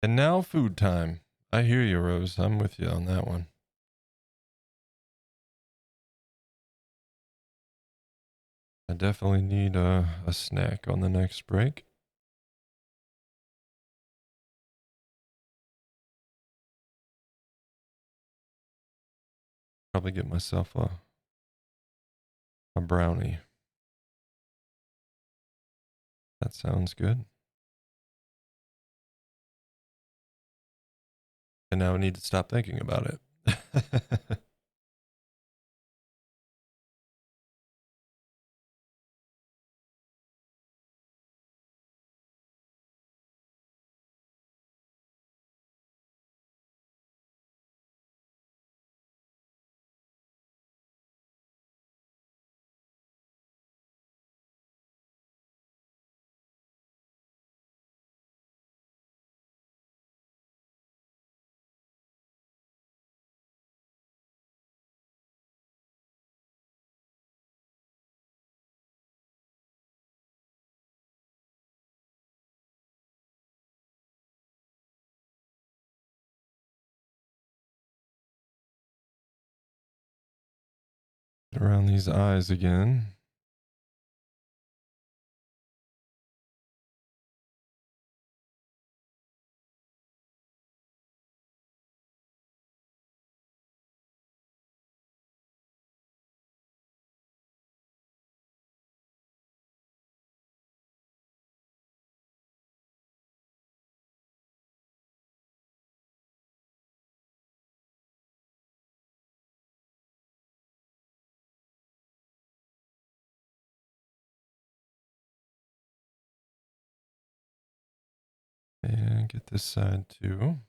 And now food time. I hear you, Rose. I'm with you on that one. I definitely need a snack on the next break. Probably get myself a brownie. That sounds good. And now I need to stop thinking about it. Around these eyes again. And get this side too.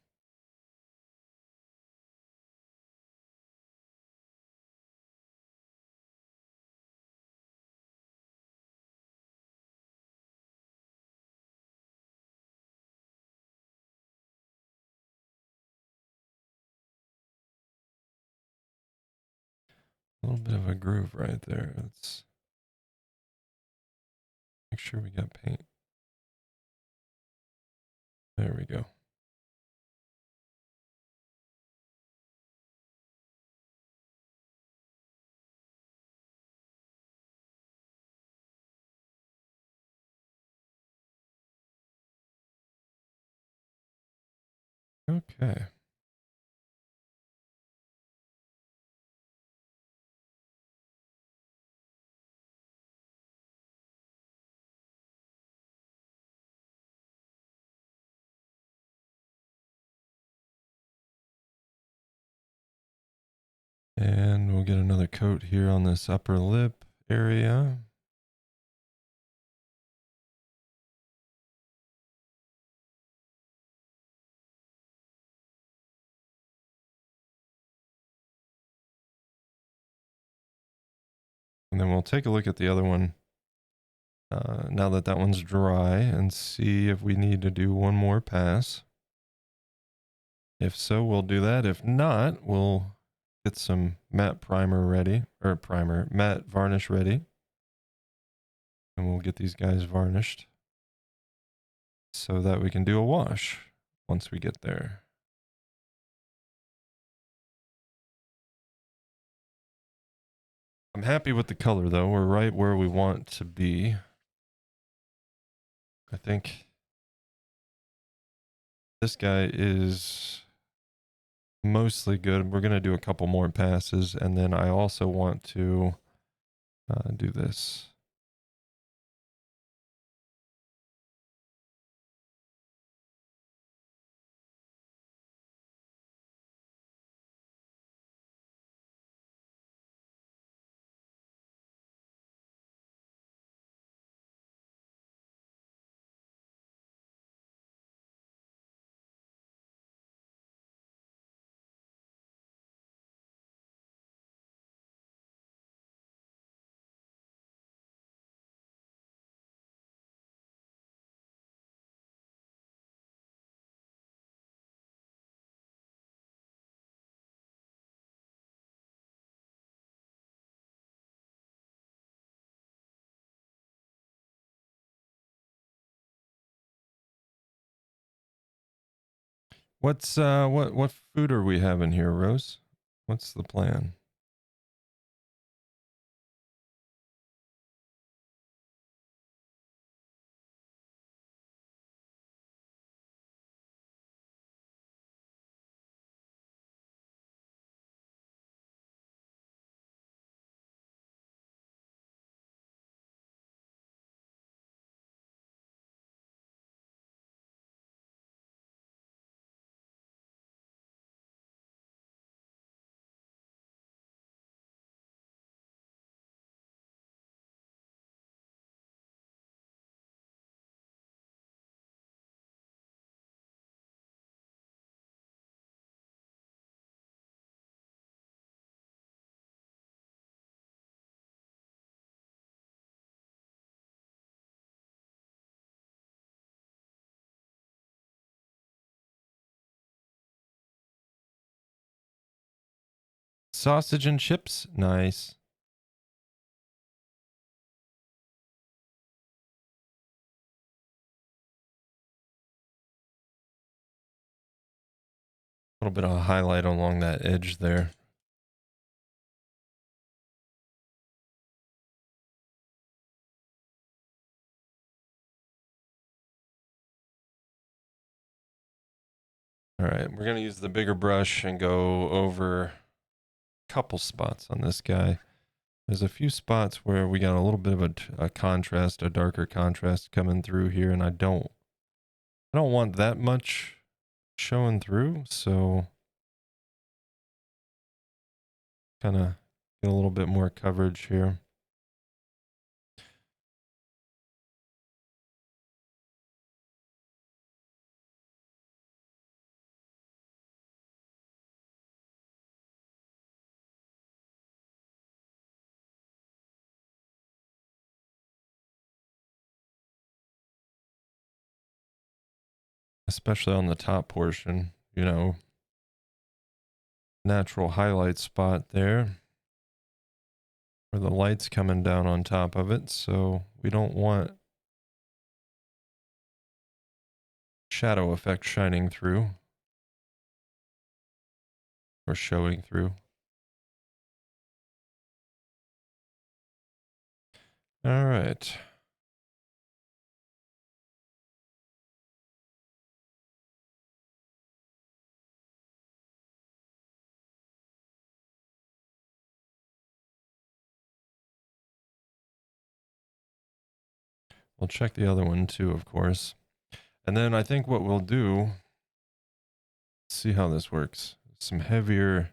A little bit of a groove right there. Let's make sure we got paint. There we go. Okay. And we'll get another coat here on this upper lip area. And then we'll take a look at the other one now that that one's dry and see if we need to do one more pass. If so, we'll do that. If not, we'll get some matte primer ready, or matte varnish ready. And we'll get these guys varnished so that we can do a wash once we get there. I'm happy with the color though. We're right where we want to be. I think this guy is mostly good. We're going to do a couple more passes, and then I also want to do this. What food are we having here, Rose? What's the plan? Sausage and chips? Nice. A little bit of a highlight along that edge there. All right, we're going to use the bigger brush and go over a couple spots on this guy. There's a few spots where we got a little bit of a contrast, a darker contrast coming through here, and I don't want that much showing through, so kind of get a little bit more coverage here. Especially on the top portion, you know, natural highlight spot there where the light's coming down on top of it. So we don't want shadow effect shining through or showing through. All right. We'll check the other one too, of course. And then I think what we'll do, see how this works. Some heavier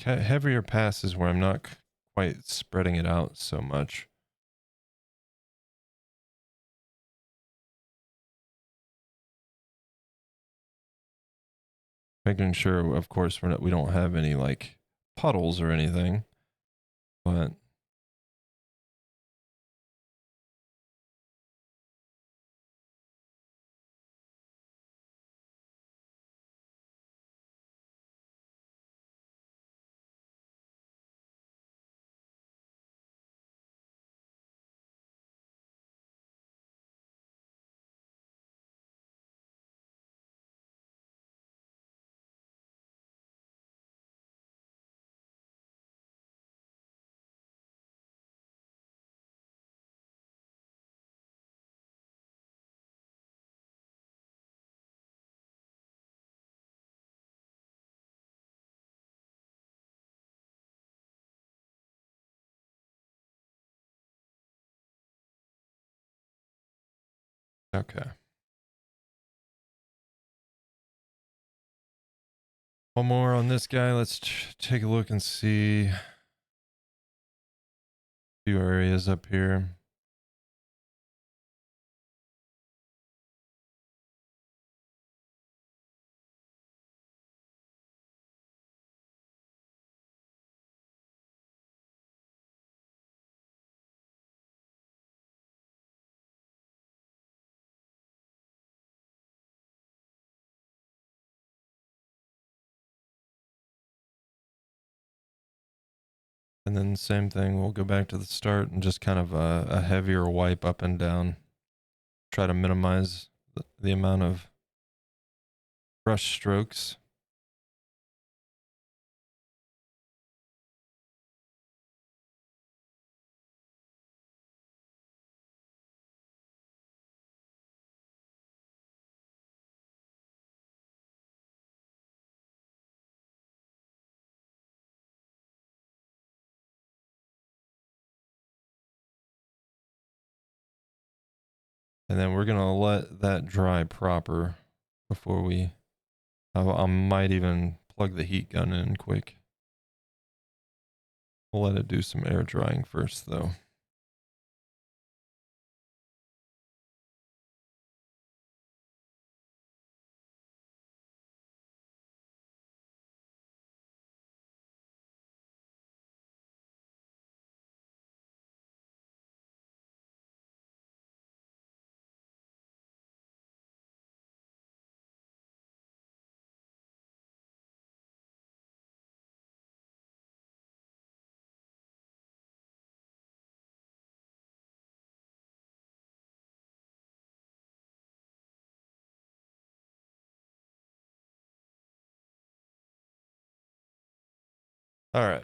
heavier passes where I'm not quite spreading it out so much. Making sure, of course, we don't have any like puddles or anything, but okay. One more on this guy. Let's take a look and see a few areas up here. And then same thing, we'll go back to the start and just kind of a heavier wipe up and down. Try to minimize the amount of brush strokes. And then we're gonna let that dry proper before we, I might even plug the heat gun in quick. We'll let it do some air drying first though. All right.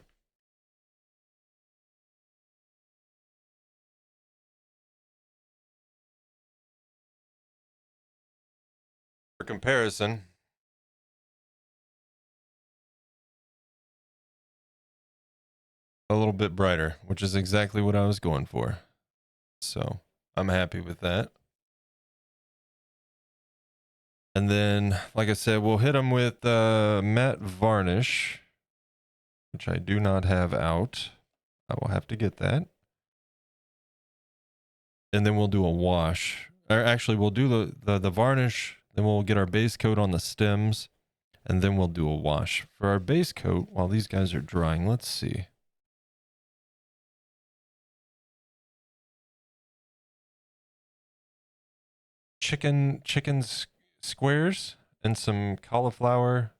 For comparison, a little bit brighter, which is exactly what I was going for. So I'm happy with that. And then, like I said, we'll hit them with matte varnish, which I do not have out. I will have to get that. And then we'll do a wash. Or actually, we'll do the varnish, then we'll get our base coat on the stems, and then we'll do a wash. For our base coat, while these guys are drying, let's see. Chicken squares and some cauliflower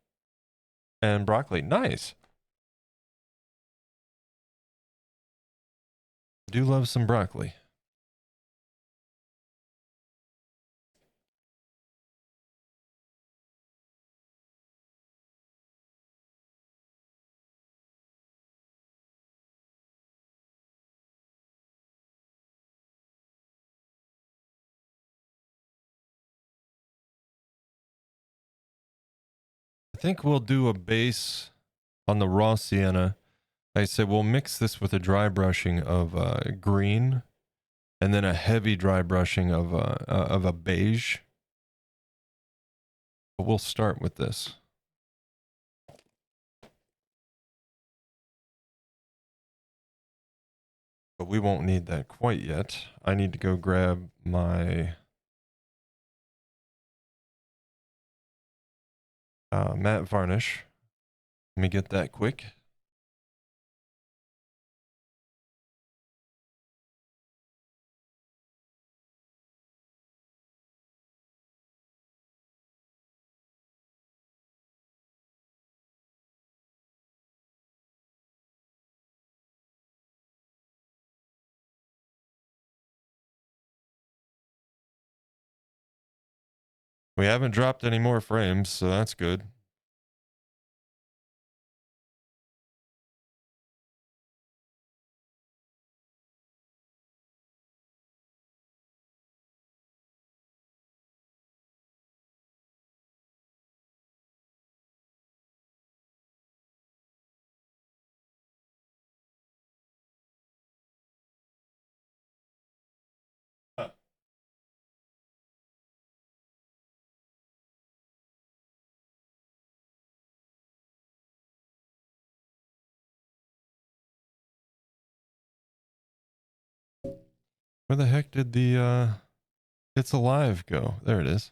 and broccoli. Nice. Do love some broccoli. I think we'll do a base on the raw sienna. I said we'll mix this with a dry brushing of green, and then a heavy dry brushing of a beige. But we'll start with this. But we won't need that quite yet. I need to go grab my matte varnish. Let me get that quick. We haven't dropped any more frames, so that's good. Where the heck did the It's Alive go? There it is.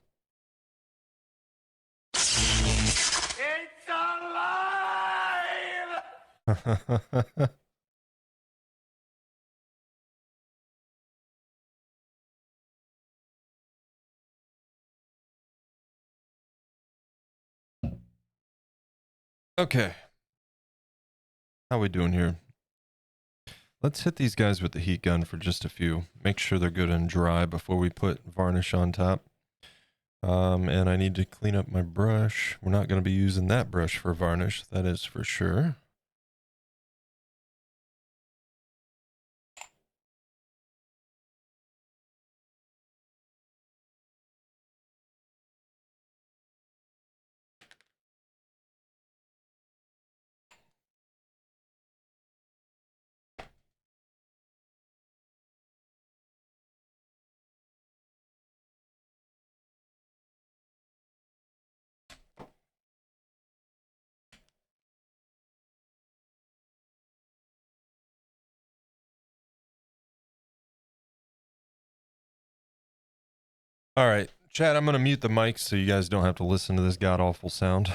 It's alive! Okay. How we doing here? let's hit these guys with the heat gun for just a few. Make sure they're good and dry before we put varnish on top. And I need to clean up my brush. We're not going to be using that brush for varnish, that is for sure. All right, chat, I'm going to mute the mics so you guys don't have to listen to this god-awful sound.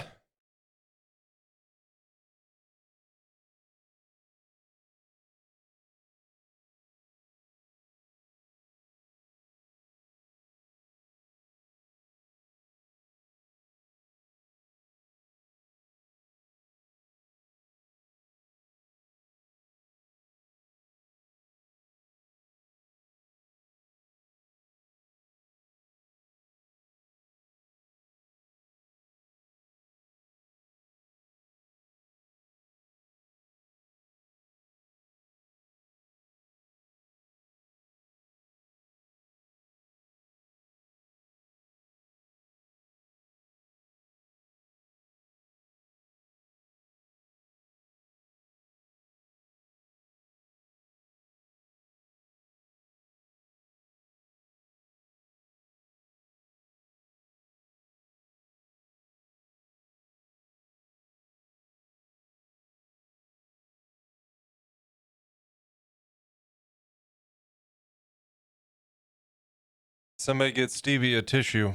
Somebody get Stevie a tissue.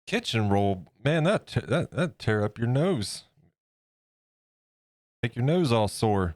Kitchen roll, man, that tear up your nose. Make your nose all sore.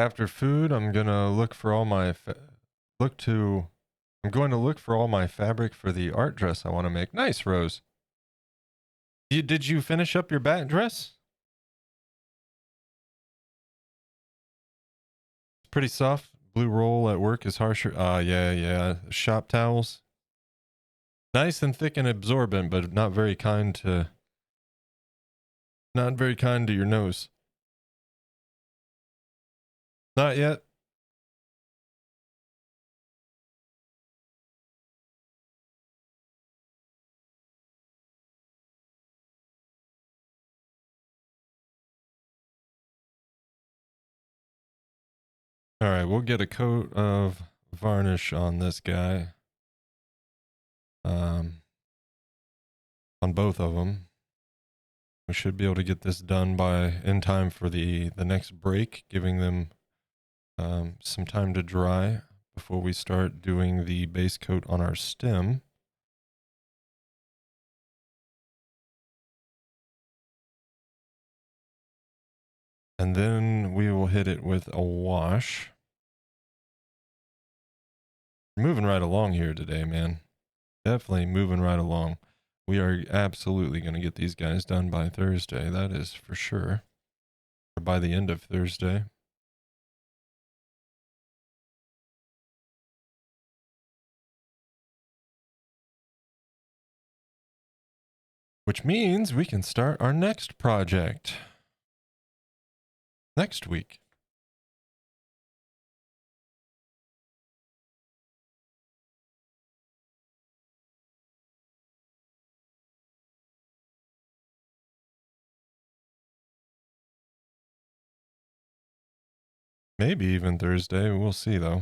After food, I'm gonna look for all my I'm going to look for all my fabric for the art dress I want to make. Nice, Rose. Did you finish up your bat dress? It's pretty soft. Blue roll at work is harsher. Yeah. Shop towels. Nice and thick and absorbent, but not very kind to Not very kind to your nose. Not yet. All right, we'll get a coat of varnish on this guy. On both of them. We should be able to get this done in time for the next break, giving them some time to dry before we start doing the base coat on our stem. And then we will hit it with a wash. Moving right along here today, man. Definitely moving right along. We are absolutely going to get these guys done by Thursday. That is for sure. Or by the end of Thursday. Which means we can start our next project next week. Maybe even Thursday. We'll see, though.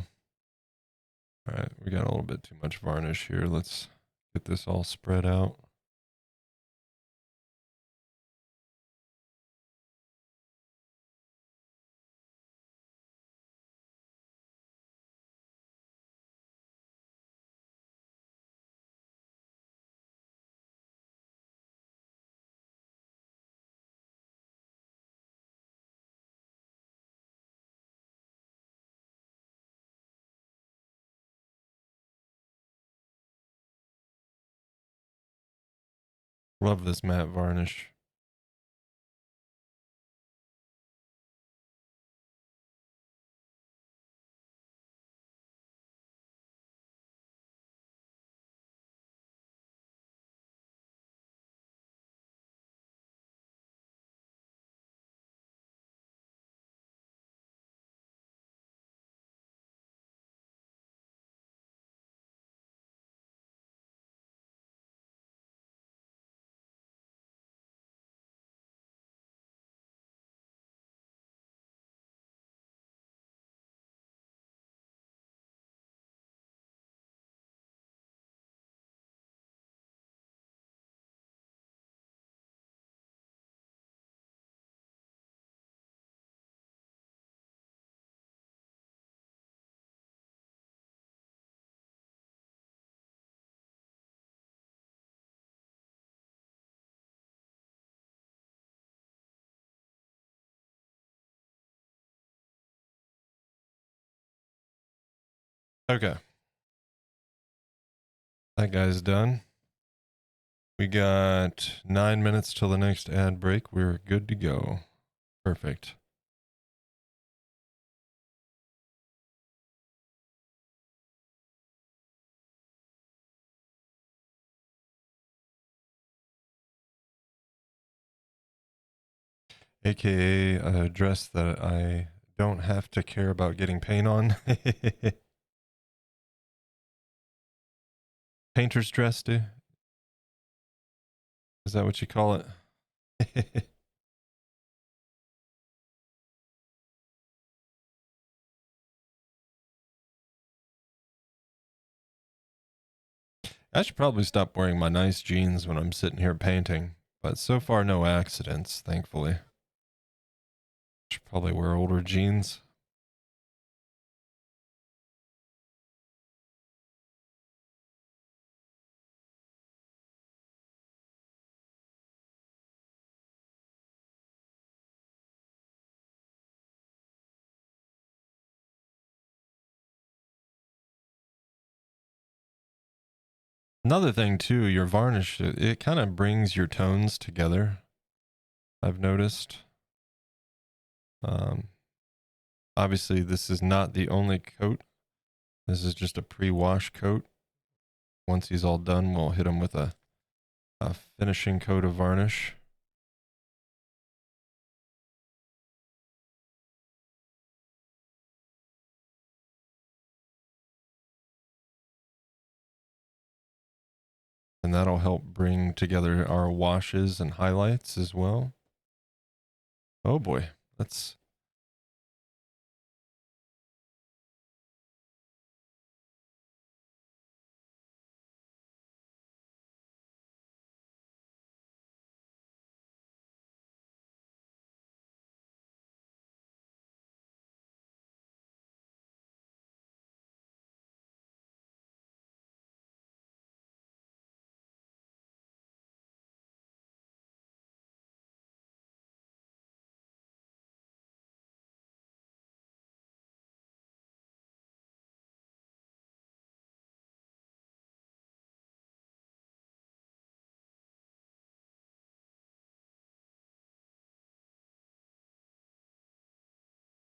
All right, we got a little bit too much varnish here. Let's get this all spread out. Love this matte varnish. Okay. That guy's done. We got 9 minutes till the next ad break. We're good to go. Perfect. AKA a dress that I don't have to care about getting paint on. Painter's dress, dude. Is that what you call it? I should probably stop wearing my nice jeans when I'm sitting here painting, but so far no accidents, thankfully. Should probably wear older jeans. Another thing too, your varnish, it kind of brings your tones together. I've noticed. Obviously this is not the only coat. This is just a pre-wash coat. Once he's all done, we'll hit him with a finishing coat of varnish. that'll help bring together our washes and highlights as well. Oh boy, let's...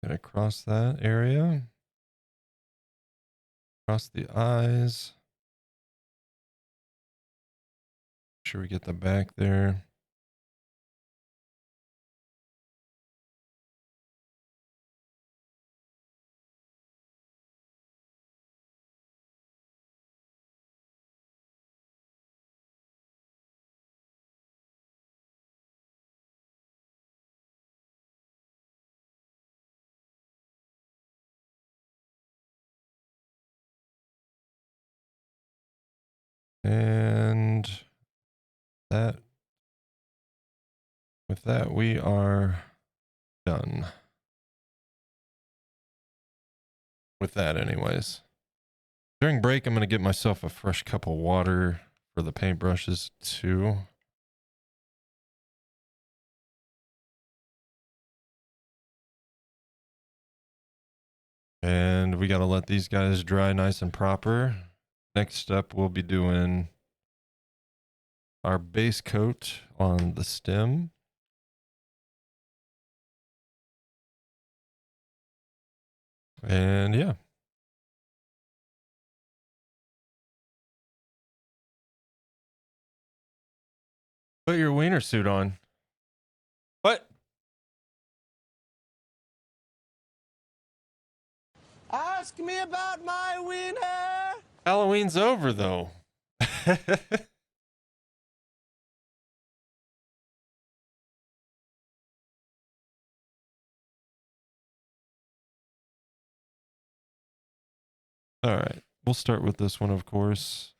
Gonna cross that area. Cross the eyes. Make sure we get the back there. And that, with that, we are done. With that, anyways. During break, I'm going to get myself a fresh cup of water for the paintbrushes, too. And we got to let these guys dry nice and proper. Next up, we'll be doing our base coat on the stem. And yeah. Put your wiener suit on. What? Ask me about my wiener. Halloween's over, though. All right. We'll start with this one, of course.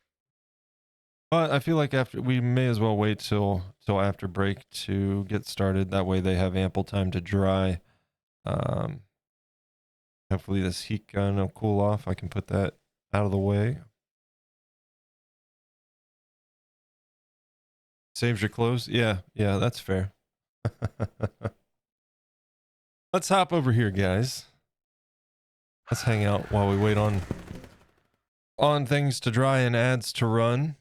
But I feel like after we may as well wait till after break to get started. That way they have ample time to dry. Hopefully this heat gun will cool off. I can put that out of the way. Saves your clothes? Yeah, that's fair. Let's hop over here, guys. Let's hang out while we wait on things to dry and ads to run.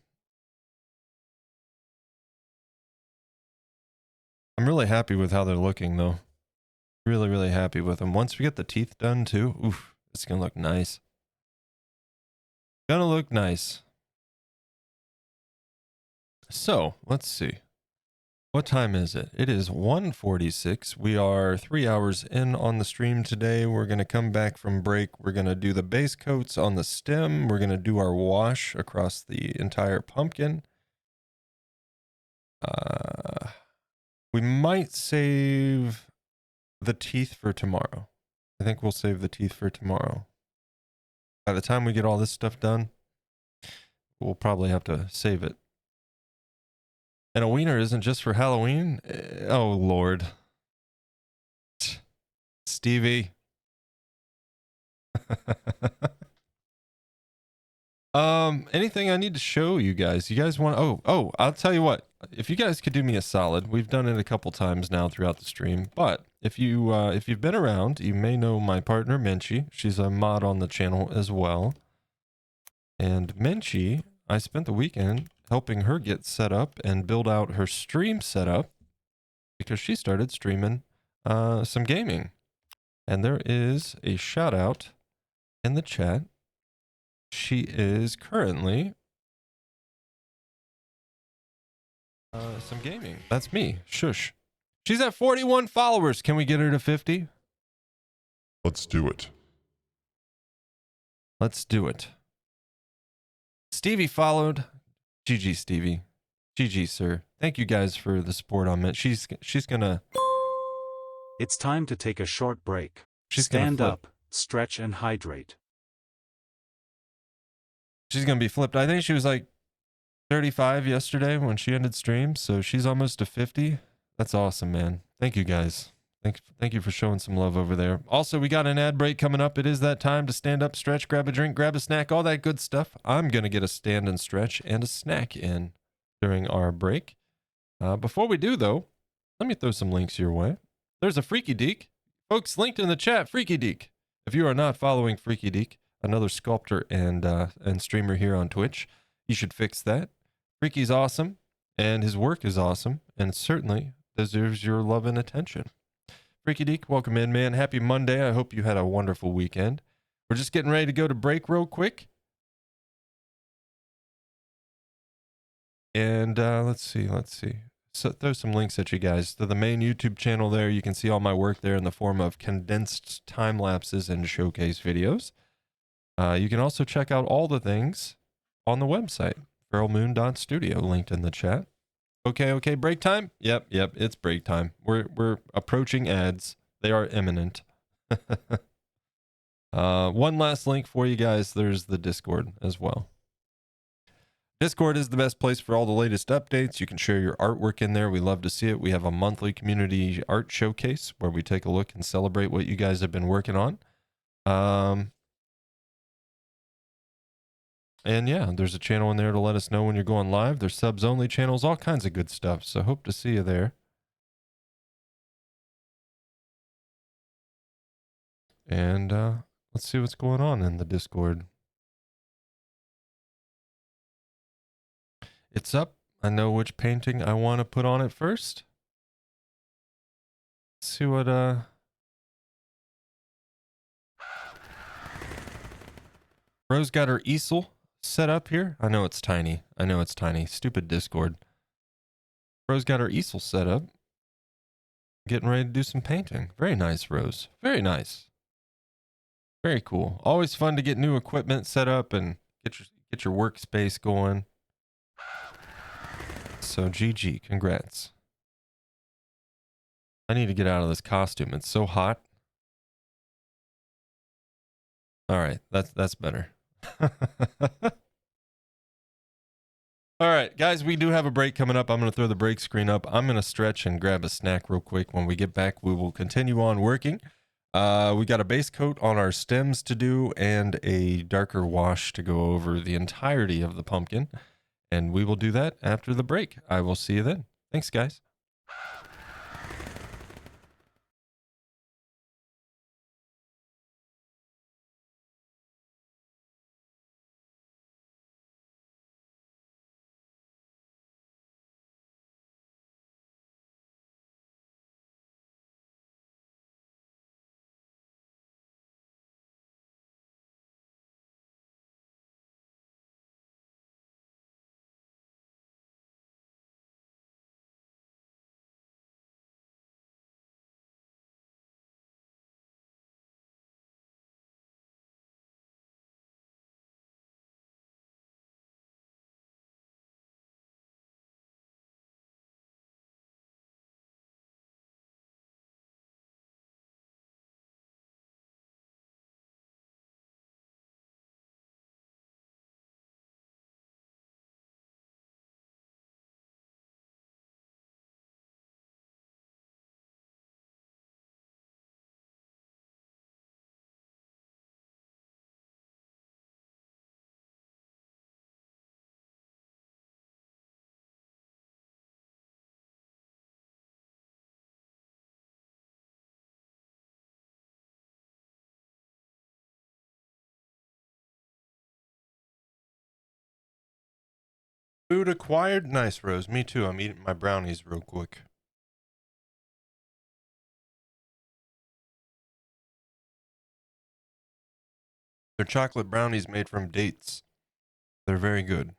I'm really happy with how they're looking, though. Really, really happy with them. Once we get the teeth done, too, oof, it's gonna look nice. Gonna look nice. So, let's see. What time is it? It is 1:46. We are 3 hours in on the stream today. We're going to come back from break. We're going to do the base coats on the stem. We're going to do our wash across the entire pumpkin. We might save the teeth for tomorrow. I think we'll save the teeth for tomorrow. By the time we get all this stuff done, we'll probably have to save it. And a wiener isn't just for Halloween? Oh, Lord. Stevie. Anything I need to show you guys? You guys want... Oh, I'll tell you what. If you guys could do me a solid, we've done it a couple times now throughout the stream, but if you've been around, you may know my partner, Menchie. She's a mod on the channel as well. And Menchie, I spent the weekend helping her get set up and build out her stream setup because she started streaming some gaming. And there is a shout out in the chat. She is currently some gaming. That's me. Shush. She's at 41 followers. Can we get her to 50? Let's do it. Let's do it. Stevie followed. GG, Stevie. GG, sir. Thank you guys for the support on it. She's gonna It's time to take a short break. She's gonna Stand flip. up, stretch and hydrate. She's gonna be flipped. I think she was like 35 yesterday when she ended stream, so she's almost to 50. That's awesome, man. Thank you guys. Thank you for showing some love over there. Also, we got an ad break coming up. It is that time to stand up, stretch, grab a drink, grab a snack, all that good stuff. I'm gonna get a stand and stretch and a snack in during our break. Before we do, though, let me throw some links your way. There's a Freaky Deek. Folks, linked in the chat, Freaky Deek. If you are not following Freaky Deek, another sculptor and streamer here on Twitch, you should fix that. Freaky's awesome, and his work is awesome, and certainly deserves your love and attention. Freaky Deek, welcome in, man. Happy Monday. I hope you had a wonderful weekend. We're just getting ready to go to break real quick. And let's see. So throw some links at you guys to the main YouTube channel there. You can see all my work there in the form of condensed time lapses and showcase videos. You can also check out all the things on the website, FeralMoon.studio, linked in the chat. Okay, break time? Yep, it's break time. We're approaching ads. They are imminent. One last link for you guys. There's the Discord as well. Discord is the best place for all the latest updates. You can share your artwork in there. We love to see it. We have a monthly community art showcase where we take a look and celebrate what you guys have been working on. And yeah, there's a channel in there to let us know when you're going live. There's subs only channels, all kinds of good stuff. So hope to see you there. And let's see what's going on in the Discord. It's up. I know which painting I want to put on it first. Let's see what Rose got her easel set up here. I know it's tiny. Stupid Discord. Rose got her easel set up. Getting ready to do some painting. Very nice, Rose. Very nice. Very cool. Always fun to get new equipment set up and get your workspace going. So GG, congrats. I need to get out of this costume. It's so hot. All right, that's better. All right, guys, we do have a break coming up. I'm going to throw the break screen up. I'm going to stretch and grab a snack real quick. When we get back, we will continue on working. We got a base coat on our stems to do and a darker wash to go over the entirety of the pumpkin. And we will do that after the break. I will see you then. Thanks, guys. Food acquired? Nice, Rose. Me too. I'm eating my brownies real quick. They're chocolate brownies made from dates. They're very good.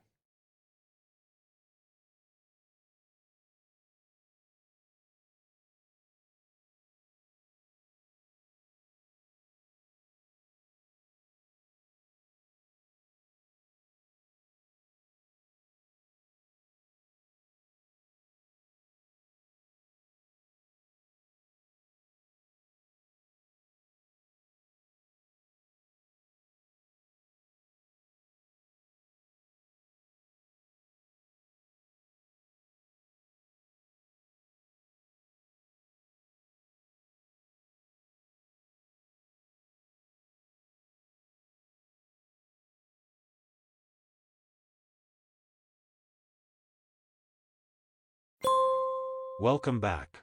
Welcome back.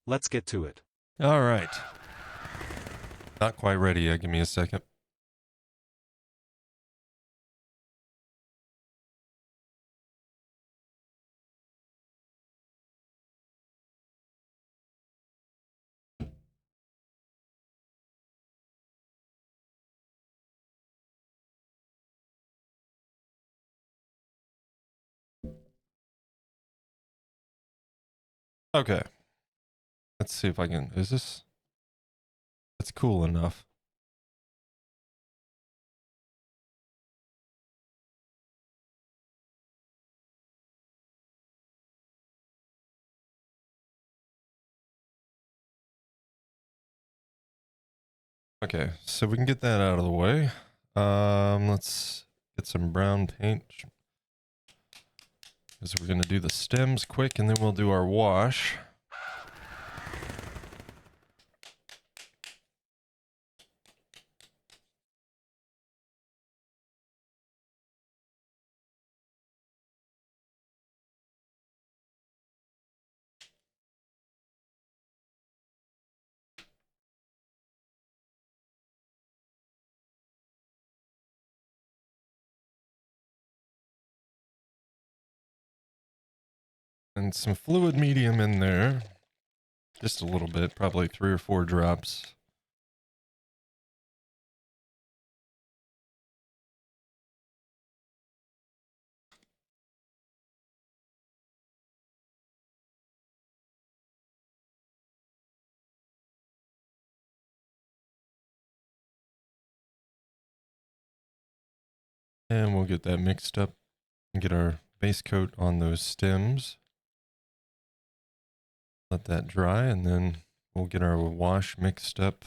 Let's get to it. All right. Not quite ready yet. Give me a second. Okay. Let's see if I can. Is this? That's cool enough. Okay, so we can get that out of the way. Let's get some brown paint. Because we're going to do the stems quick and then we'll do our wash. And some fluid medium in there. Just a little bit, probably 3 or 4 drops. And we'll get that mixed up and get our base coat on those stems. Let that dry and then we'll get our wash mixed up.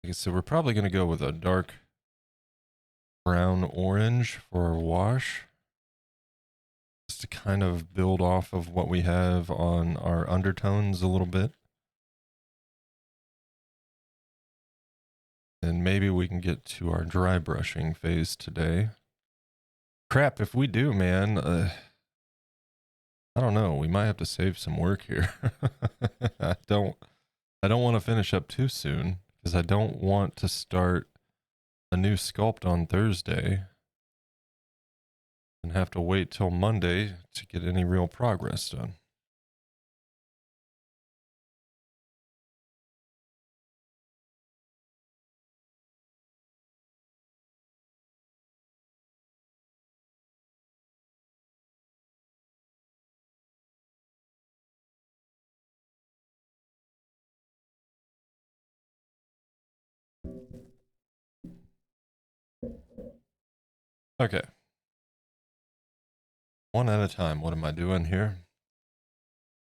Like I said, we're probably going to go with a dark brown orange for our wash. Just to kind of build off of what we have on our undertones a little bit. And maybe we can get to our dry brushing phase today. Crap, if we do, man, I don't know. We might have to save some work here. I don't want to finish up too soon because I don't want to start a new sculpt on Thursday and have to wait till Monday to get any real progress done. Okay. One at a time. What am I doing here?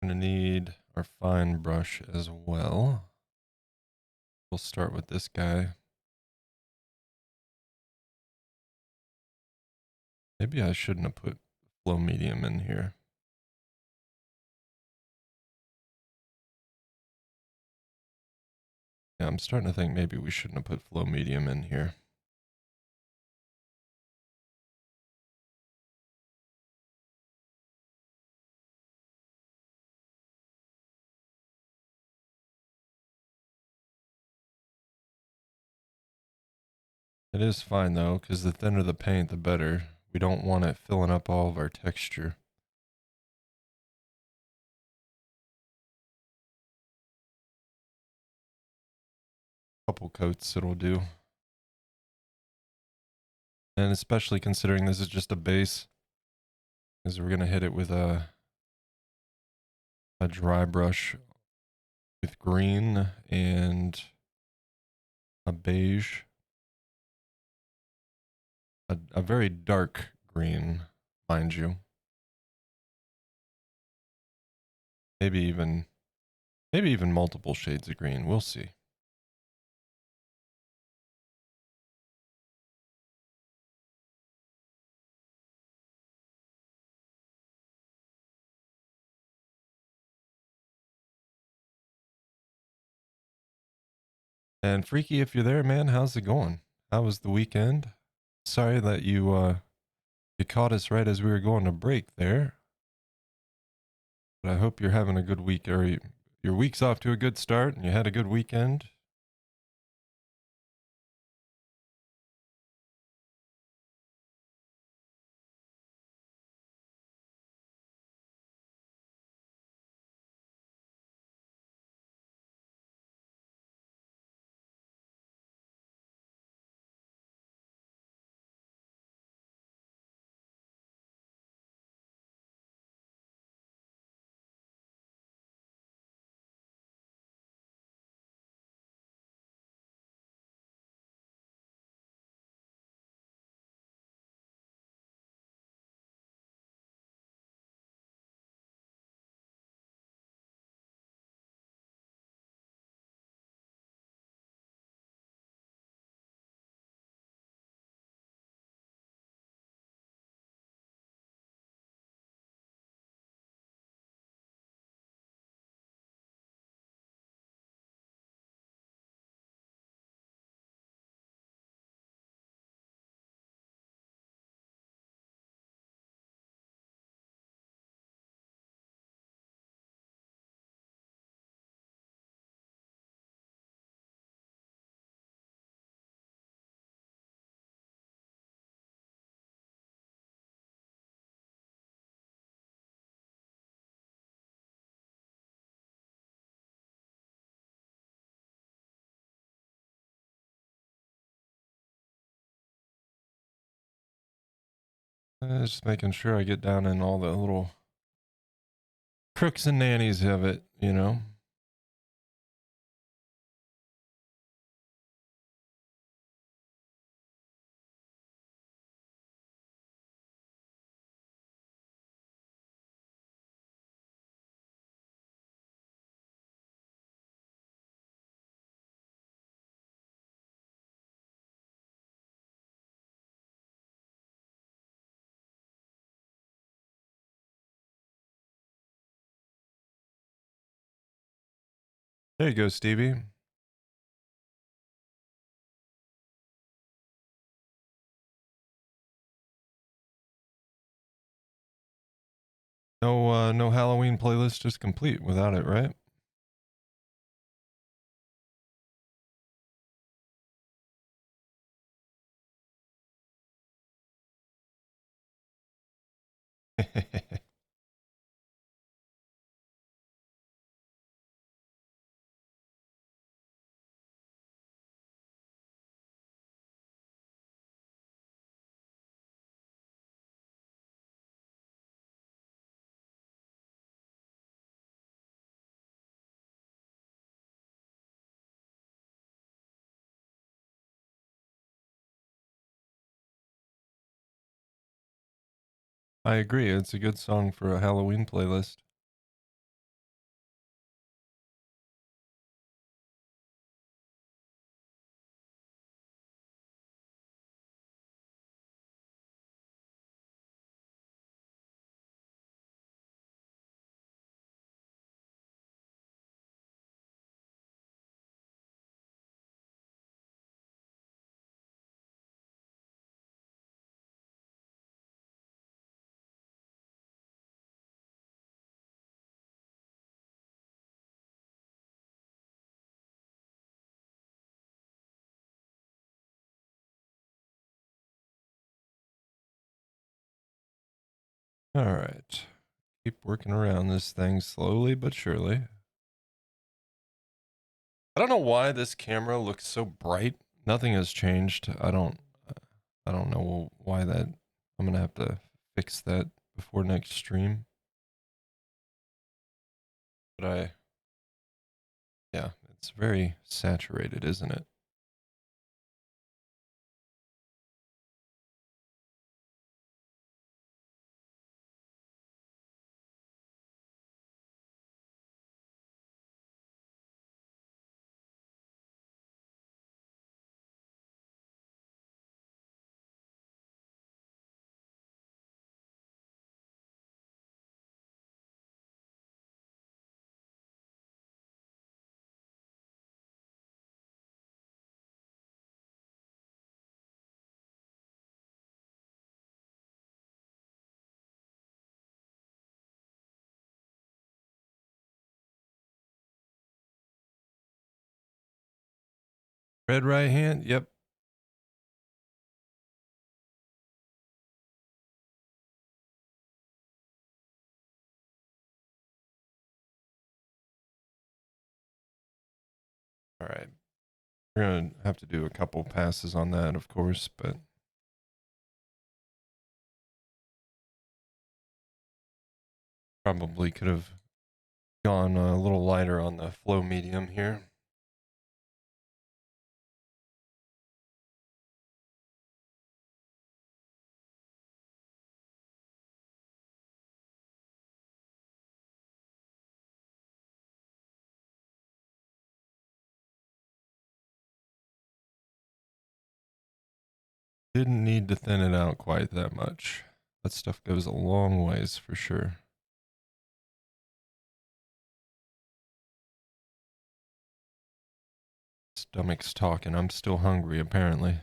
I'm going to need our fine brush as well. We'll start with this guy. Maybe I shouldn't have put flow medium in here. Yeah, I'm starting to think maybe we shouldn't have put flow medium in here. It is fine though, because the thinner the paint, the better. We don't want it filling up all of our texture. Couple coats it'll do. And especially considering this is just a base, because we're going to hit it with a dry brush with green and a beige. A very dark green, mind you. Maybe even multiple shades of green. We'll see. And Freaky, if you're there, man, how's it going? How was the weekend? Sorry that you caught us right as we were going to break there. But I hope you're having a good week, or your week's off to a good start and you had a good weekend. Just making sure I get down in all the little crooks and nannies of it, you know. There you go, Stevie. No Halloween playlist is complete without it, right? I agree. It's a good song for a Halloween playlist. All right. Keep working around this thing slowly but surely. I don't know why this camera looks so bright. Nothing has changed. I don't know why that. I'm going to have to fix that before next stream. But yeah, it's very saturated, isn't it? Red right hand. Yep. All right. We're going to have to do a couple passes on that, of course, but probably could have gone a little lighter on the flow medium here. Didn't need to thin it out quite that much. That stuff goes a long ways for sure. Stomach's talking. I'm still hungry, apparently.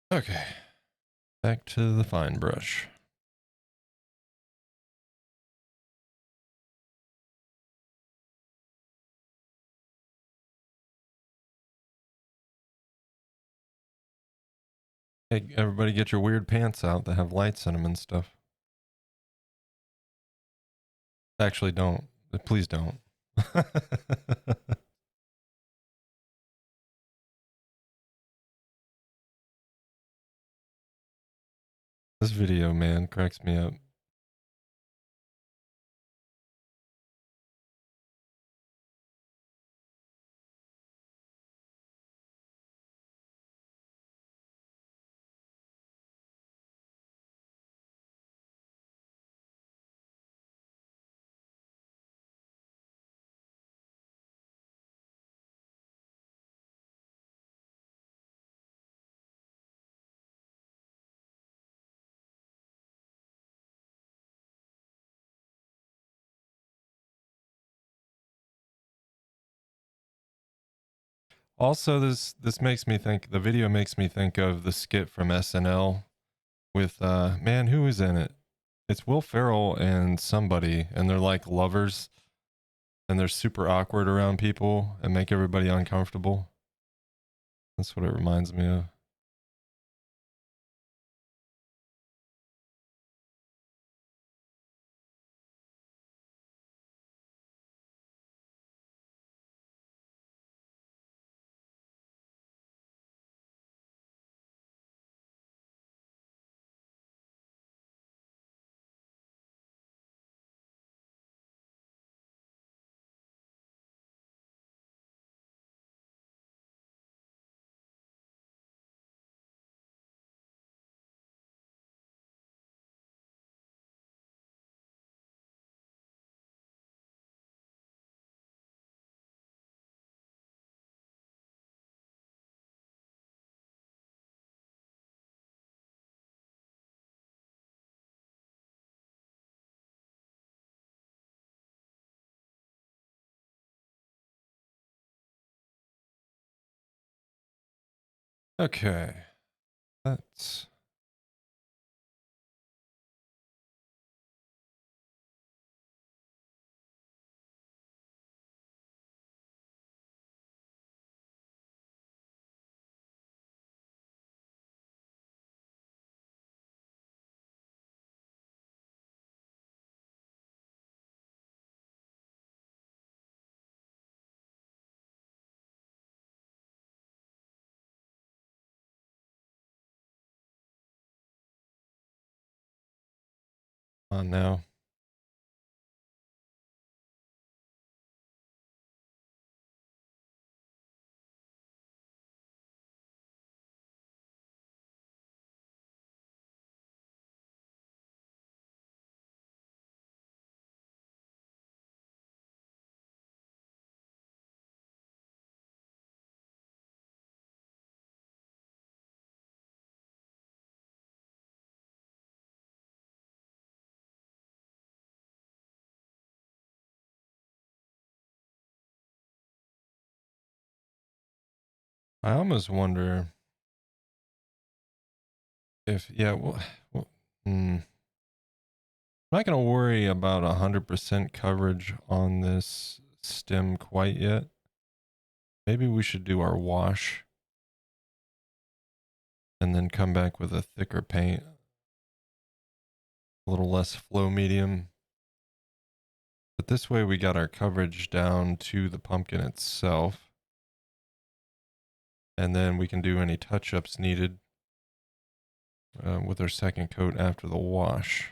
Okay. Back to the fine brush. Hey, everybody get your weird pants out that have lights in them and stuff. Actually, don't. Please don't. This video, man, cracks me up. Also, this makes me think. The video makes me think of the skit from SNL with man, who is in it? It's Will Ferrell and somebody, and they're like lovers, and they're super awkward around people and make everybody uncomfortable. That's what it reminds me of. Okay, that's on now. I almost wonder if, yeah, I'm not going to worry about 100% coverage on this stem quite yet. Maybe we should do our wash and then come back with a thicker paint, a little less flow medium. But this way we got our coverage down to the pumpkin itself. And then we can do any touch-ups needed with our second coat after the wash.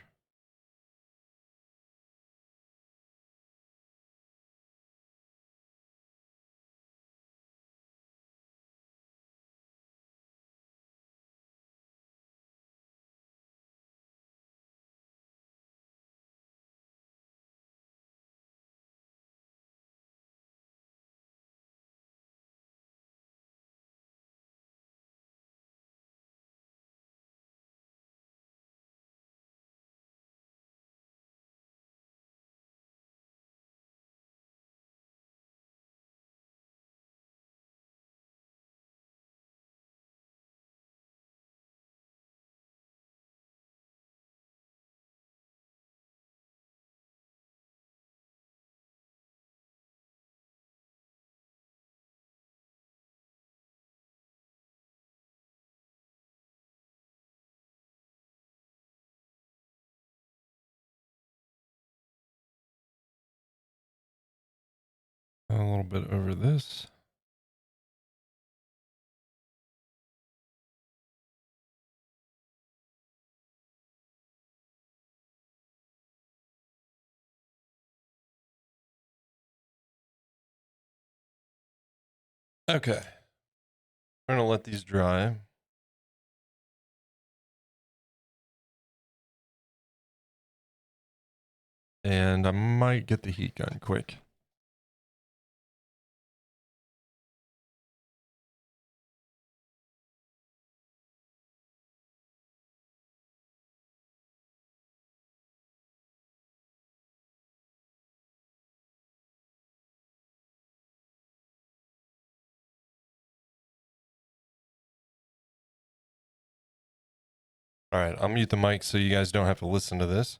A little bit over this. Okay. We're going to let these dry. And I might get the heat gun quick. All right, I'll mute the mic so you guys don't have to listen to this.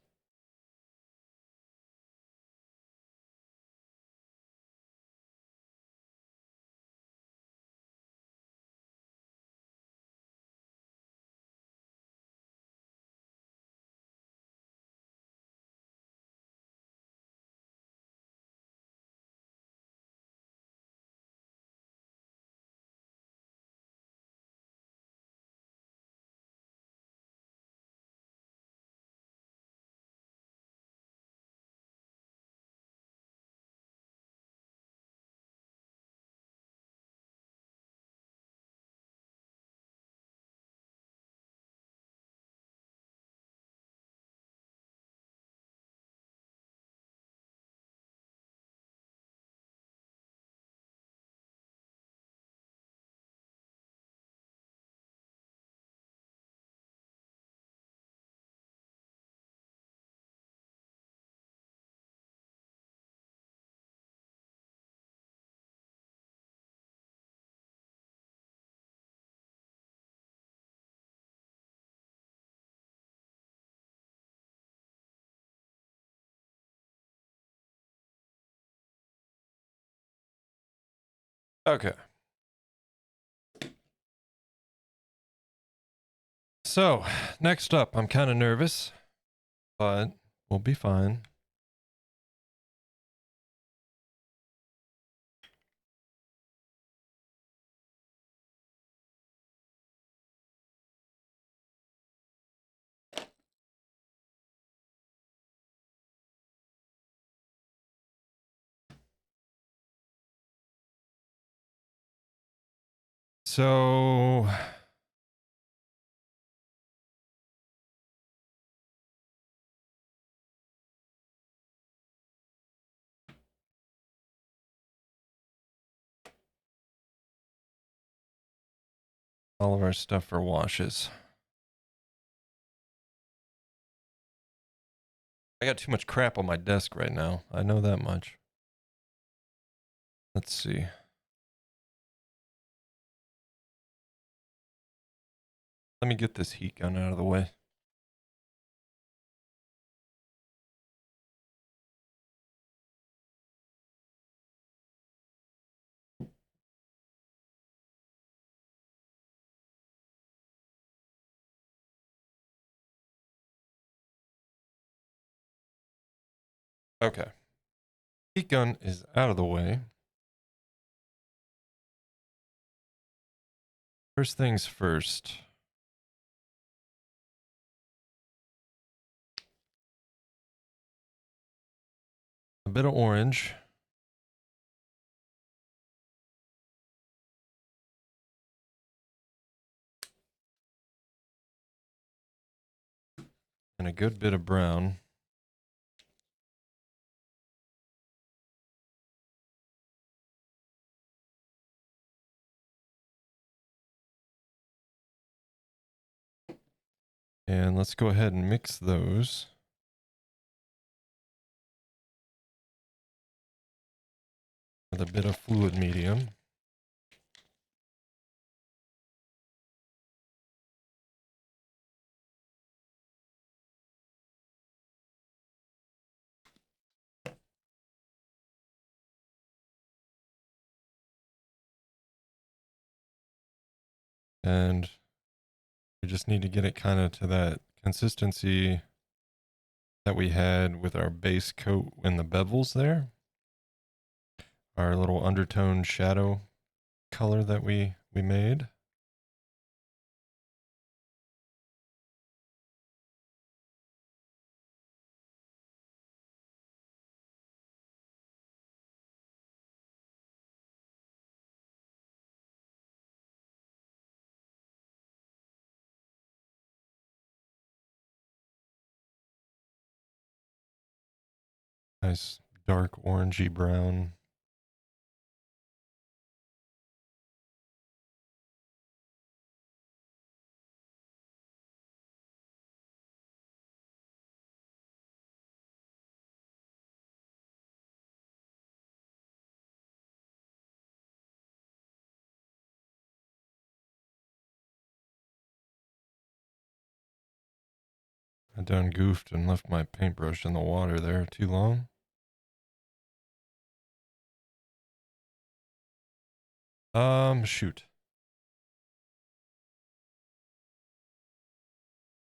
Okay. So, next up, I'm kind of nervous, but we'll be fine. So, all of our stuff for washes. I got too much crap on my desk right now. I know that much. Let's see. Let me get this heat gun out of the way. Okay. Heat gun is out of the way. First things first. A bit of orange. And a good bit of brown. And let's go ahead and mix those. With a bit of fluid medium. And we just need to get it kind of to that consistency that we had with our base coat in the bevels there. Our little undertone shadow color that we made. Nice dark orangey brown. I done goofed and left my paintbrush in the water there too long. Shoot.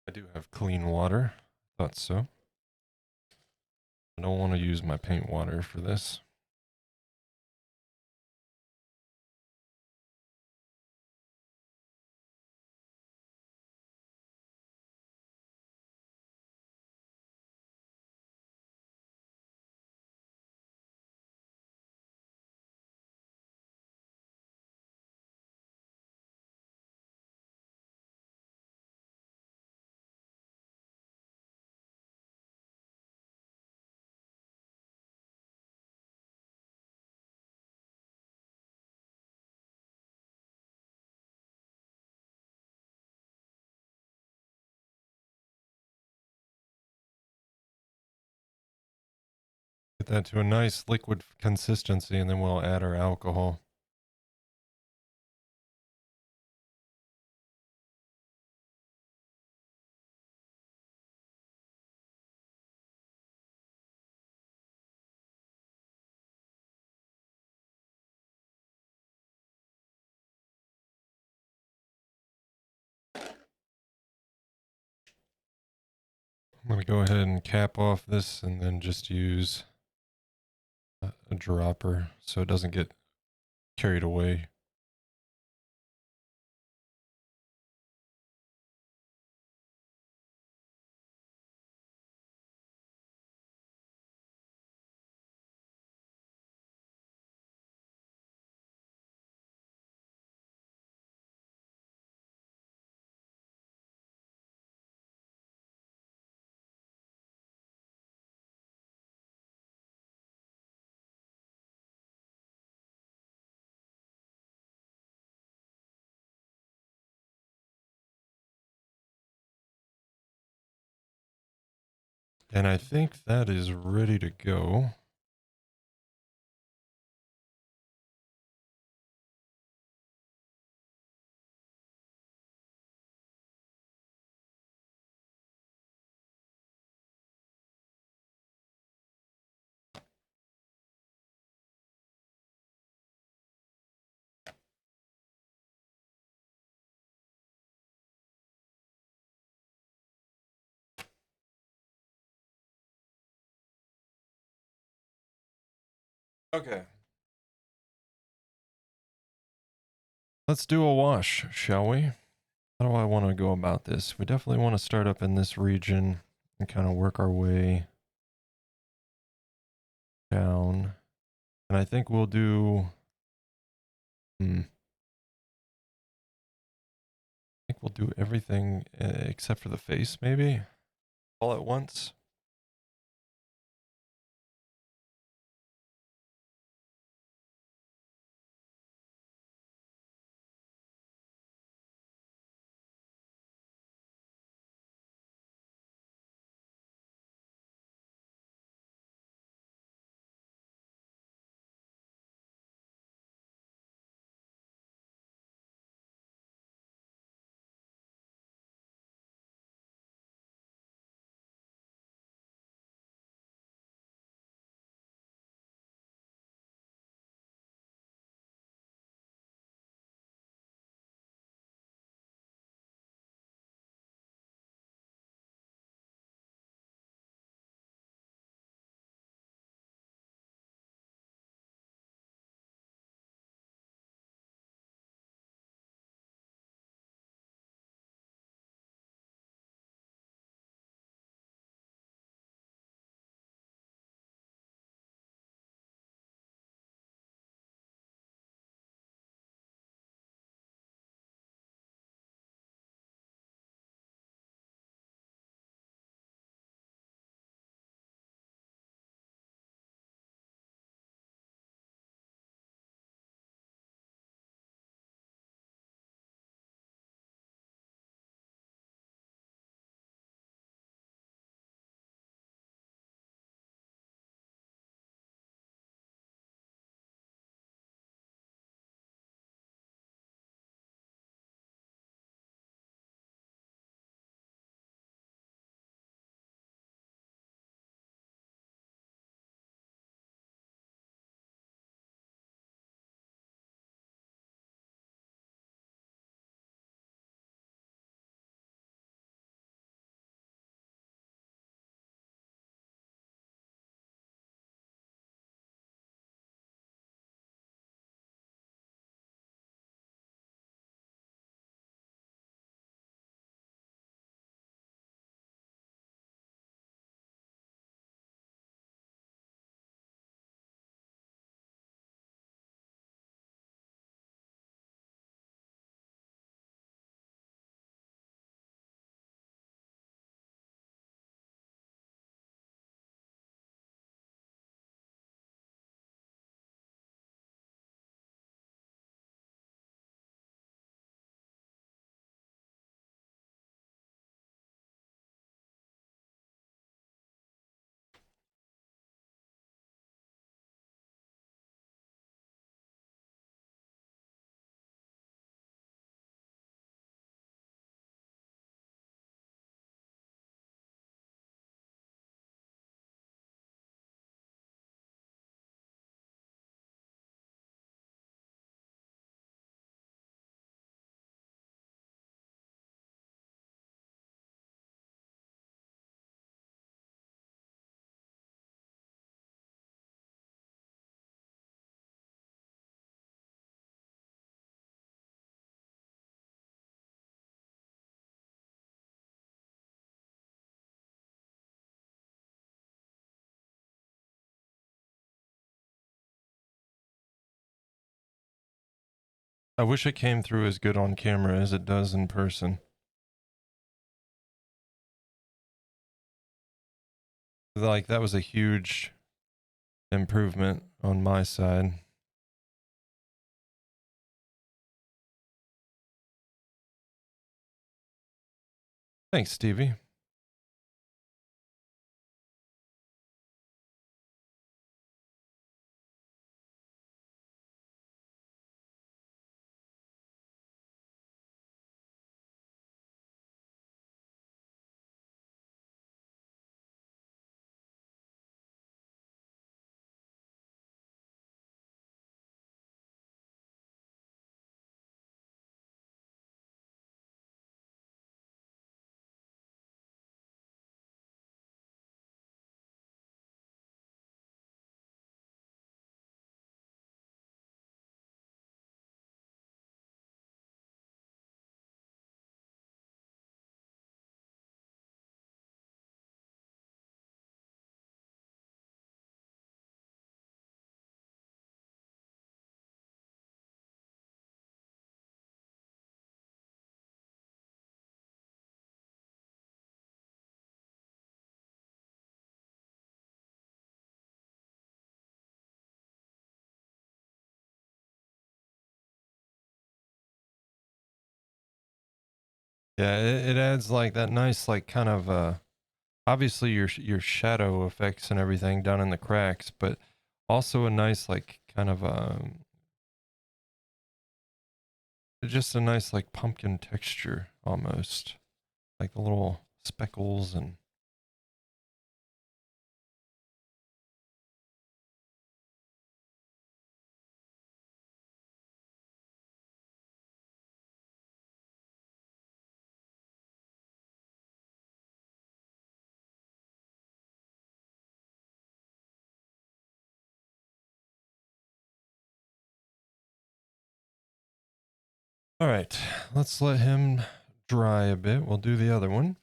I do have clean water. Thought so. I don't want to use my paint water for this. Get that to a nice liquid consistency, and then we'll add our alcohol. I'm going to go ahead and cap off this and then just use a dropper so it doesn't get carried away. And I think that is ready to go. Okay. Let's do a wash, shall we? How do I want to go about this? We definitely want to start up in this region and kind of work our way down. And I think we'll do... I think we'll do everything except for the face, maybe? All at once? I wish it came through as good on camera as it does in person. Like, that was a huge improvement on my side. Thanks, Stevie. Yeah, it adds like that nice, like kind of obviously your shadow effects and everything down in the cracks, but also a nice like kind of just a nice like pumpkin texture almost, like the little speckles and. All right, let's let him dry a bit. We'll do the other one.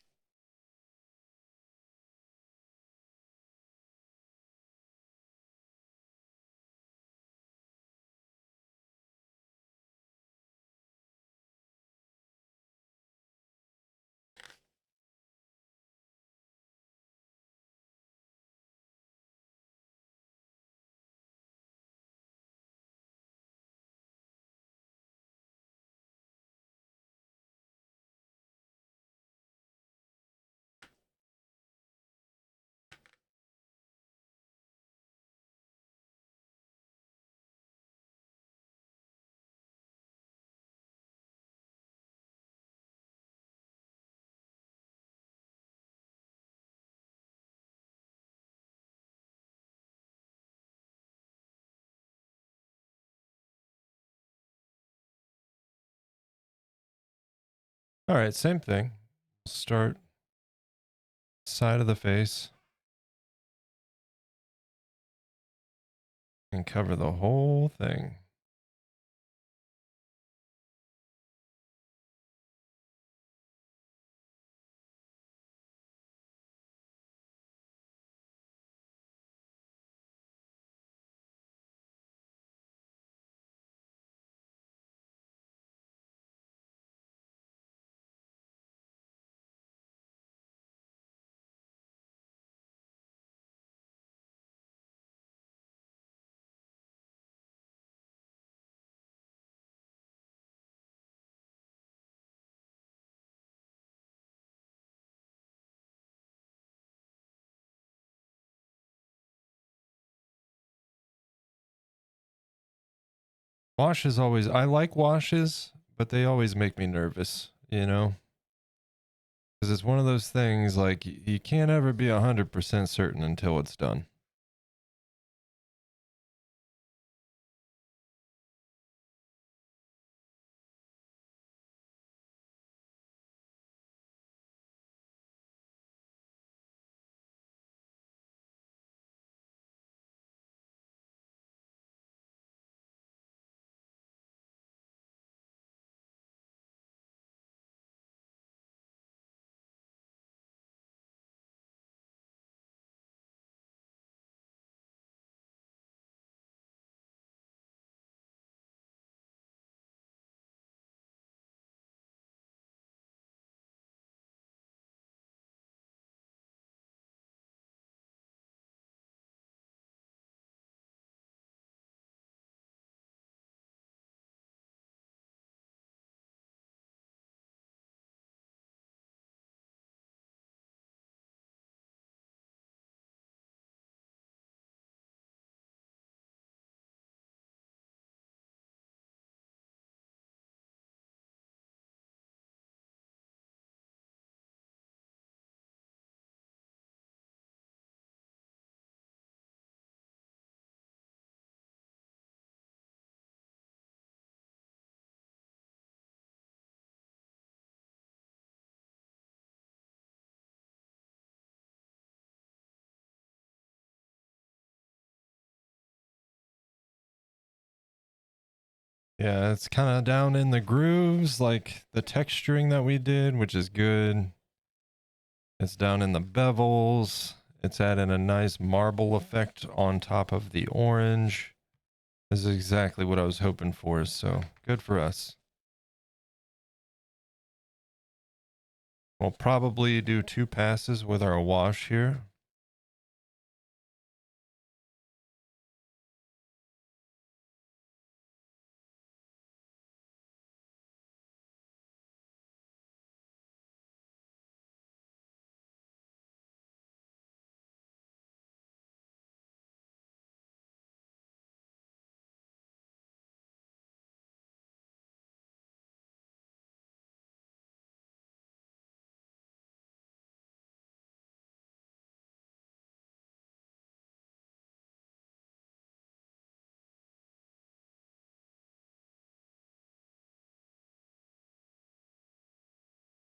All right, same thing. Start side of the face and cover the whole thing. Washes always, I like washes, but they always make me nervous, you know? Because it's one of those things like you can't ever be 100% certain until it's done. Yeah, it's kind of down in the grooves, like the texturing that we did, which is good. It's down in the bevels. It's adding a nice marble effect on top of the orange. This is exactly what I was hoping for, so good for us. We'll probably do 2 passes with our wash here.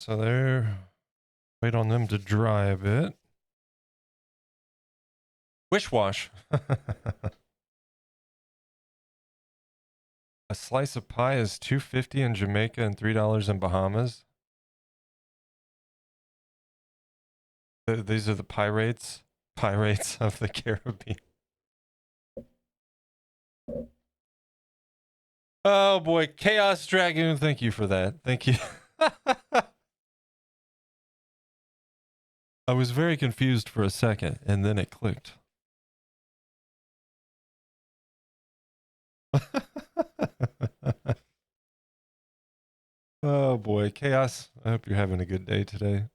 So there, wait on them to dry a bit. Wish wash. A slice of pie is $2.50 in Jamaica and $3 in Bahamas. These are the pirates of the Caribbean. Oh boy, Chaos Dragoon, thank you for that. Thank you. I was very confused for a second, and then it clicked. Oh boy, Chaos, I hope you're having a good day today.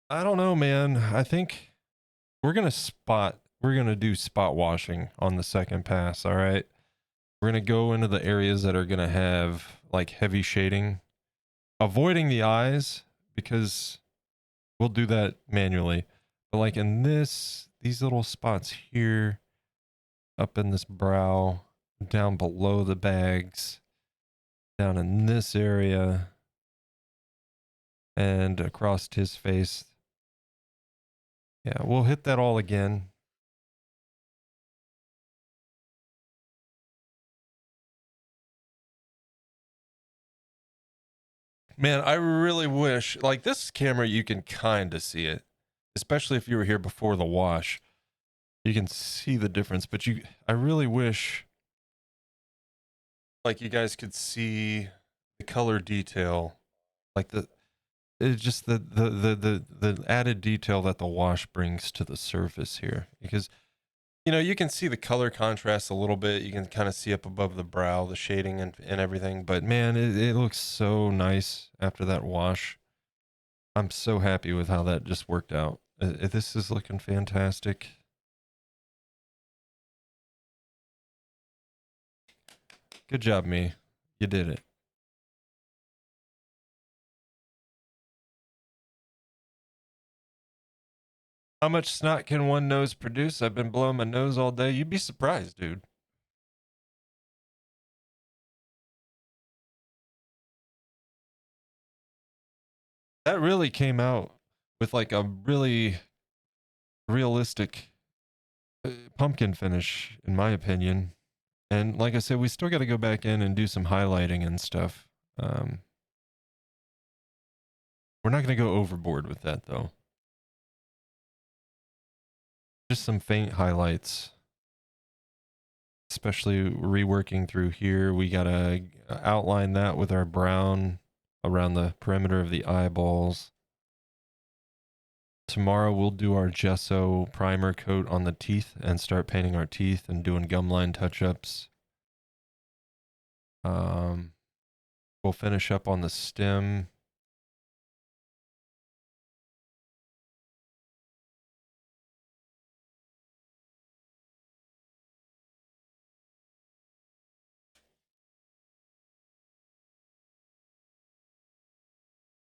I don't know, man. I think we're gonna do spot washing on the second pass, all right? We're gonna go into the areas that are gonna have like heavy shading, avoiding the eyes because we'll do that manually. But like in these little spots here, up in this brow, down below the bags, down in this area, and across his face. Yeah, we'll hit that all again. Man, I really wish, like this camera, you can kind of see it, especially if you were here before the wash. You can see the difference, but I really wish, like you guys could see the color detail, like it's just the added detail that the wash brings to the surface here, because you know you can see the color contrast a little bit. You can kind of see up above the brow the shading and everything, but man, it looks so nice after that wash. I'm so happy with how that just worked out. This is looking fantastic. Good job, me. You did it. How much snot can one nose produce? I've been blowing my nose all day. You'd be surprised, dude. That really came out with like a really realistic pumpkin finish, in my opinion. And like I said, we still got to go back in and do some highlighting and stuff. We're not going to go overboard with that, though. Just some faint highlights. Especially reworking through here. We got to outline that with our brown around the perimeter of the eyeballs. Tomorrow we'll do our gesso primer coat on the teeth and start painting our teeth and doing gum line touch-ups. We'll finish up on the stem.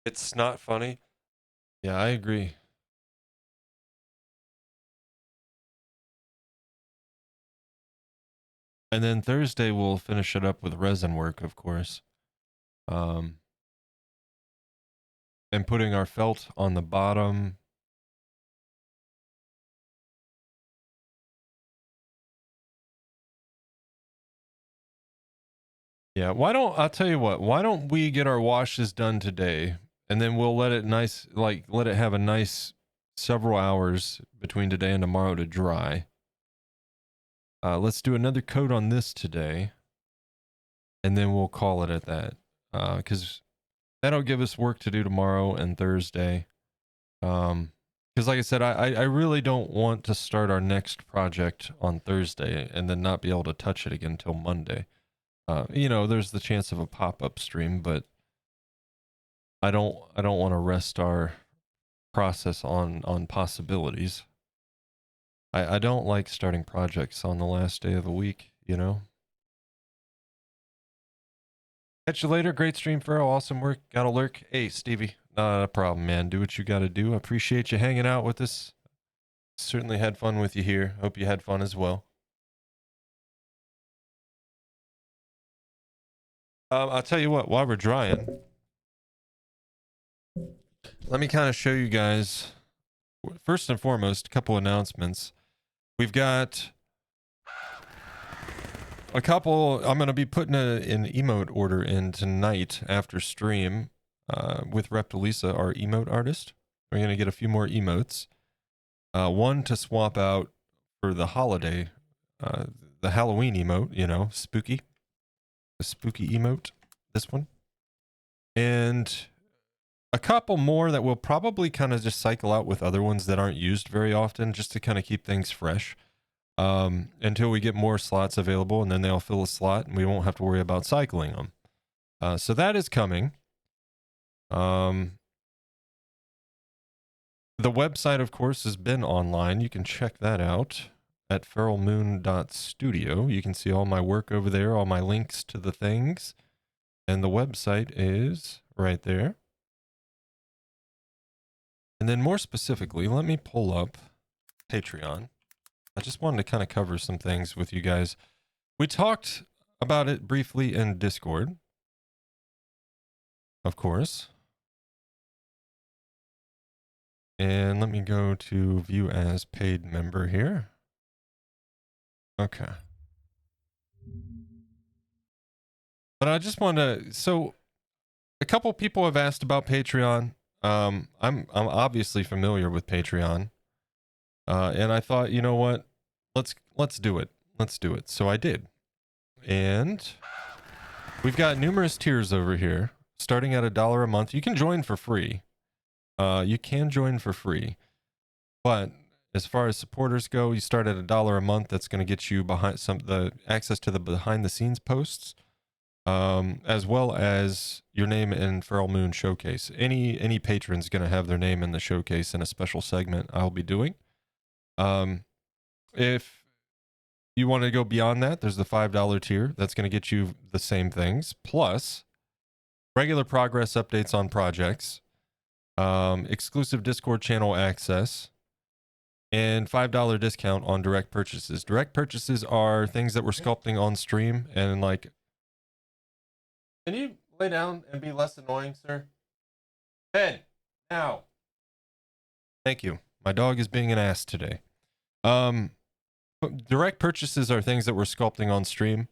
It's not funny. Yeah, I agree. And then Thursday we'll finish it up with resin work, of course. And putting our felt on the bottom. Yeah, I'll tell you what, why don't we get our washes done today and then we'll let it let it have a nice several hours between today and tomorrow to dry. Let's do another coat on this today and then we'll call it at that. Because that'll give us work to do tomorrow and Thursday. Because like I said, I really don't want to start our next project on Thursday and then not be able to touch it again until Monday. You know, there's the chance of a pop-up stream, but I don't want to rest our process on possibilities. I don't like starting projects on the last day of the week, you know. Catch you later. Great stream, Feral. Awesome work. Gotta lurk. Hey, Stevie. Not a problem, man. Do what you got to do. I appreciate you hanging out with us. Certainly had fun with you here. Hope you had fun as well. I'll tell you what, while we're drying, let me kind of show you guys, first and foremost, a couple announcements. We've got a couple, I'm going to be putting an emote order in tonight after stream with Reptilisa, our emote artist. We're going to get a few more emotes. One to swap out for the holiday, the Halloween emote, you know, spooky. The spooky emote, this one. And a couple more that we'll probably kind of just cycle out with other ones that aren't used very often, just to kind of keep things fresh until we get more slots available, and then they'll fill a slot and we won't have to worry about cycling them. So that is coming. The website, of course, has been online. You can check that out at FeralMoon.studio. You can see all my work over there, all my links to the things. And the website is right there. And then more specifically, let me pull up Patreon. I just wanted to kind of cover some things with you guys. We talked about it briefly in Discord, of course. And let me go to view as paid member here. Okay. But I just want to, so a couple people have asked about Patreon. I'm obviously familiar with Patreon. And I thought, you know what? Let's do it. Let's do it. So I did. And we've got numerous tiers over here, starting at $1 a month. You can join for free. You can join for free. But as far as supporters go, you start at $1 a month. That's going to get you behind the access to the behind the scenes posts, as well as your name in Feral Moon Showcase. Any patron's going to have their name in the showcase in a special segment I'll be doing. If you want to go beyond that, there's the $5 tier. That's going to get you the same things, plus regular progress updates on projects, exclusive Discord channel access, and $5 discount on direct purchases. Direct purchases are things that we're sculpting on stream, and like, can you lay down and be less annoying, sir? Ben, now. Thank you. My dog is being an ass today. Direct purchases are things that we're sculpting on stream.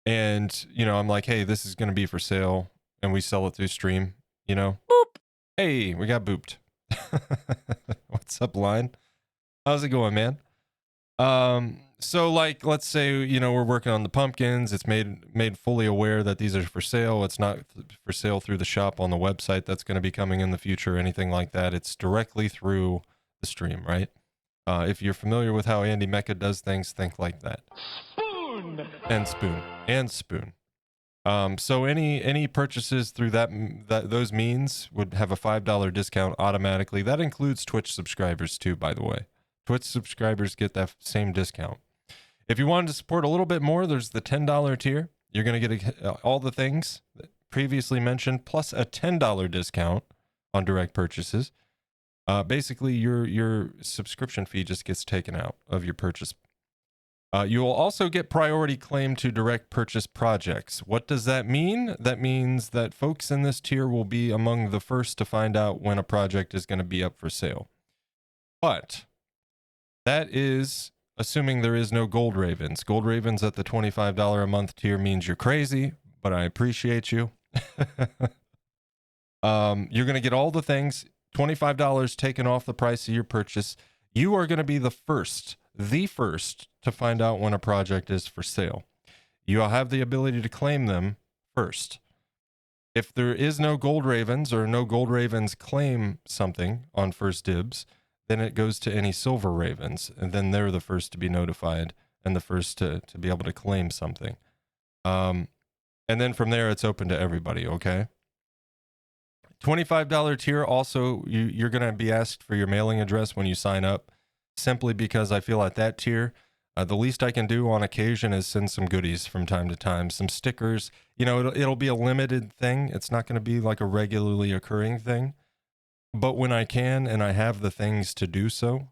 And, you know, I'm like, hey, this is going to be for sale. And we sell it through stream, you know? Boop. Hey, we got booped. What's up, Line? How's it going, man? So like, let's say, you know, we're working on the pumpkins. It's made fully aware that these are for sale. It's not for sale through the shop on the website that's going to be coming in the future or anything like that. It's directly through the stream, right? If you're familiar with how Andy Mecca does things, think like that. Spoon! And spoon. And spoon. So any purchases through those means would have a $5 discount automatically. That includes Twitch subscribers too, by the way. Twitch subscribers get that same discount. If you wanted to support a little bit more, there's the $10 tier. You're going to get all the things previously mentioned, plus a $10 discount on direct purchases. Basically, your subscription fee just gets taken out of your purchase. You will also get priority claim to direct purchase projects. What does that mean? That means that folks in this tier will be among the first to find out when a project is going to be up for sale. But that is assuming there is no Gold Ravens. Gold Ravens at the $25 a month tier means you're crazy, but I appreciate you. You're going to get all the things, $25 taken off the price of your purchase. You are going to be the first to find out when a project is for sale. You'll have the ability to claim them first. If there is no Gold Ravens or no Gold Ravens claim something on first dibs, then it goes to any Silver Ravens, and then they're the first to be notified and the first to be able to claim something. And then from there, it's open to everybody, okay? $25 tier, also, you're going to be asked for your mailing address when you sign up, simply because I feel at that tier, The least I can do on occasion is send some goodies from time to time, some stickers. You know, it'll be a limited thing. It's not going to be like a regularly occurring thing. But when I can and I have the things to do so,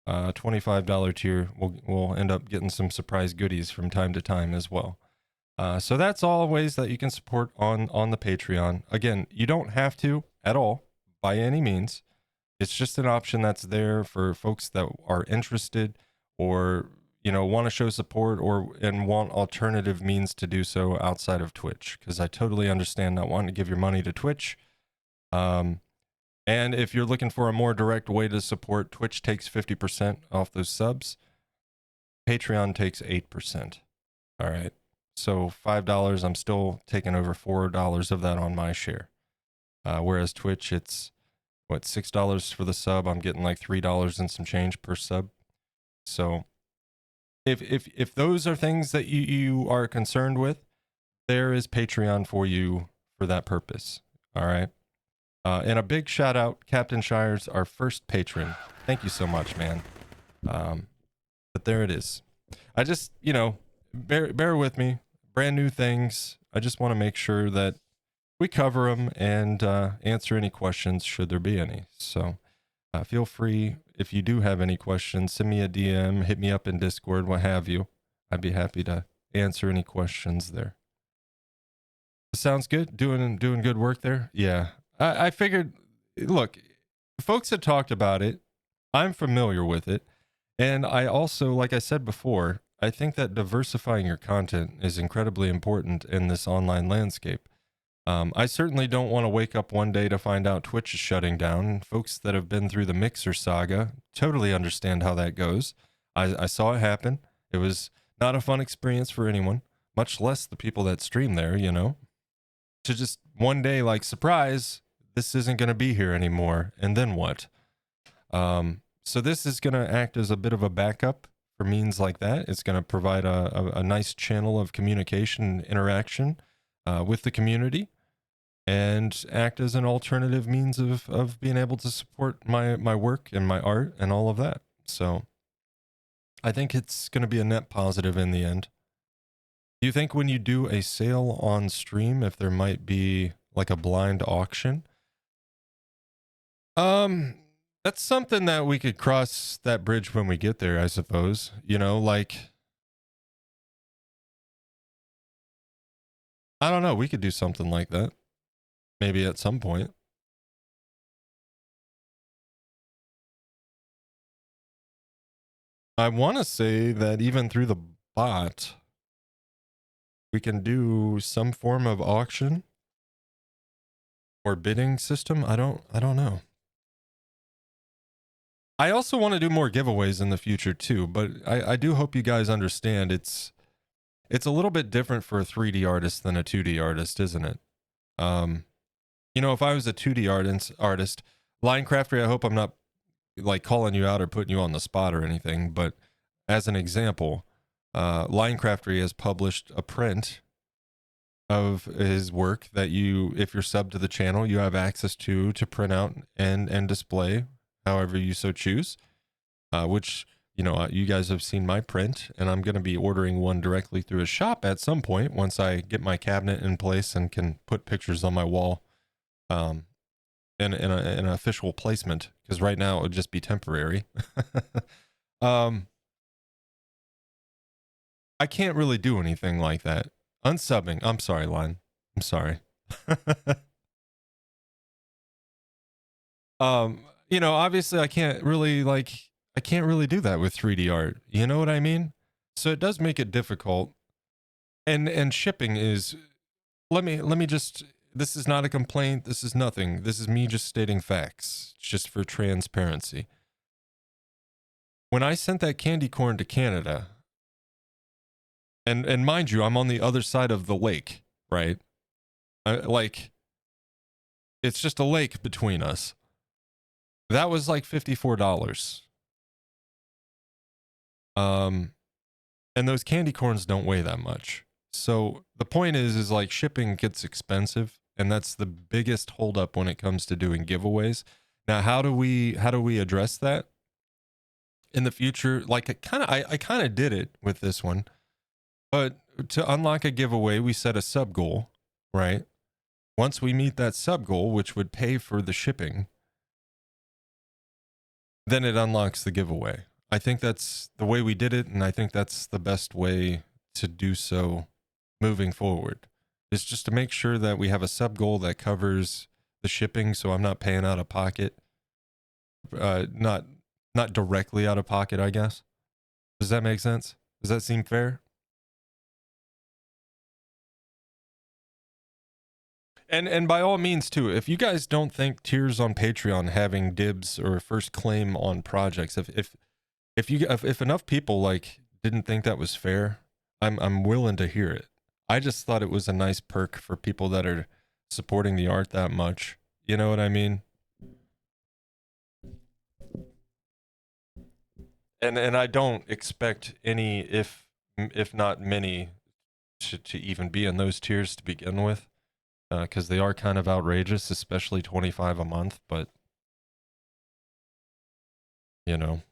$25 tier will end up getting some surprise goodies from time to time as well. So that's all ways that you can support on the Patreon. Again, you don't have to at all by any means. It's just an option that's there for folks that are interested or, you know, want to show support and want alternative means to do so outside of Twitch, because I totally understand not wanting to give your money to Twitch. And if you're looking for a more direct way to support, Twitch takes 50% off those subs. Patreon takes 8%. All right. So $5, I'm still taking over $4 of that on my share. Whereas Twitch, it's what, $6 for the sub. I'm getting like $3 and some change per sub. So if those are things that you are concerned with, there is Patreon for you for that purpose. All right. And a big shout out, Captain Shires, our first patron. Thank you so much, man. But there it is. I just, you know, bear with me. Brand new things. I just want to make sure that we cover them and answer any questions should there be any. So feel free, if you do have any questions, send me a DM, hit me up in Discord, what have you. I'd be happy to answer any questions there. Sounds good. Doing good work there. Yeah. I figured, look, folks had talked about it. I'm familiar with it. And I also, like I said before, I think that diversifying your content is incredibly important in this online landscape. I certainly don't want to wake up one day to find out Twitch is shutting down. Folks that have been through the Mixer saga totally understand how that goes. I saw it happen. It was not a fun experience for anyone, much less the people that stream there, you know. To just one day, like, surprise, this isn't going to be here anymore. And then what? So this is going to act as a bit of a backup for means like that. It's going to provide a nice channel of communication and interaction with the community, and act as an alternative means of being able to support my work and my art and all of that. So I think it's going to be a net positive in the end. Do you think when you do a sale on stream, if there might be like a blind auction? That's something that we could cross that bridge when we get there, I suppose. You know, like, I don't know. We could do something like that. Maybe at some point. I want to say that even through the bot, we can do some form of auction or bidding system. I don't know. I also want to do more giveaways in the future too, but I do hope you guys understand it's a little bit different for a 3D artist than a 2D artist, isn't it? You know, if I was a 2D artist, Linecrafter, I hope I'm not like calling you out or putting you on the spot or anything, but as an example, Linecrafter has published a print of his work that you, if you're subbed to the channel, you have access to print out and display however you so choose, which, you know, you guys have seen my print, and I'm going to be ordering one directly through his shop at some point once I get my cabinet in place and can put pictures on my wall in an official placement, because right now it would just be temporary. I can't really do anything like that. Unsubbing. I'm sorry, Line. I'm sorry. You know, obviously I can't really do that with 3D art. You know what I mean? So it does make it difficult. And shipping is, let me just, this is not a complaint. This is nothing. This is me just stating facts, just for transparency. When I sent that candy corn to Canada, and mind you, I'm on the other side of the lake, right? Like, it's just a lake between us. That was like $54. And those candy corns don't weigh that much. So the point is like shipping gets expensive, and that's the biggest holdup when it comes to doing giveaways. Now, how do we address that? in the future, like I kind of did it with this one, but to unlock a giveaway, we set a sub goal, right? Once we meet that sub goal, which would pay for the shipping, then it unlocks the giveaway. I think that's the way we did it, and I think that's the best way to do so moving forward. Is just to make sure that we have a sub goal that covers the shipping, so I'm not paying out of pocket. Not directly out of pocket, I guess. Does that make sense? Does that seem fair? And by all means too, if you guys don't think tiers on Patreon having dibs or first claim on projects, if enough people like didn't think that was fair, I'm willing to hear it. I just thought it was a nice perk for people that are supporting the art that much. You know what I mean? And I don't expect any, if not many, to even be in those tiers to begin with, because they are kind of outrageous, especially 25 a month. But you know,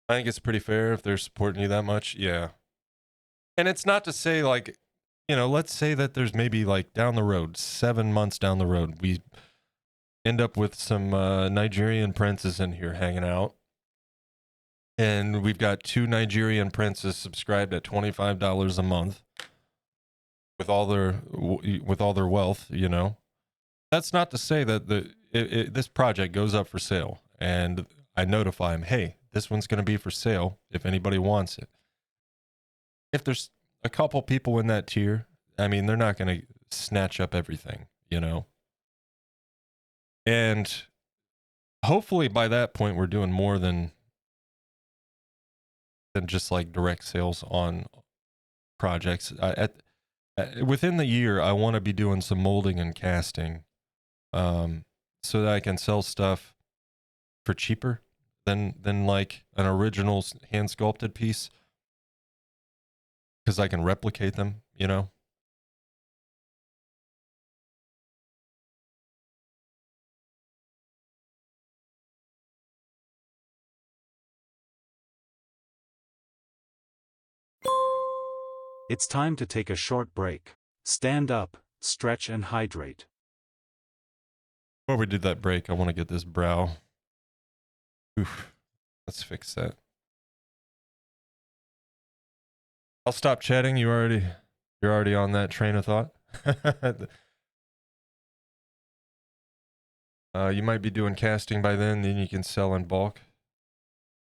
I think it's pretty fair if they're supporting you that much. Yeah, and it's not to say like, you know, let's say that there's maybe like down the road, 7 months down the road, we end up with some Nigerian princes in here hanging out. And we've got 2 Nigerian princes subscribed at $25 a month with all their wealth, you know. That's not to say that this project goes up for sale and I notify them, hey, this one's going to be for sale if anybody wants it. If there's a couple people in that tier, I mean, they're not going to snatch up everything, you know. And hopefully by that point we're doing more than just like direct sales on projects. Within the year, I want to be doing some molding and casting, so that I can sell stuff for cheaper than like an original hand sculpted piece, because I can replicate them, you know. It's time to take a short break. Stand up, stretch and hydrate. Before we do that break, I want to get this brow. Oof. Let's fix that. I'll stop chatting. You're already on that train of thought. You might be doing casting by then you can sell in bulk.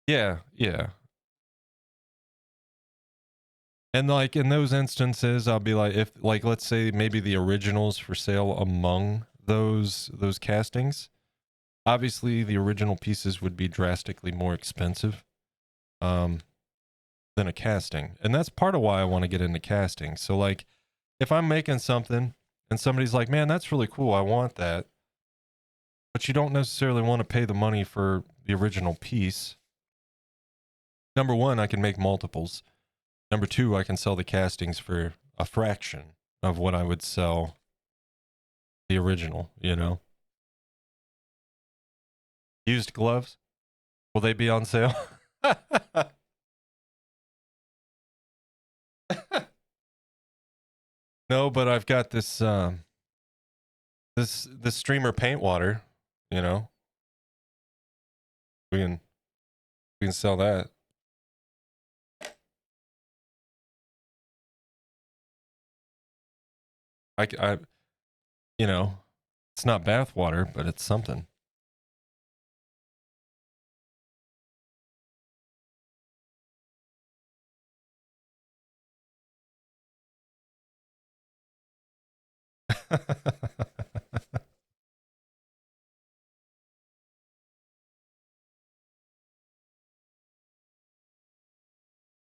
Yeah. And like in those instances, I'll be like, if like, let's say maybe the originals for sale among those castings, obviously the original pieces would be drastically more expensive than a casting. And that's part of why I want to get into casting. So like if I'm making something and somebody's like, man, that's really cool, I want that, but you don't necessarily want to pay the money for the original piece. Number one, I can make multiples. Number two, I can sell the castings for a fraction of what I would sell the original, you know. Used gloves, will they be on sale? No, but I've got this this streamer paint water, you know. We can sell that. I you know, it's not bath water, but it's something.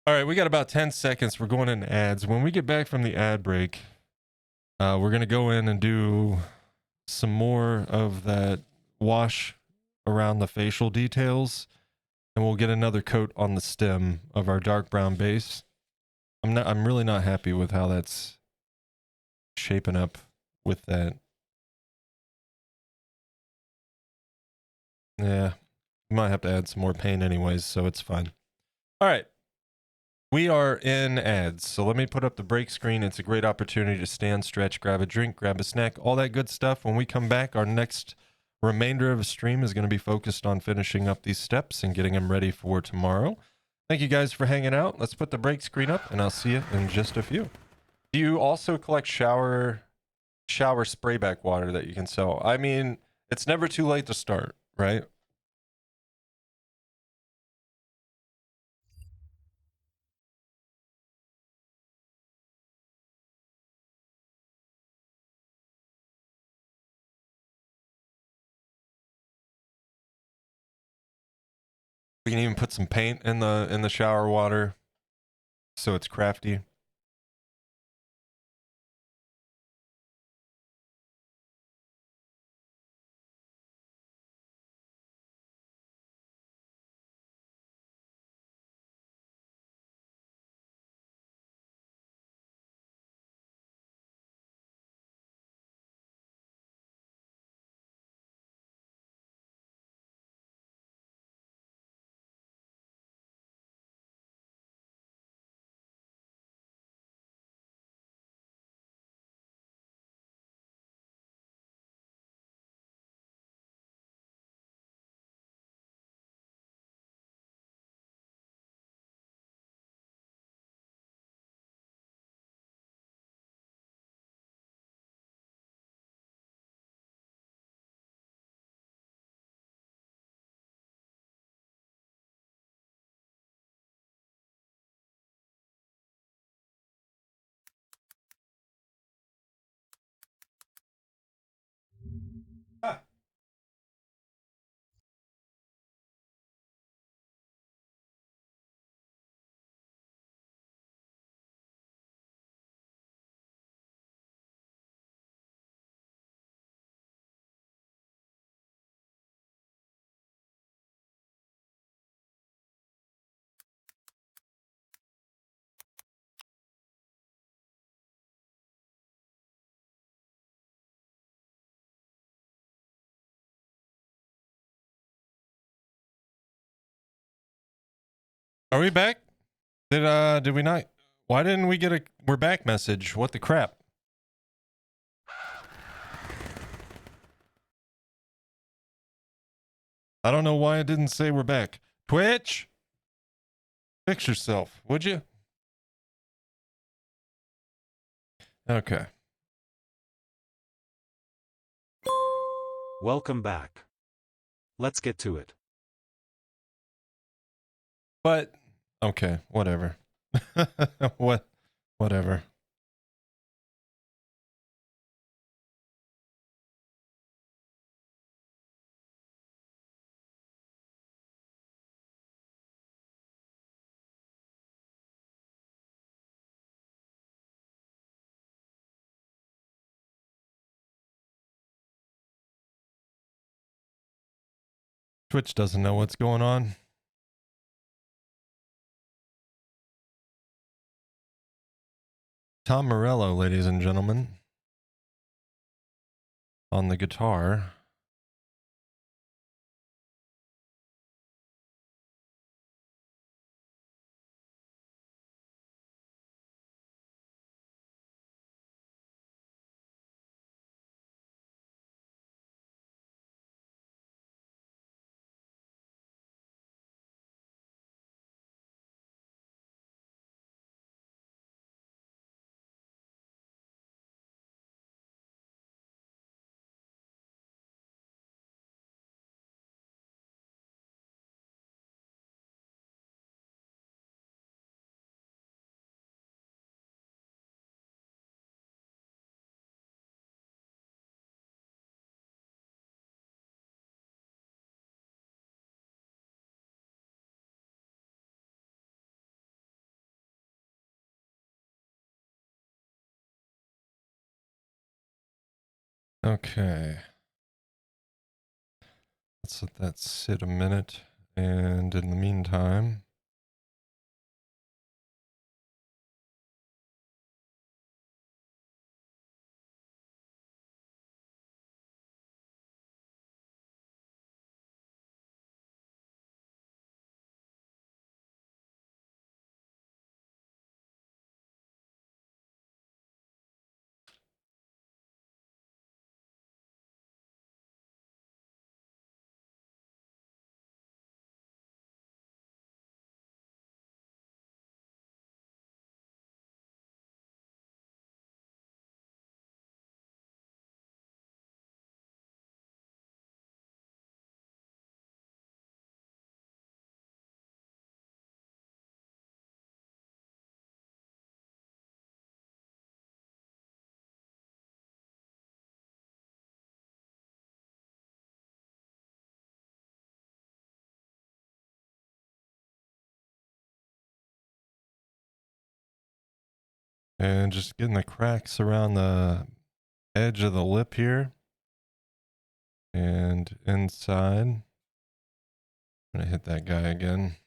All right, we got about 10 seconds. We're going into ads. When we get back from the ad break, we're going to go in and do some more of that wash around the facial details, and we'll get another coat on the stem of our dark brown base. I'm really not happy with how that's shaping up with that. Yeah, might have to add some more paint anyways, so it's fine. All right. We are in ads, so let me put up the break screen. It's a great opportunity to stand, stretch, grab a drink, grab a snack, all that good stuff. When we come back, our next remainder of the stream is going to be focused on finishing up these steps and getting them ready for tomorrow. Thank you guys for hanging out. Let's put the break screen up, and I'll see you in just a few. Do you also collect shower spray back water that you can sell? I mean, it's never too late to start, right? We can even put some paint in the shower water so it's crafty. Ah. Are we back? Did we not? Why didn't we get a we're back message? What the crap? I don't know why it didn't say we're back. Twitch, fix yourself, would you? Okay. Welcome back. Let's get to it. But okay, whatever. Whatever. Twitch doesn't know what's going on. Tom Morello, ladies and gentlemen, on the guitar. Okay. Let's let that sit a minute. And in the meantime, And just getting the cracks around the edge of the lip here. And inside. I'm going to hit that guy again.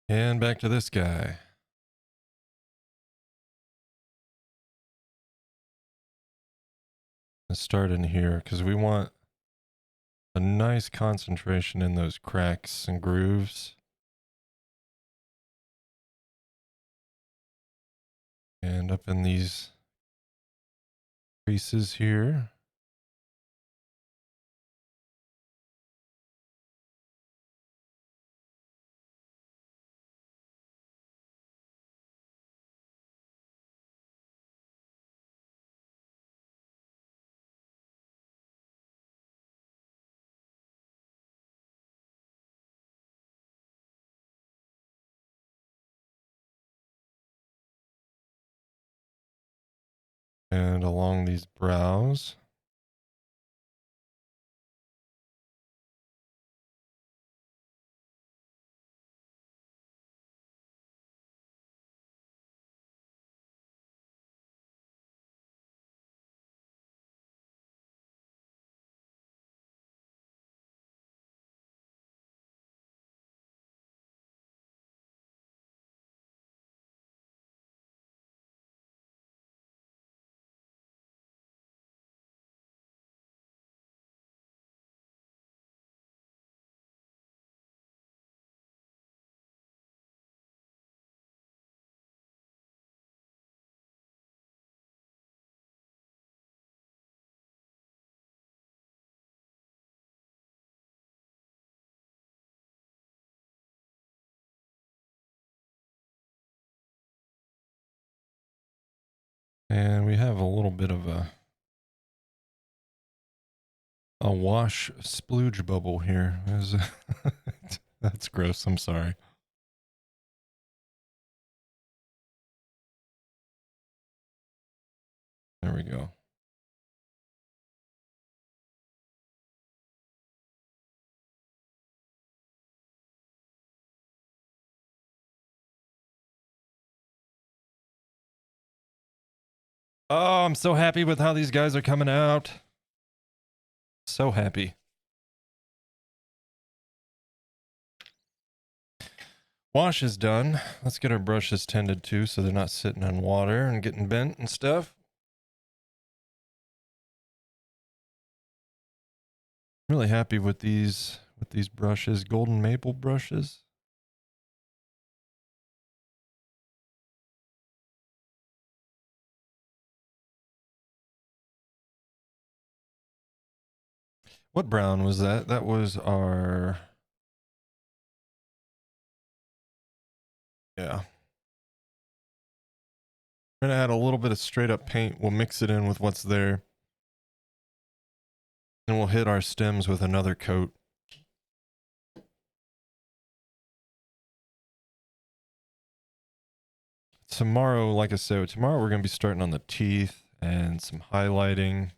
And back to this guy. Let's start in here because we want a nice concentration in those cracks and grooves. And up in these creases here. And along these brows. And we have a little bit of a wash splooge bubble here. That's gross. I'm sorry. There we go. Oh, I'm so happy with how these guys are coming out. So happy. Wash is done. Let's get our brushes tended to so they're not sitting in water and getting bent and stuff. Really happy with these brushes, golden maple brushes. What brown was that? That was our... Yeah. We're gonna add a little bit of straight up paint. We'll mix it in with what's there. And we'll hit our stems with another coat. Tomorrow, like I said, tomorrow we're gonna be starting on the teeth and some highlighting.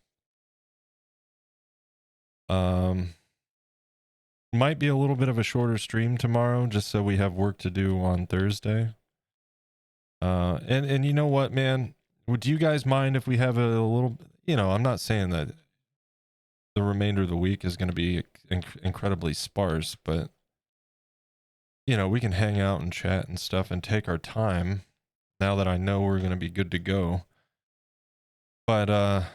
Might be a little bit of a shorter stream tomorrow, just so we have work to do on Thursday. And you know what, man? Would you guys mind if we have a little? You know, I'm not saying that the remainder of the week is going to be incredibly sparse, but you know, we can hang out and chat and stuff and take our time. Now that I know we're going to be good to go, but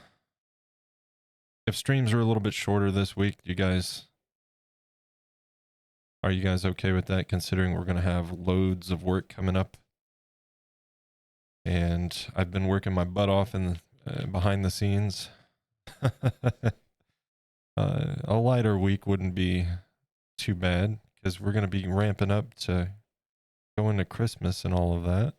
if streams are a little bit shorter this week, are you guys okay with that, considering we're going to have loads of work coming up? And I've been working my butt off in behind the scenes. A lighter week wouldn't be too bad because we're going to be ramping up to go into Christmas and all of that.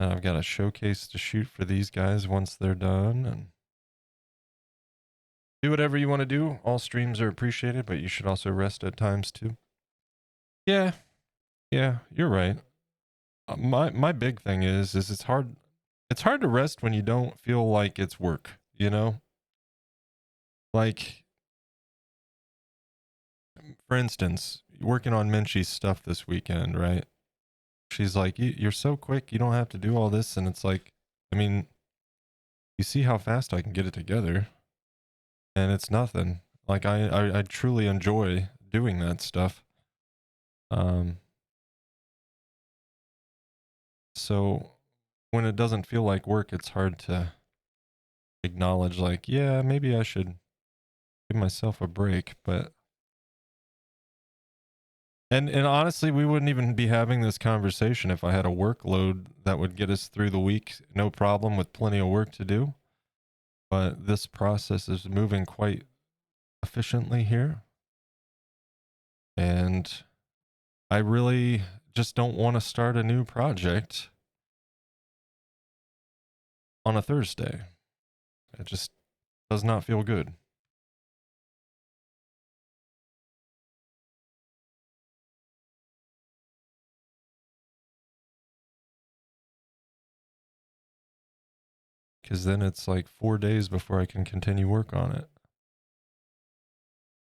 And I've got a showcase to shoot for these guys once they're done. And do whatever you want to do. All streams are appreciated, but you should also rest at times too. Yeah, you're right. My big thing is it's hard. It's hard to rest when you don't feel like it's work. You know, like for instance, working on Minchie's stuff this weekend, right? She's like, "You're so quick. You don't have to do all this," and it's like, I mean, you see how fast I can get it together, and it's nothing. Like I truly enjoy doing that stuff. So when it doesn't feel like work, it's hard to acknowledge, like, yeah, maybe I should give myself a break. But and honestly, we wouldn't even be having this conversation if I had a workload that would get us through the week, no problem, with plenty of work to do. But this process is moving quite efficiently here, and I really just don't want to start a new project on a Thursday. It just does not feel good. Because then it's like 4 days before I can continue work on it.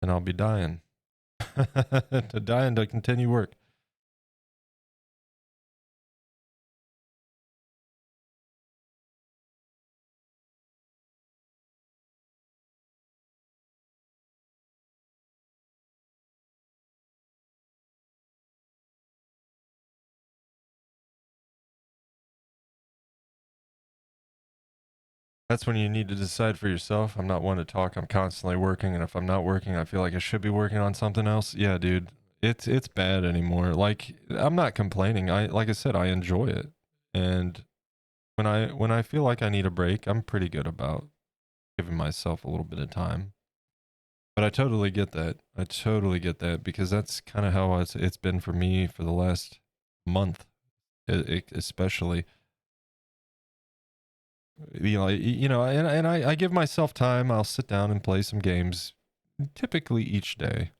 And I'll be dying. Dying to continue work. That's when you need to decide for yourself. I'm not one to talk. I'm constantly working, and if I'm not working, I feel like I should be working on something else. Yeah, dude, it's bad anymore. Like, I'm not complaining. Like I said, I enjoy it, and when I feel like I need a break, I'm pretty good about giving myself a little bit of time. But I totally get that. I totally get that, because that's kind of how it's been for me for the last month, especially. And I give myself time. I'll sit down and play some games, typically each day,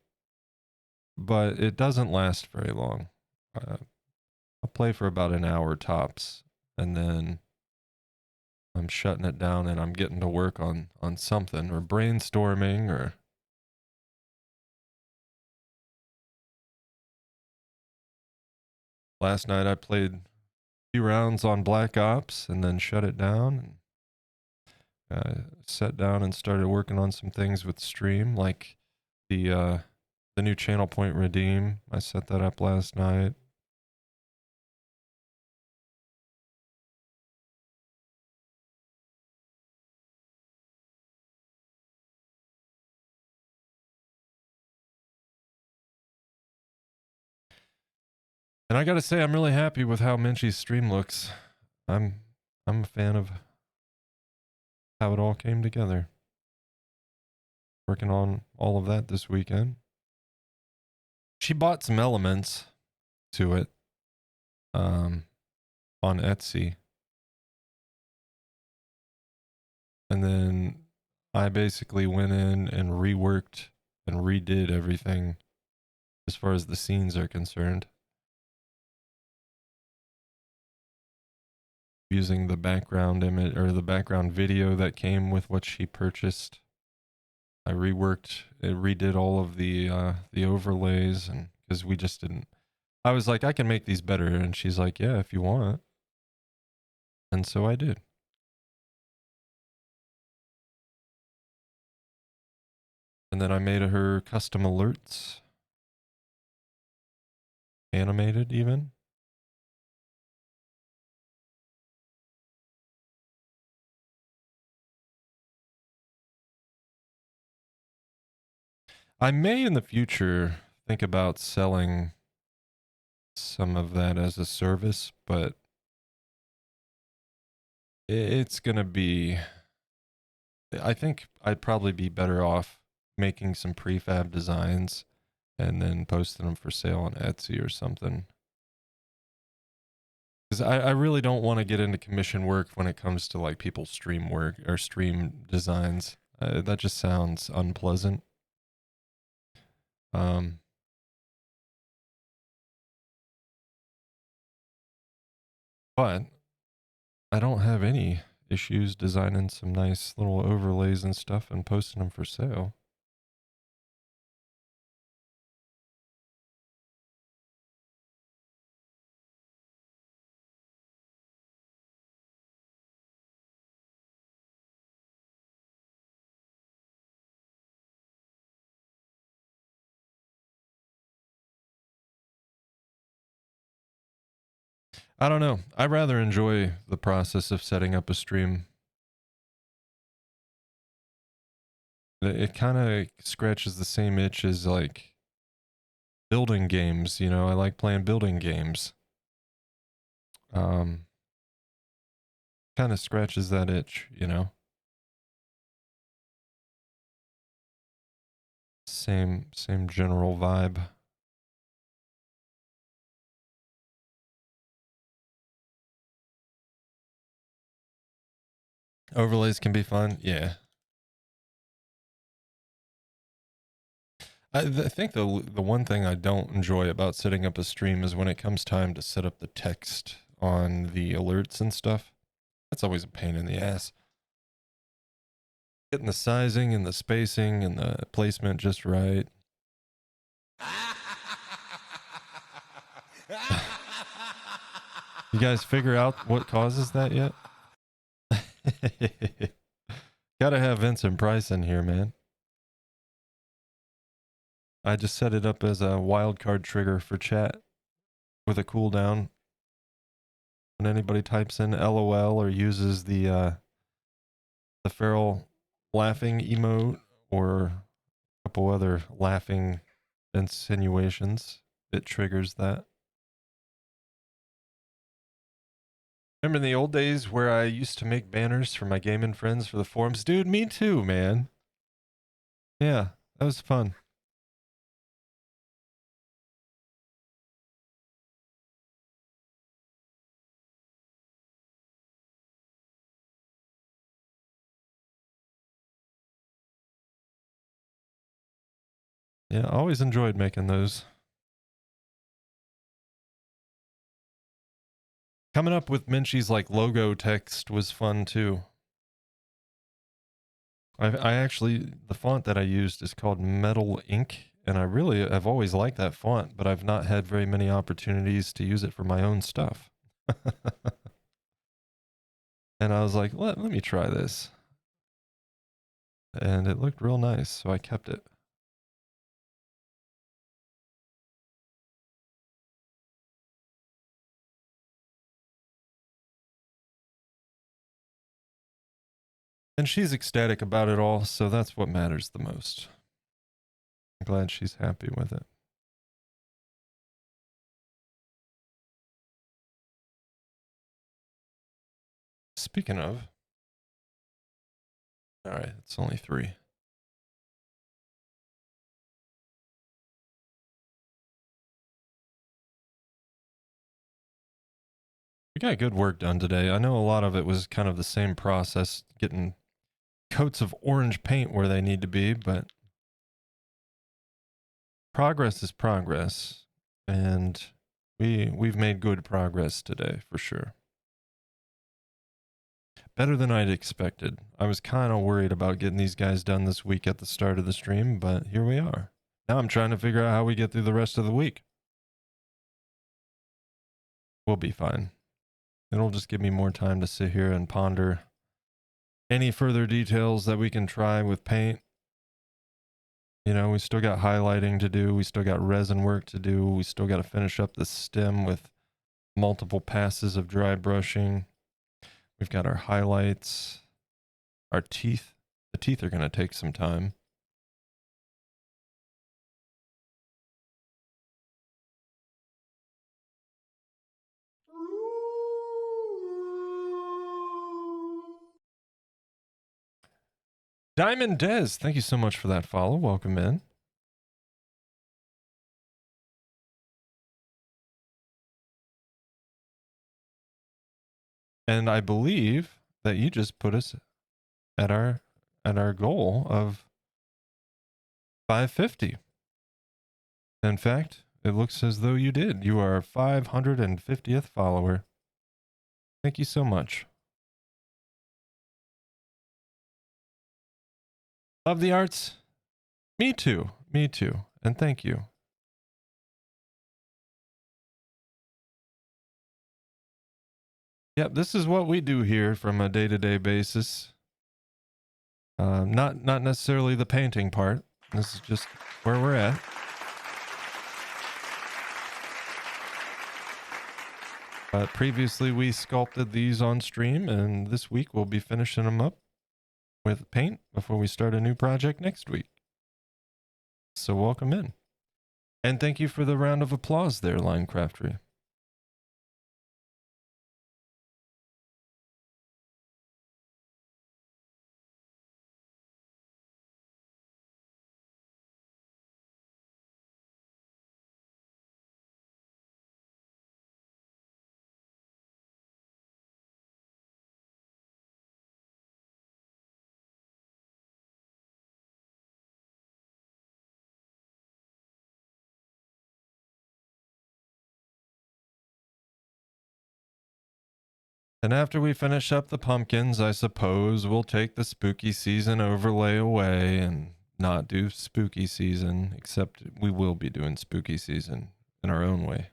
but it doesn't last very long. I'll play for about an hour tops, and then I'm shutting it down and I'm getting to work on something, or brainstorming, or last night I played a few rounds on Black Ops and then shut it down. Sat down and started working on some things with stream, like the new channel point redeem. I set that up last night. And I gotta say, I'm really happy with how Minchie's stream looks. I'm a fan of how it all came together. Working on all of that this weekend. She bought some elements to it on Etsy. And then I basically went in and reworked and redid everything as far as the scenes are concerned, using the background image or the background video that came with what she purchased. I redid all of the overlays, and because we just didn't. I was like, I can make these better, and she's like, yeah, if you want. And so I did. And then I made her custom alerts, animated even. I may in the future think about selling some of that as a service, but it's going to be, I think I'd probably be better off making some prefab designs and then posting them for sale on Etsy or something. Because I really don't want to get into commission work when it comes to like people's stream work or stream designs. That just sounds unpleasant. But I don't have any issues designing some nice little overlays and stuff and posting them for sale. I don't know. I rather enjoy the process of setting up a stream. It kind of scratches the same itch as like building games, you know. I like playing building games. Kind of scratches that itch, you know. Same general vibe. Overlays can be fun. Yeah. I think the one thing I don't enjoy about setting up a stream is when it comes time to set up the text on the alerts and stuff. That's always a pain in the ass. Getting the sizing and the spacing and the placement just right. You guys figure out what causes that yet? Gotta have Vincent Price in here, man. I just set it up as a wildcard trigger for chat with a cooldown. When anybody types in LOL or uses the feral laughing emote or a couple other laughing insinuations, it triggers that. Remember in the old days where I used to make banners for my gaming friends for the forums? Dude, me too, man. Yeah, that was fun. Yeah, I always enjoyed making those. Coming up with Minchie's like logo text was fun too. I actually, the font that I used is called Metal Ink, and I've always liked that font, but I've not had very many opportunities to use it for my own stuff. And I was like, let me try this. And it looked real nice, so I kept it. And she's ecstatic about it all, so that's what matters the most. I'm glad she's happy with it. Speaking of, all right, it's only 3. We got good work done today. I know a lot of it was kind of the same process, getting coats of orange paint where they need to be, but progress is progress, and we've made good progress today for sure. Better than I'd expected. I was kind of worried about getting these guys done this week at the start of the stream, but here we are. Now I'm trying to figure out how we get through the rest of the week. We'll be fine. It'll just give me more time to sit here and ponder any further details that we can try with paint. You know, we still got highlighting to do. We still got resin work to do. We still got to finish up the stem with multiple passes of dry brushing. We've got our highlights, our teeth. The teeth are going to take some time. Diamond Des, thank you so much for that follow. Welcome in. And I believe that you just put us at our goal of 550. In fact, it looks as though you did. You are our 550th follower. Thank you so much. Love the arts? Me too. Me too. And thank you. Yep, this is what we do here from a day-to-day basis. Not necessarily the painting part. This is just where we're at. Previously, we sculpted these on stream, and this week we'll be finishing them up with paint before we start a new project next week. So welcome in. And thank you for the round of applause there, Linecraftery. And after we finish up the pumpkins, I suppose we'll take the spooky season overlay away and not do spooky season, except we will be doing spooky season in our own way.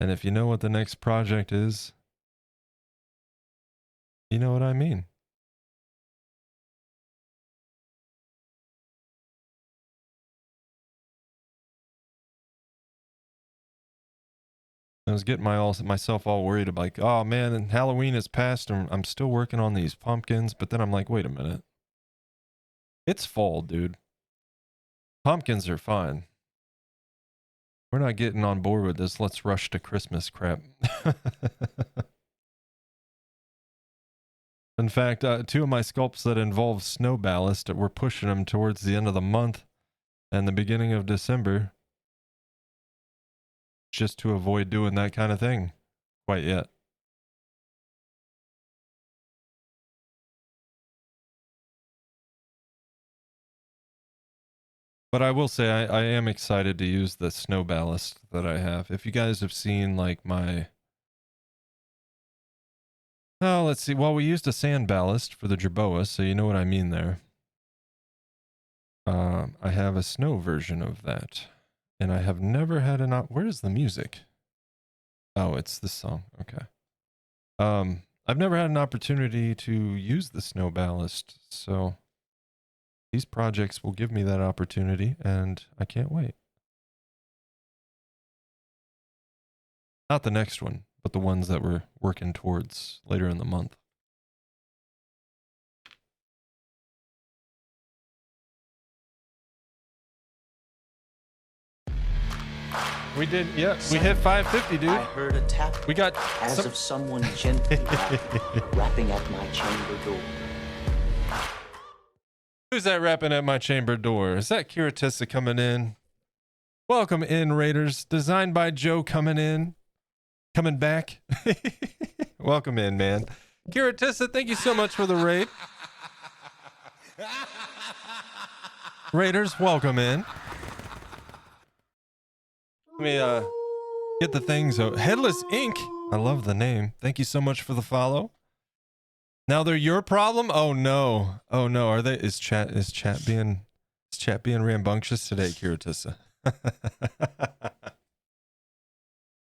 And if you know what the next project is, you know what I mean. I was getting myself all worried about, like, oh man, and Halloween is past and I'm still working on these pumpkins. But then I'm like, wait a minute. It's fall, dude. Pumpkins are fine. We're not getting on board with this let's rush to Christmas crap. In fact, two of my sculpts that involve snow ballast, we're pushing them towards the end of the month and the beginning of December, just to avoid doing that kind of thing quite yet. But I will say I am excited to use the snow ballast that I have. If you guys have seen like my... Oh, let's see. Well, we used a sand ballast for the jerboa, so you know what I mean there. I have a snow version of that. And I have never had an... Where's the music? Oh, it's this song. Okay. I've never had an opportunity to use the snow ballast, so these projects will give me that opportunity, and I can't wait. Not the next one, but the ones that we're working towards later in the month. We did, yeah, we hit 550, dude. I heard a tap We got as of someone gently rapping at my chamber door. Who's that rapping at my chamber door? Is that Kiratissa coming in? Welcome in, Raiders. Designed by Joe coming back. Welcome in, man. Kiratissa, thank you so much for the raid. Raiders, welcome in. Let me get the things out. Headless Ink. I love the name. Thank you so much for the follow. Now they're your problem? Oh no. Oh no. Are they? Is chat being rambunctious today, Kiratissa?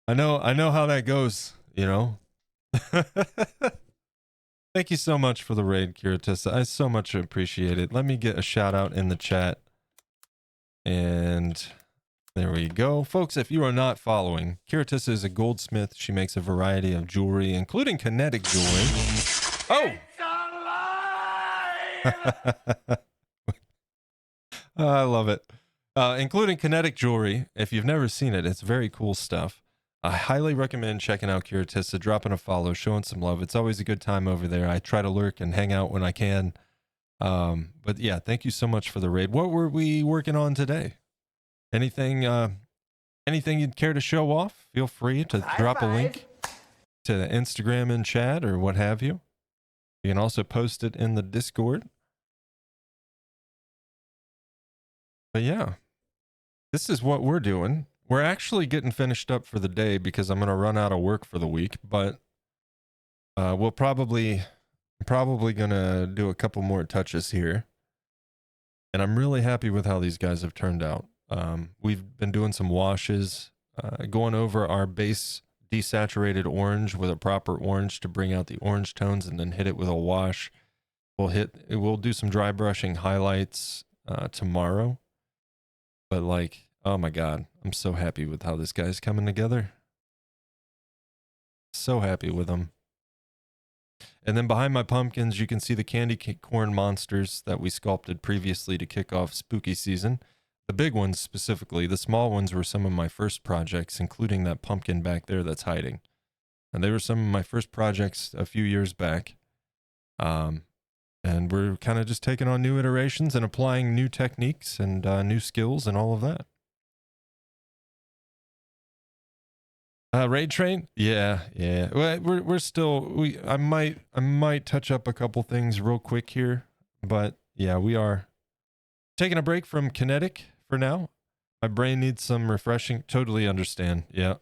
I know how that goes, you know. Thank you so much for the raid, Kiratissa. I so much appreciate it. Let me get a shout out in the chat. And there we go. Folks, if you are not following, Kiratissa is a goldsmith. She makes a variety of jewelry, including kinetic jewelry. Oh! I love it. Including kinetic jewelry. If you've never seen it, it's very cool stuff. I highly recommend checking out Kiratissa, dropping a follow, showing some love. It's always a good time over there. I try to lurk and hang out when I can. But yeah, thank you so much for the raid. What were we working on today? Anything anything you'd care to show off? Feel free to drop a link to the Instagram in chat or what have you. You can also post it in the Discord. But yeah, this is what we're doing. We're actually getting finished up for the day because I'm going to run out of work for the week, but I'm probably going to do a couple more touches here. And I'm really happy with how these guys have turned out. We've been doing some washes, going over our base desaturated orange with a proper orange to bring out the orange tones, and then hit it with a wash. We'll do some dry brushing highlights tomorrow. But like, oh my God, I'm so happy with how this guy's coming together. So happy with him. And then behind my pumpkins, you can see the candy corn monsters that we sculpted previously to kick off spooky season. The big ones specifically. The small ones were some of my first projects, including that pumpkin back there that's hiding. And they were some of my first projects a few years back. And we're kind of just taking on new iterations and applying new techniques and new skills and all of that. Raid train? Yeah. We're still, I might touch up a couple things real quick here, but yeah, we are taking a break from kinetic for now. My brain needs some refreshing. Totally understand. Yeah.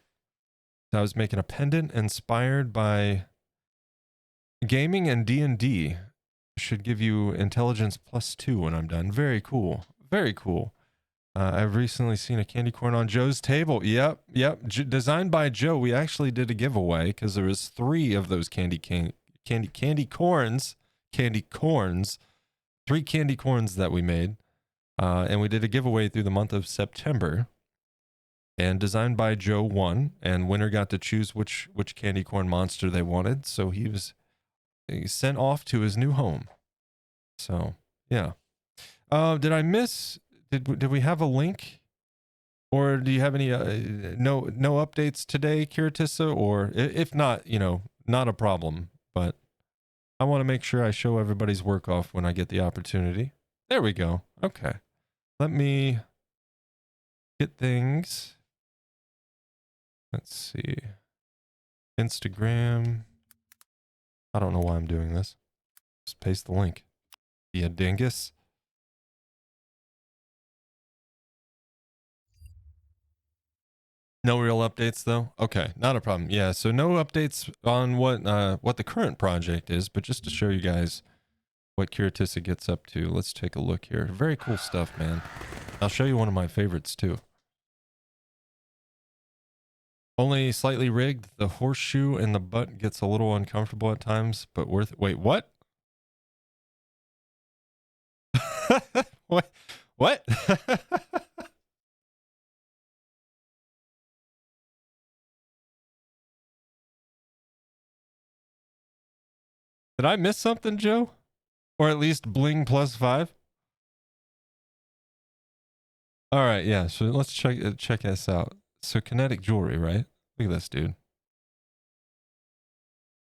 I was making a pendant inspired by gaming and D&D. Should give you intelligence +2 when I'm done. Very cool. Very cool. I've recently seen a candy corn on Joe's table. Yep. Designed by Joe. We actually did a giveaway because there was 3 of those candy corns. 3 candy corns that we made. And we did a giveaway through the month of September. And designed by Joe won, and winner got to choose which candy corn monster they wanted. So he's sent off to his new home. So yeah. Did I miss? Did we have a link, or do you have any no updates today, Kiritissa? Or if not, not a problem. But I want to make sure I show everybody's work off when I get the opportunity. There we go. Okay, let me get things. Let's see. Instagram. I don't know why I'm doing this. Just paste the link. Yeah, dingus. No real updates though? Okay, not a problem. Yeah, so no updates on what the current project is, but just to show you guys what Kiritissa gets up to. Let's take a look here. Very cool stuff, man. I'll show you one of my favorites too. Only slightly rigged. The horseshoe in the butt gets a little uncomfortable at times, but worth it. Wait, what? What? Did I miss something, Joe? Or at least bling +5? All right, yeah. So let's check this out. So kinetic jewelry, right? Look at this, dude.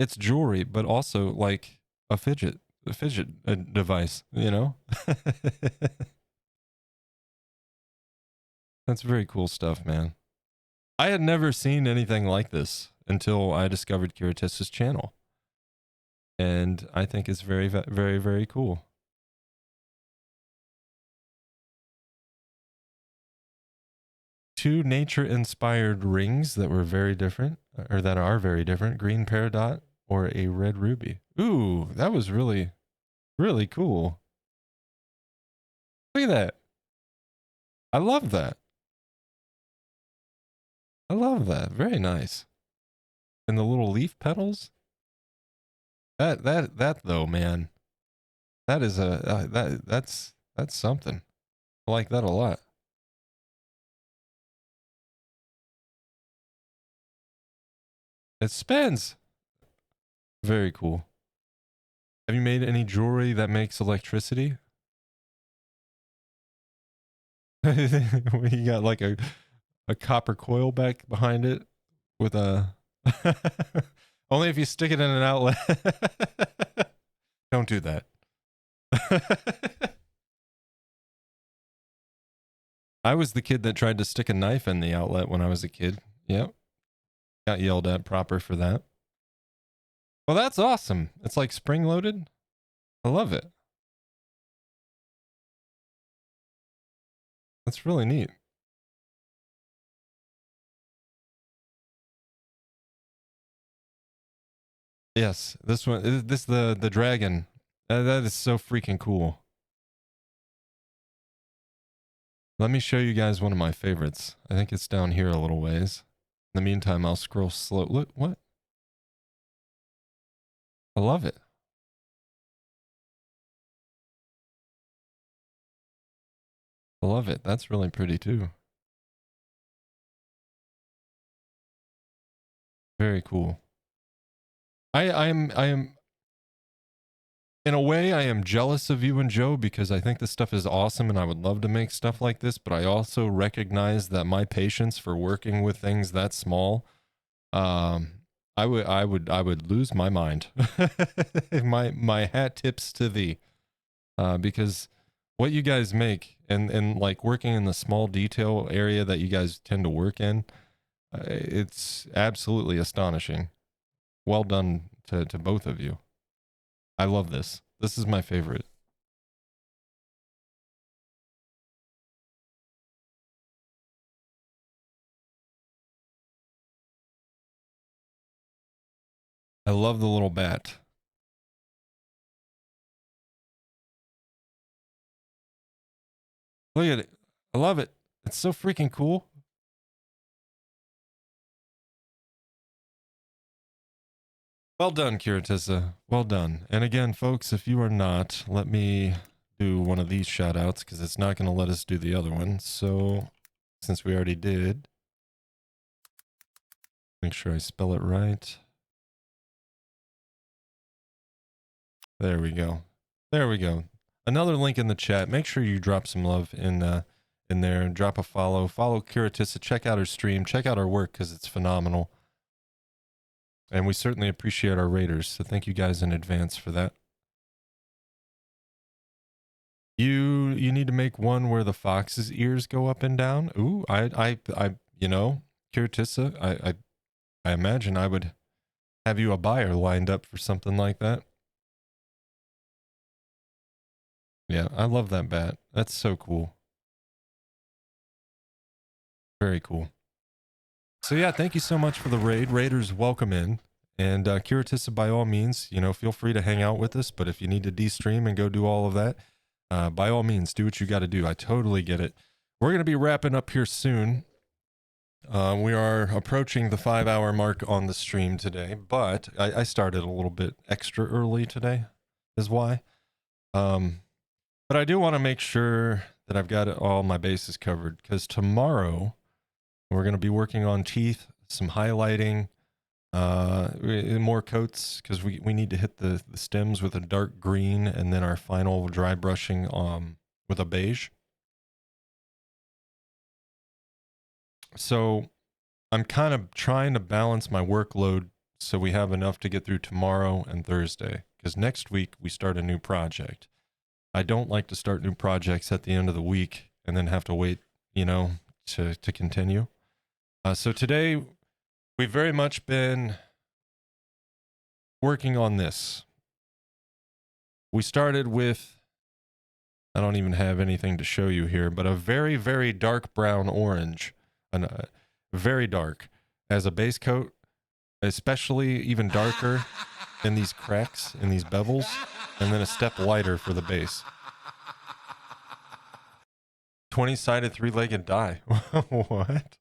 It's jewelry, but also like a fidget device, That's very cool stuff, man. I had never seen anything like this until I discovered Kiritissa's channel. And I think it's very, very, very cool. Two nature-inspired rings that were very different, or that are very different. Green peridot or a red ruby. Ooh, that was really, really cool. Look at that. I love that. I love that. Very nice. And the little leaf petals. That though, man. That is that's something. I like that a lot. It spins. Very cool. Have you made any jewelry that makes electricity? You got like a copper coil back behind it with a only if you stick it in an outlet. Don't do that. I was the kid that tried to stick a knife in the outlet when I was a kid. Yep. Got yelled at proper for that. Well, that's awesome. It's like spring loaded. I love it. That's really neat. Yes, this one, this the dragon. That is so freaking cool. Let me show you guys one of my favorites. I think it's down here a little ways. In the meantime, I'll scroll slow. Look, what? I love it. I love it. That's really pretty too. Very cool. I am in a way, I am jealous of you and Joe because I think this stuff is awesome and I would love to make stuff like this, but I also recognize that my patience for working with things that small, I would lose my mind. my hat tips to thee, because what you guys make and like working in the small detail area that you guys tend to work in, it's absolutely astonishing. Well done to both of you. I love this. This is my favorite. I love the little bat. Look at it. I love it. It's so freaking cool. Well done, Kiratissa. Well done. And again, folks, if you are not, let me do one of these shout outs because it's not going to let us do the other one. So, since we already did, make sure I spell it right. There we go. There we go. Another link in the chat. Make sure you drop some love in there and drop a follow. Follow Kiratissa. Check out her stream. Check out her work because it's phenomenal. And we certainly appreciate our raiders, so thank you guys in advance for that. You need to make one where the fox's ears go up and down. Ooh, I you know, Kiratissa, I imagine I would have you a buyer lined up for something like that. Yeah, I love that bat. That's so cool. Very cool. So yeah, thank you so much for the raid. Raiders, welcome in. And Kiratissa, by all means, you know, feel free to hang out with us. But if you need to de-stream and go do all of that, by all means, do what you got to do. I totally get it. We're going to be wrapping up here soon. We are approaching the 5-hour mark on the stream today, but I started a little bit extra early today is why. But I do want to make sure that I've got all my bases covered because tomorrow we're going to be working on teeth, some highlighting, more coats because we need to hit the stems with a dark green and then our final dry brushing with a beige. So I'm kind of trying to balance my workload so we have enough to get through tomorrow and Thursday because next week we start a new project. I don't like to start new projects at the end of the week and then have to wait, you know, to continue. So today we've very much been working on this. We started with, I don't even have anything to show you here, but a very, very dark brown orange, very dark as a base coat, especially even darker in these cracks, in these bevels, and then a step lighter for the base. 20-sided three-legged die. What?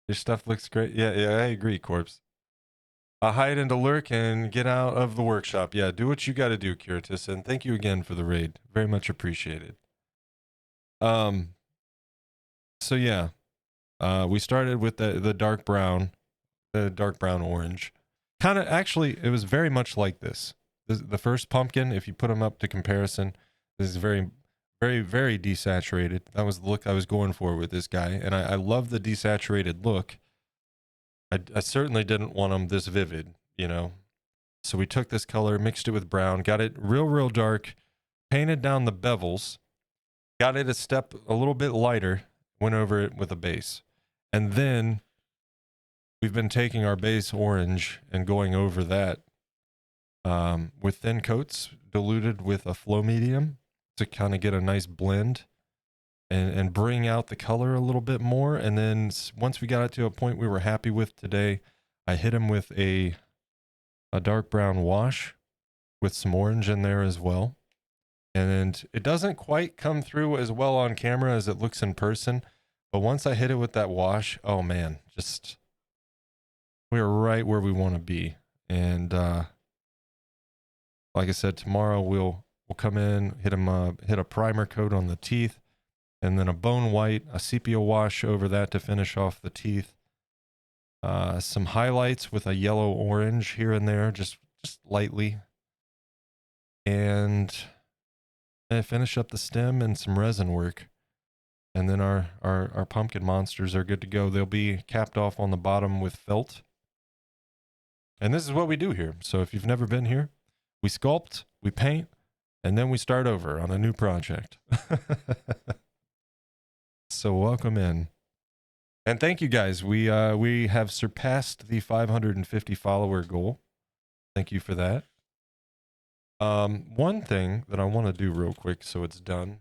Your stuff looks great. Yeah, I agree, Corpse. Hide and to lurk and get out of the workshop. Yeah, do what you got to do, Kiratissa, and thank you again for the raid. Very much appreciated. So yeah, we started with the dark brown orange. Kind of, actually, it was very much like this. The first pumpkin, if you put them up to comparison, this is very, very, very desaturated. That was the look I was going for with this guy, and I love the desaturated look. I certainly didn't want them this vivid, you know. So we took this color, mixed it with brown, got it real, real dark, painted down the bevels, got it a step a little bit lighter, went over it with a base. And then we've been taking our base orange and going over that with thin coats diluted with a flow medium to kind of get a nice blend and bring out the color a little bit more. And then once we got it to a point we were happy with today, I hit him with a dark brown wash with some orange in there as well. And it doesn't quite come through as well on camera as it looks in person. But once I hit it with that wash, oh man, just we're right where we want to be. And like I said, tomorrow we'll come in, hit a primer coat on the teeth, and then a bone white, a sepia wash over that to finish off the teeth. Some highlights with a yellow orange here and there, just lightly. And finish up the stem and some resin work. And then our pumpkin monsters are good to go. They'll be capped off on the bottom with felt. And this is what we do here. So if you've never been here, we sculpt, we paint, and then we start over on a new project. So welcome in. And thank you guys. We have surpassed the 550 follower goal. Thank you for that. One thing that I want to do real quick so it's done.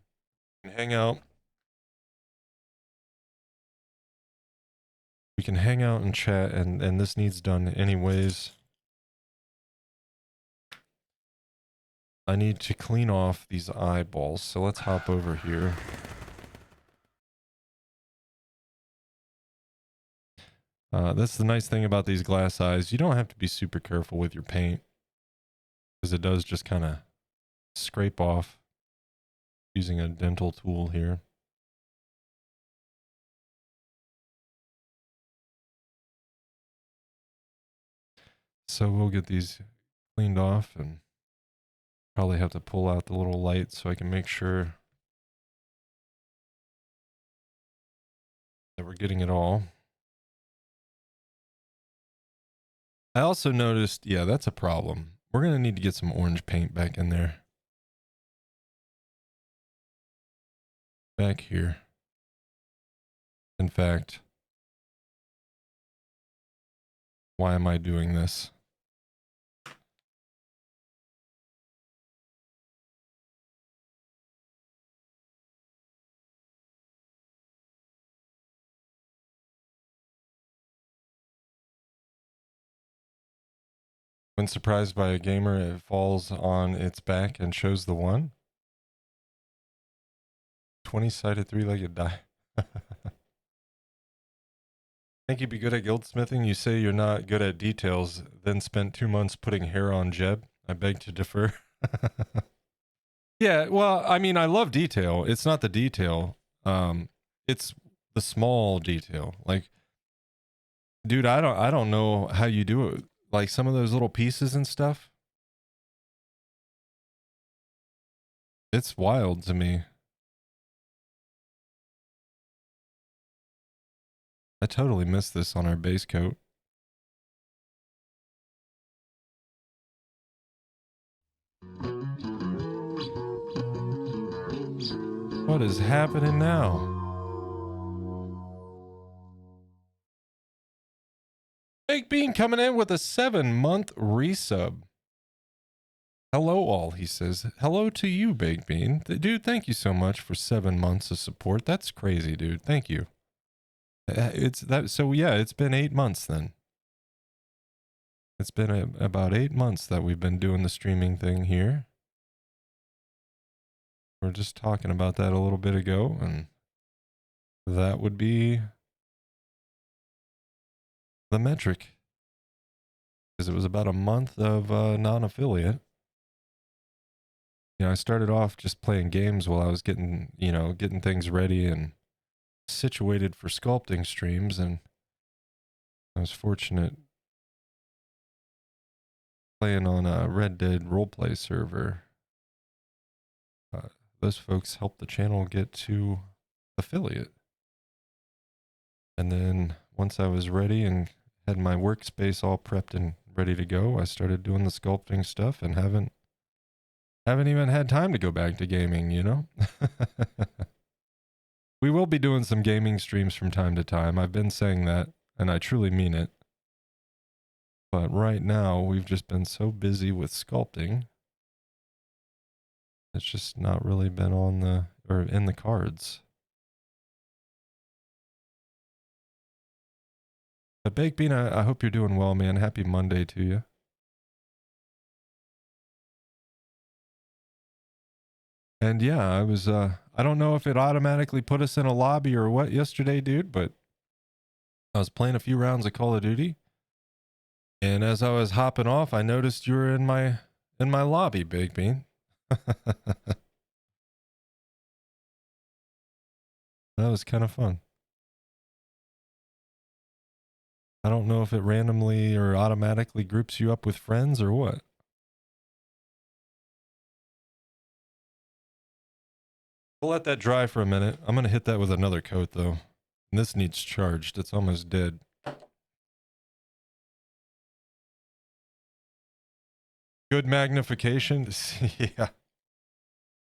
Hang out. We can hang out and chat, and this needs done anyways. I need to clean off these eyeballs, so let's hop over here. That's the nice thing about these glass eyes. You don't have to be super careful with your paint, because it does just kind of scrape off using a dental tool here. So we'll get these cleaned off and probably have to pull out the little light so I can make sure that we're getting it all. I also noticed, yeah, that's a problem. We're going to need to get some orange paint back in there. Back here. In fact, why am I doing this? When surprised by a gamer, it falls on its back and shows the one. 20-sided three-legged die. Think you'd be good at guildsmithing? You say you're not good at details, then spent 2 months putting hair on Jeb. I beg to differ. Yeah, well, I mean, I love detail. It's not the detail. It's the small detail. Like, dude, I don't know how you do it. Like some of those little pieces and stuff. It's wild to me. I totally missed this on our base coat. What is happening now? Baked Bean coming in with a 7-month resub. Hello all, he says. Hello to you, Baked Bean. Dude, thank you so much for 7 months of support. That's crazy, dude. Thank you. It's that. So yeah, it's been 8 months then. It's been about 8 months that we've been doing the streaming thing here. We're just talking about that a little bit ago, and that would be the metric, because it was about a month of non-affiliate. You know, I started off just playing games while I was getting things ready and situated for sculpting streams, and I was fortunate playing on a Red Dead roleplay server. Those folks helped the channel get to affiliate. And then once I was ready and had my workspace all prepped and ready to go, I started doing the sculpting stuff and haven't Haven't even had time to go back to gaming, you know? We will be doing some gaming streams from time to time. I've been saying that, and I truly mean it. But right now, we've just been so busy with sculpting. It's just not really been on the, or in the cards. But Baked Bean, I hope you're doing well, man. Happy Monday to you. And yeah, I was, I don't know if it automatically put us in a lobby or what yesterday, dude, but I was playing a few rounds of Call of Duty. And as I was hopping off, I noticed you were in my lobby, Baked Bean. That was kind of fun. I don't know if it randomly or automatically groups you up with friends or what. We'll let that dry for a minute. I'm going to hit that with another coat, though. And this needs charged. It's almost dead. Good magnification. Yeah.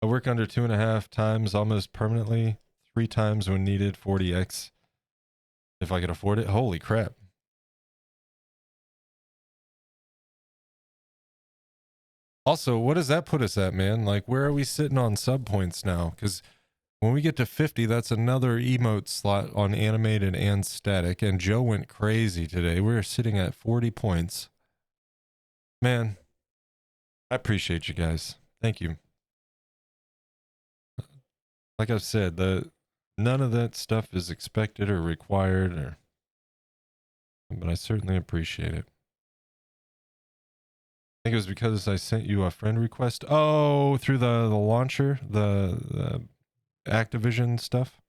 I work under 2.5 times almost permanently. 3 times when needed. 40x. If I could afford it. Holy crap. Also, what does that put us at, man? Like, where are we sitting on sub points now? Because when we get to 50, that's another emote slot on animated and static. And Joe went crazy today. We're sitting at 40 points. Man, I appreciate you guys. Thank you. Like I've said, none of that stuff is expected or required, but I certainly appreciate it. I think it was because I sent you a friend request. Oh, through the launcher, the Activision stuff.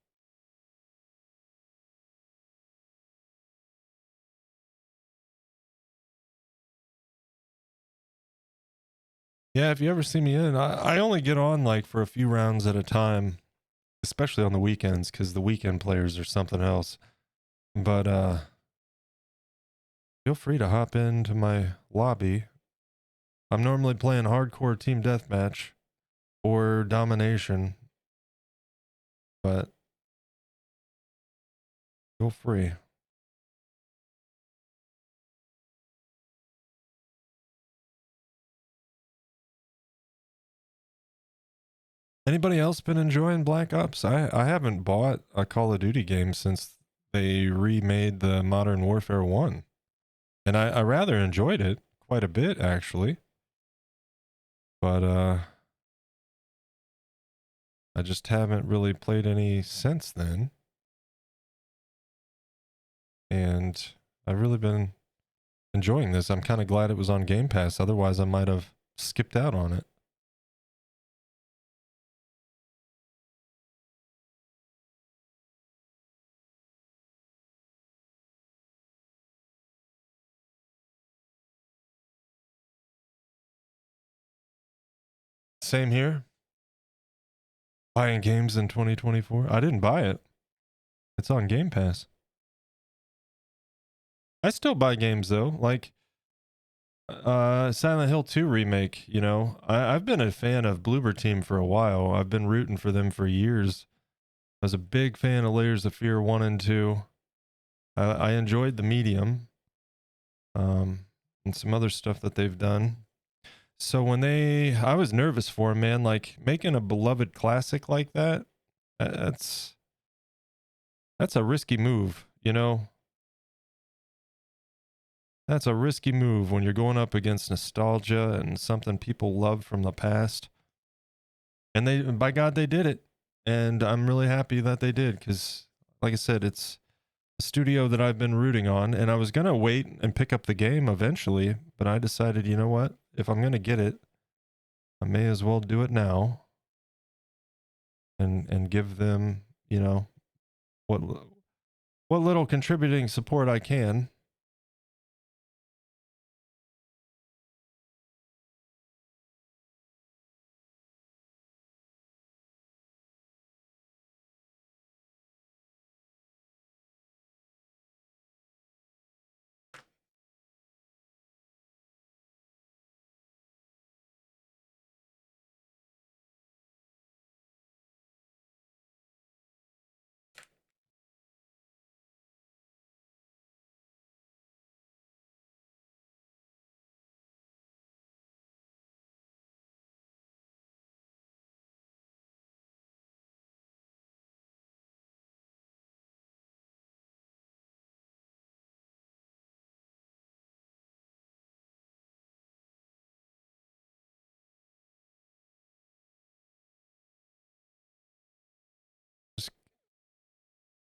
Yeah, if you ever see me in, I only get on like for a few rounds at a time, especially on the weekends, because the weekend players are something else. But feel free to hop into my lobby. I'm normally playing hardcore team deathmatch or domination, but feel free. Anybody else been enjoying Black Ops? I haven't bought a Call of Duty game since they remade the Modern Warfare 1. And I rather enjoyed it quite a bit, actually. But I just haven't really played any since then. And I've really been enjoying this. I'm kind of glad it was on Game Pass. Otherwise, I might have skipped out on it. Same here. Buying games in 2024. I didn't buy it. It's on Game Pass. I still buy games though. Like Silent Hill 2 remake, you know. I've been a fan of Bloober Team for a while. I've been rooting for them for years. I was a big fan of Layers of Fear 1 and 2. I enjoyed the medium. And some other stuff that they've done. So I was nervous for him, man, like making a beloved classic like that, that's a risky move, you know? That's a risky move when you're going up against nostalgia and something people love from the past. And by God, they did it. And I'm really happy that they did because, like I said, it's a studio that I've been rooting on. And I was going to wait and pick up the game eventually, but I decided, you know what? If I'm going to get it, I may as well do it now and give them, you know, what little contributing support I can.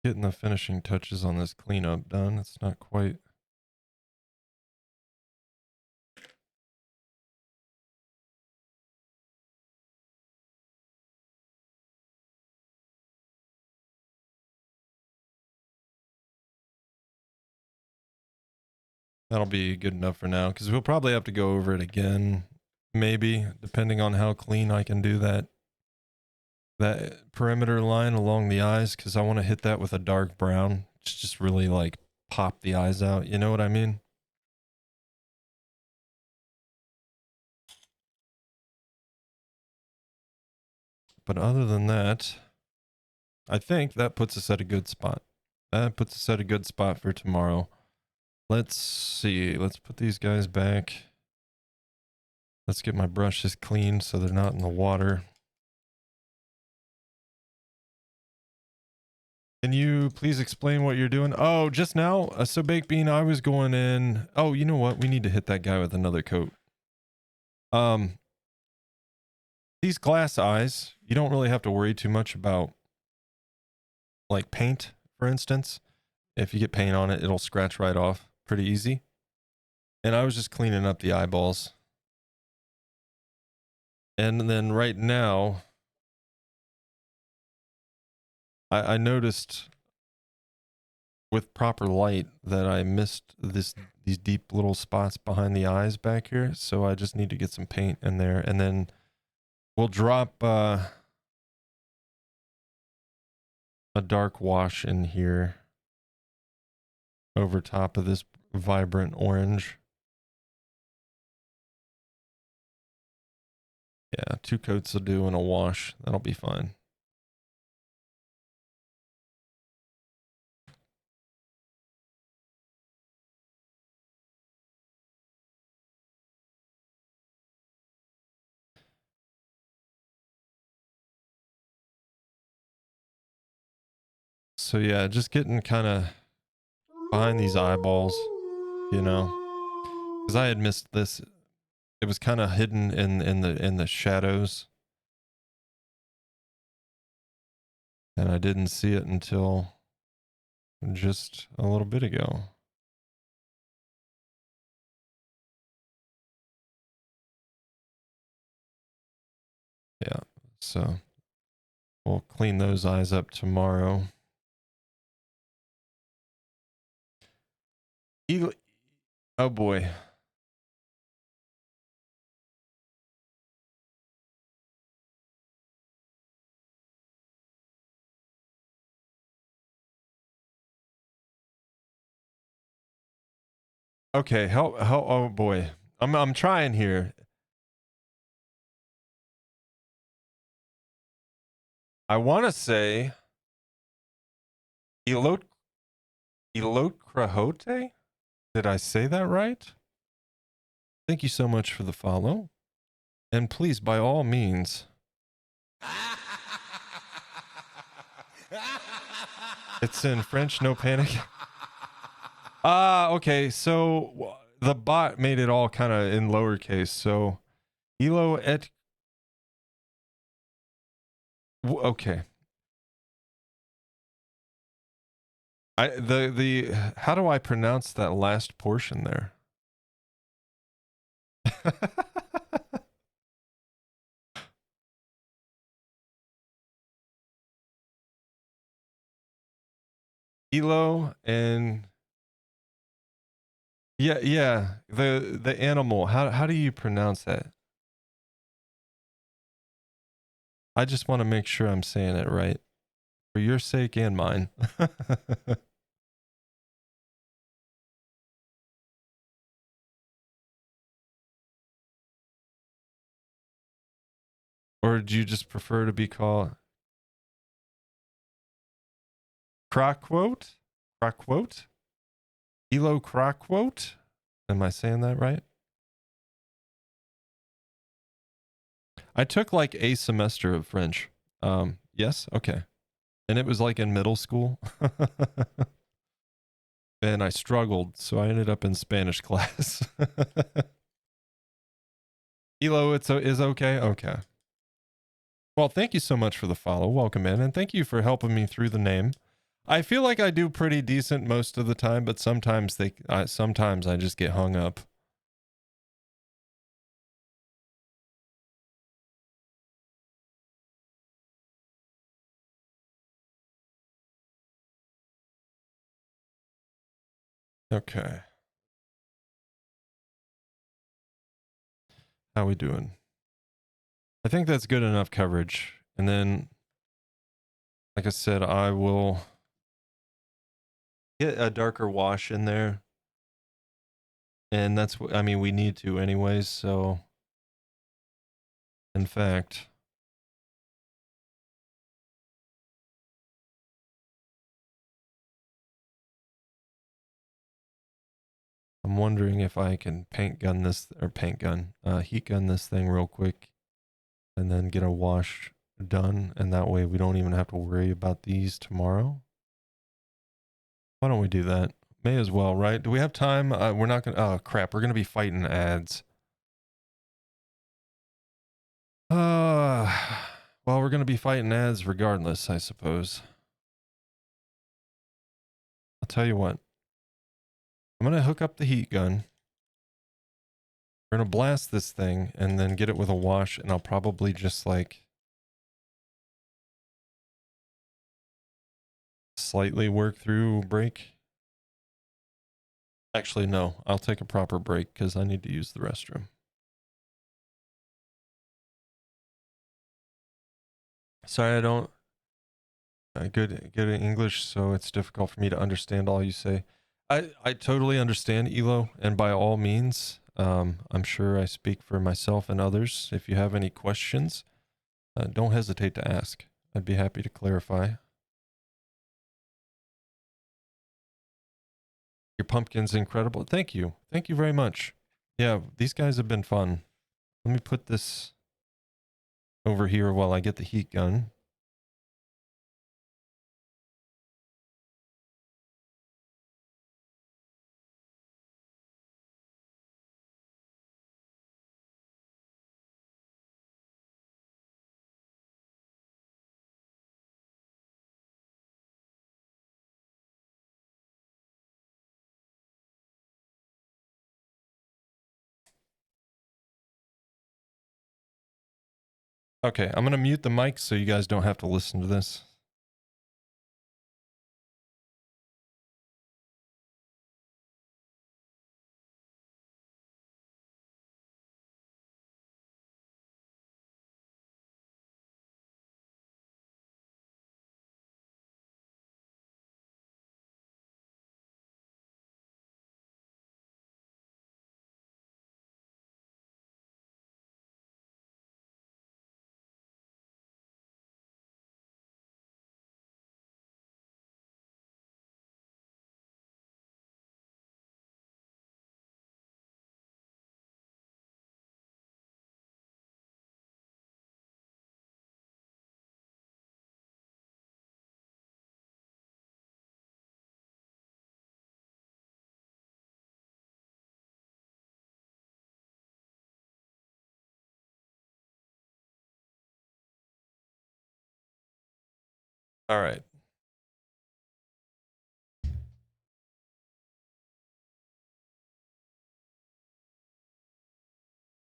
getting the finishing touches on this cleanup done. It's not quite. That'll be good enough for now, because we'll probably have to go over it again, maybe, depending on how clean I can do that perimeter line along the eyes, because I want to hit that with a dark brown. Just really like pop the eyes out. You know what I mean? But other than that, I think that puts us at a good spot. That puts us at a good spot for tomorrow. Let's see. Let's put these guys back. Let's get my brushes clean so they're not in the water. Can you please explain what you're doing? Oh, just now? So Baked Bean, I was going in. Oh, you know what? We need to hit that guy with another coat. These glass eyes, you don't really have to worry too much about, like paint, for instance. If you get paint on it, it'll scratch right off pretty easy. And I was just cleaning up the eyeballs. And then right now, I noticed with proper light that I missed these deep little spots behind the eyes back here. So I just need to get some paint in there, and then we'll drop a dark wash in here over top of this vibrant orange. Yeah, 2 coats will do and a wash. That'll be fine. So yeah, just getting kind of behind these eyeballs, you know, because I had missed this. It was kind of hidden in the shadows, and I didn't see it until just a little bit ago. Yeah, so we'll clean those eyes up tomorrow. Oh boy. Okay, oh boy. I'm trying here. I want to say Elote Crahote? Did I say that right? Thank you so much for the follow. And please, by all means, it's in French, no panic. Okay, so the bot made it all kind of in lowercase. So Elo et okay. How do I pronounce that last portion there? Elo and yeah, the animal. How do you pronounce that? I just want to make sure I'm saying it right for your sake and mine. Or do you just prefer to be called Crockquote? Crockquote? Elo Crockquote? Am I saying that right? I took like a semester of French. Yes, okay. And it was like in middle school. And I struggled, so I ended up in Spanish class. Elo, is okay? Okay. Well, thank you so much for the follow. Welcome in, and thank you for helping me through the name. I feel like I do pretty decent most of the time, but sometimes sometimes I just get hung up. Okay. How we doing? I think that's good enough coverage. And then, like I said, I will get a darker wash in there. And that's what, I mean, we need to anyways. So, in fact, I'm wondering if I can heat gun this thing real quick and then get a wash done. And that way we don't even have to worry about these tomorrow. Why don't we do that? May as well, right? Do we have time? We're not going to, oh crap. We're going to be fighting ads. Well, we're going to be fighting ads regardless, I suppose. I'll tell you what. I'm going to hook up the heat gun. We're going to blast this thing and then get it with a wash, and I'll probably just like slightly work through break. Actually, no. I'll take a proper break because I need to use the restroom. Sorry, I don't good at English, so it's difficult for me to understand all you say. I totally understand, Elo, and by all means, I'm sure I speak for myself and others. If you have any questions, don't hesitate to ask. I'd be happy to clarify. Your pumpkin's incredible. Thank you. Thank you very much. Yeah, these guys have been fun. Let me put this over here while I get the heat gun. Okay, I'm going to mute the mic so you guys don't have to listen to this. All right.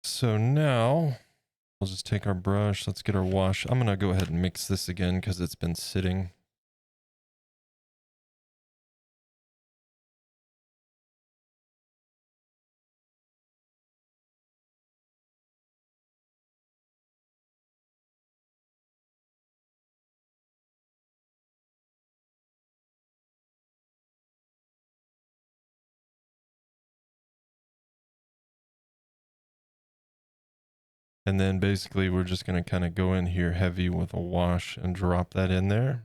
So now we'll just take our brush. Let's get our wash. I'm going to go ahead and mix this again because it's been sitting. And then basically we're just going to kind of go in here heavy with a wash and drop that in there.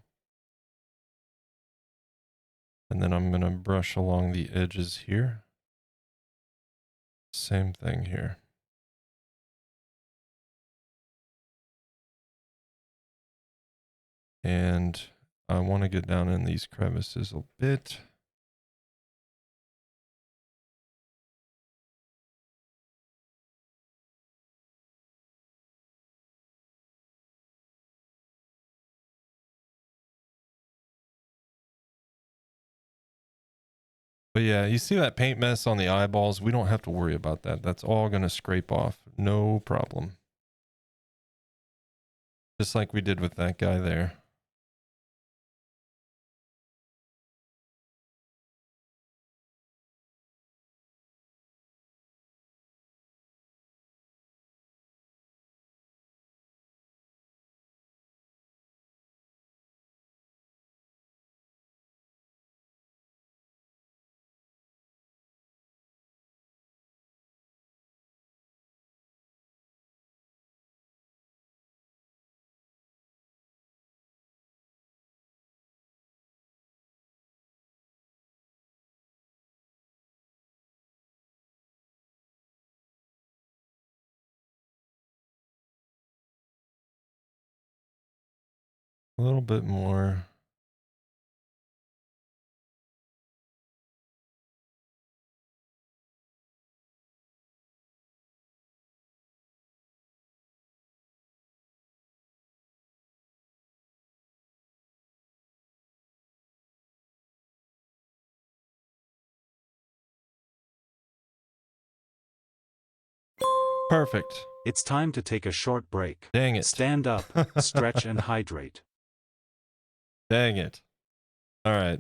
And then I'm going to brush along the edges here. Same thing here. And I want to get down in these crevices a bit. But yeah, you see that paint mess on the eyeballs? We don't have to worry about that. That's all going to scrape off. No problem. Just like we did with that guy there. A little bit more. Perfect. It's time to take a short break. Dang it. Stand up, stretch and hydrate. Dang it. All right.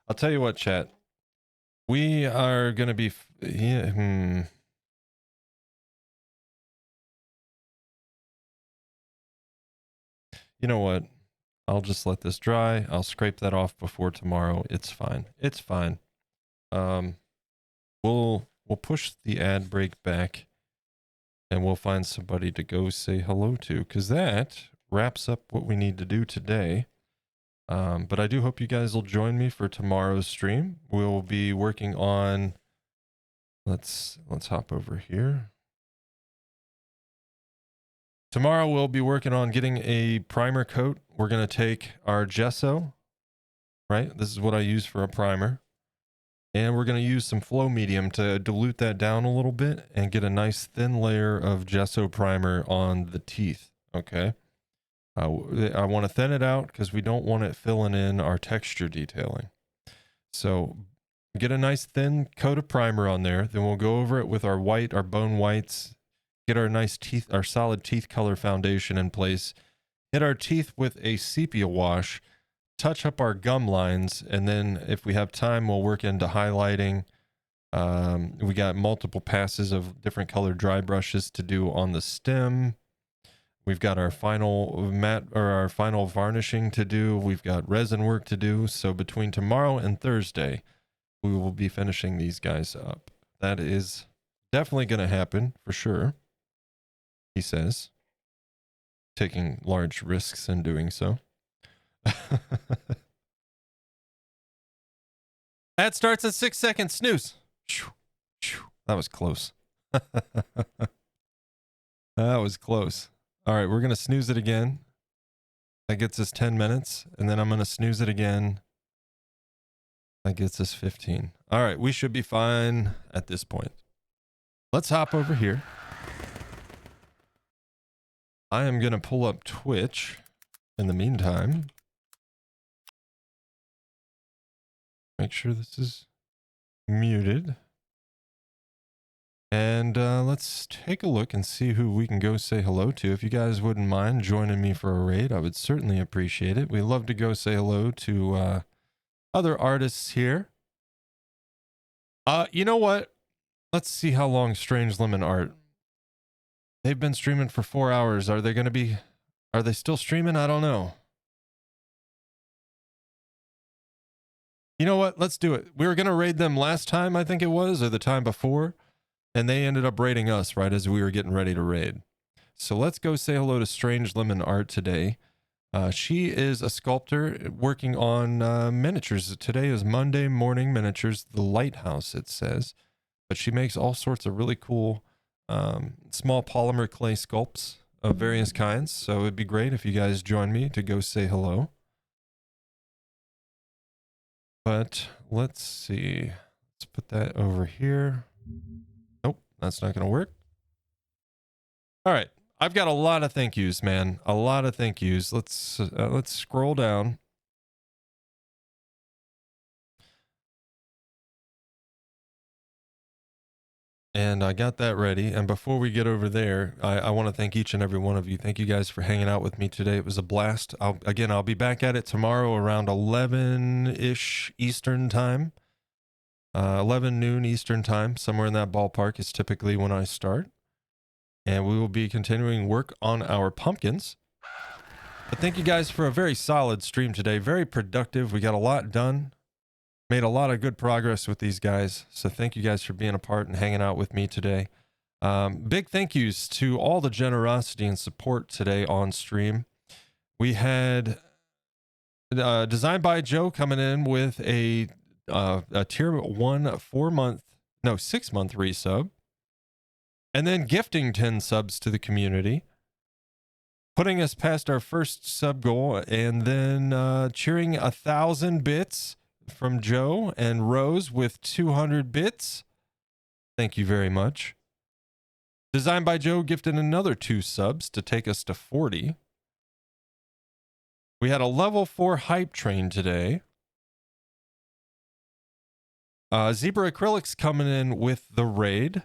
I'll tell you what, chat. We are going to be... You know what? I'll just let this dry. I'll scrape that off before tomorrow. It's fine. It's fine. We'll push the ad break back and we'll find somebody to go say hello to, because that wraps up what we need to do today. But I do hope you guys will join me for tomorrow's stream. We'll be working on... Let's hop over here. Tomorrow we'll be working on getting a primer coat. We're going to take our gesso, right? This is what I use for a primer. And we're going to use some flow medium to dilute that down a little bit and get a nice thin layer of gesso primer on the teeth, okay? I want to thin it out because we don't want it filling in our texture detailing. So get a nice thin coat of primer on there. Then we'll go over it with our white, our bone whites, get our nice teeth, our solid teeth color foundation in place, hit our teeth with a sepia wash, touch up our gum lines, and then if we have time, we'll work into highlighting. We got multiple passes of different colored dry brushes to do on the stem. We've got our final matte or our final varnishing to do. We've got resin work to do. So between tomorrow and Thursday, we will be finishing these guys up. That is definitely going to happen for sure, he says, taking large risks in doing so. Ad starts at 6 seconds. Snooze. That was close. That was close. All right, we're going to snooze it again. That gets us 10 minutes. And then I'm going to snooze it again. That gets us 15. All right, we should be fine at this point. Let's hop over here. I am going to pull up Twitch in the meantime. Make sure this is muted. And let's take a look and see who we can go say hello to. If you guys wouldn't mind joining me for a raid, I would certainly appreciate it. We love to go say hello to other artists here. You know what? Let's see how long Strange Lemon Art. They've been streaming for 4 hours. Are they still streaming? I don't know. You know what? Let's do it. We were going to raid them last time, I think it was, or the time before. And they ended up raiding us right as we were getting ready to raid. So let's go say hello to Strange Lemon Art today. She is a sculptor working on miniatures. Today is Monday Morning Miniatures, the Lighthouse, it says. But she makes all sorts of really cool small polymer clay sculpts of various kinds. So it'd be great if you guys join me to go say hello. But let's see. Let's put that over here. Nope, that's not going to work. All right. I've got a lot of thank yous, man. A lot of thank yous. Let's scroll down. and I got that ready. And before we get over there, I want to thank each and every one of you. Thank you guys for hanging out with me today. It was a blast. I'll be back at it tomorrow around 11-ish Eastern time. 11 noon Eastern time, somewhere in that ballpark is typically when I start. And we will be continuing work on our pumpkins. But thank you guys for a very solid stream today. Very productive. We got a lot done. Made a lot of good progress with these guys. So thank you guys for being a part and hanging out with me today. Big thank yous to all the generosity and support today on stream. We had Designed by Joe coming in with a tier 1 6-month resub. And then gifting 10 subs to the community. Putting us past our first sub goal, and then cheering 1,000 bits from Joe and Rose with 200 bits. Thank you very much. Designed by Joe gifted another 2 subs to take us to 40. We had a level 4 hype train today. Zebra Acrylics coming in with the raid.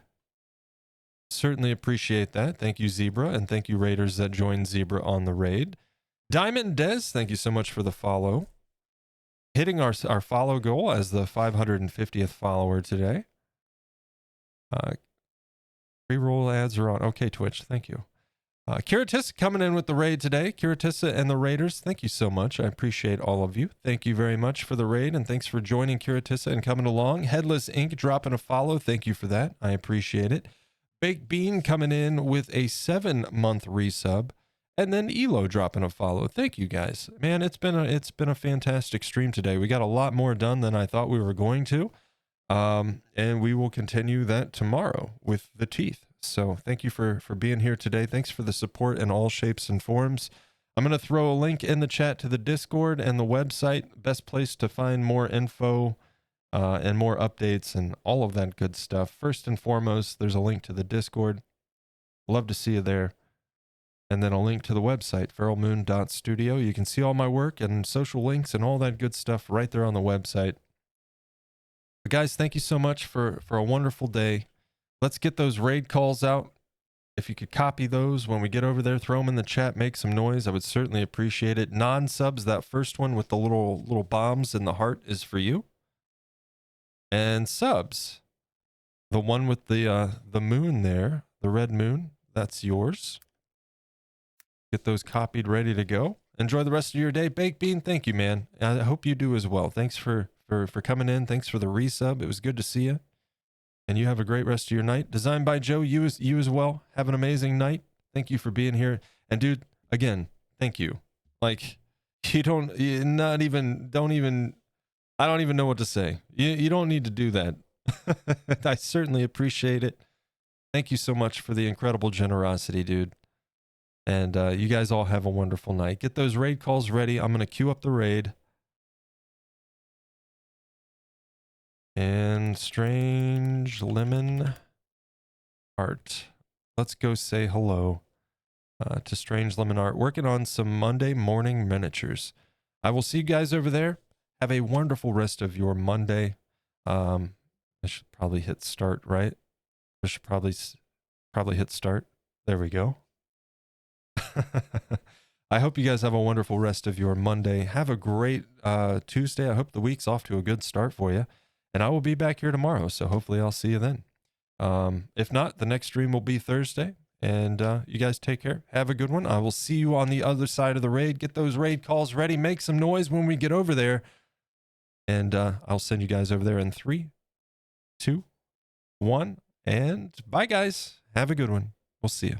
Certainly appreciate that. Thank you, Zebra, and thank you, Raiders that joined Zebra on the raid. Diamond Des, thank you so much for the follow. Hitting our follow goal as the 550th follower today. Pre-roll ads are on. Okay, Twitch, thank you. Kiratissa coming in with the raid today. Kiratissa and the Raiders, thank you so much. I appreciate all of you. Thank you very much for the raid, and thanks for joining Kiratissa and coming along. Headless Ink dropping a follow. Thank you for that. I appreciate it. Baked Bean coming in with a 7-month resub. And then Elo dropping a follow. Thank you guys. Man, it's been a fantastic stream today. We got a lot more done than I thought we were going to. And we will continue that tomorrow with the teeth. So thank you for being here today. Thanks for the support in all shapes and forms. I'm going to throw a link in the chat to the Discord and the website. Best place to find more info and more updates and all of that good stuff. First and foremost, there's a link to the Discord. Love to see you there. And then a link to the website, FeralMoon.studio. You can see all my work and social links and all that good stuff right there on the website. But guys, thank you so much for a wonderful day. Let's get those raid calls out. If you could copy those when we get over there, throw them in the chat, make some noise. I would certainly appreciate it. Non-subs, that first one with the little bombs in the heart is for you. And subs, the one with the moon there, the red moon, that's yours. Get those copied, ready to go. Enjoy the rest of your day. Baked Bean, thank you, man. I hope you do as well. Thanks for coming in. Thanks for the resub. It was good to see you. And you have a great rest of your night. Designed by Joe, you as well. Have an amazing night. Thank you for being here. And dude, again, thank you. Like, I don't even know what to say. You don't need to do that. I certainly appreciate it. Thank you so much for the incredible generosity, dude. And you guys all have a wonderful night. Get those raid calls ready. I'm going to queue up the raid. And Strange Lemon Art. Let's go say hello to Strange Lemon Art. Working on some Monday morning miniatures. I will see you guys over there. Have a wonderful rest of your Monday. I should probably hit start, right? I should probably hit start. There we go. I hope you guys have a wonderful rest of your Monday. Have a great Tuesday. I hope the week's off to a good start for you. And I will be back here tomorrow, so hopefully I'll see you then. If not, the next stream will be Thursday. And you guys take care. Have a good one. I will see you on the other side of the raid. Get those raid calls ready. Make some noise when we get over there. And I'll send you guys over there in 3, 2, 1. And bye, guys. Have a good one. We'll see you.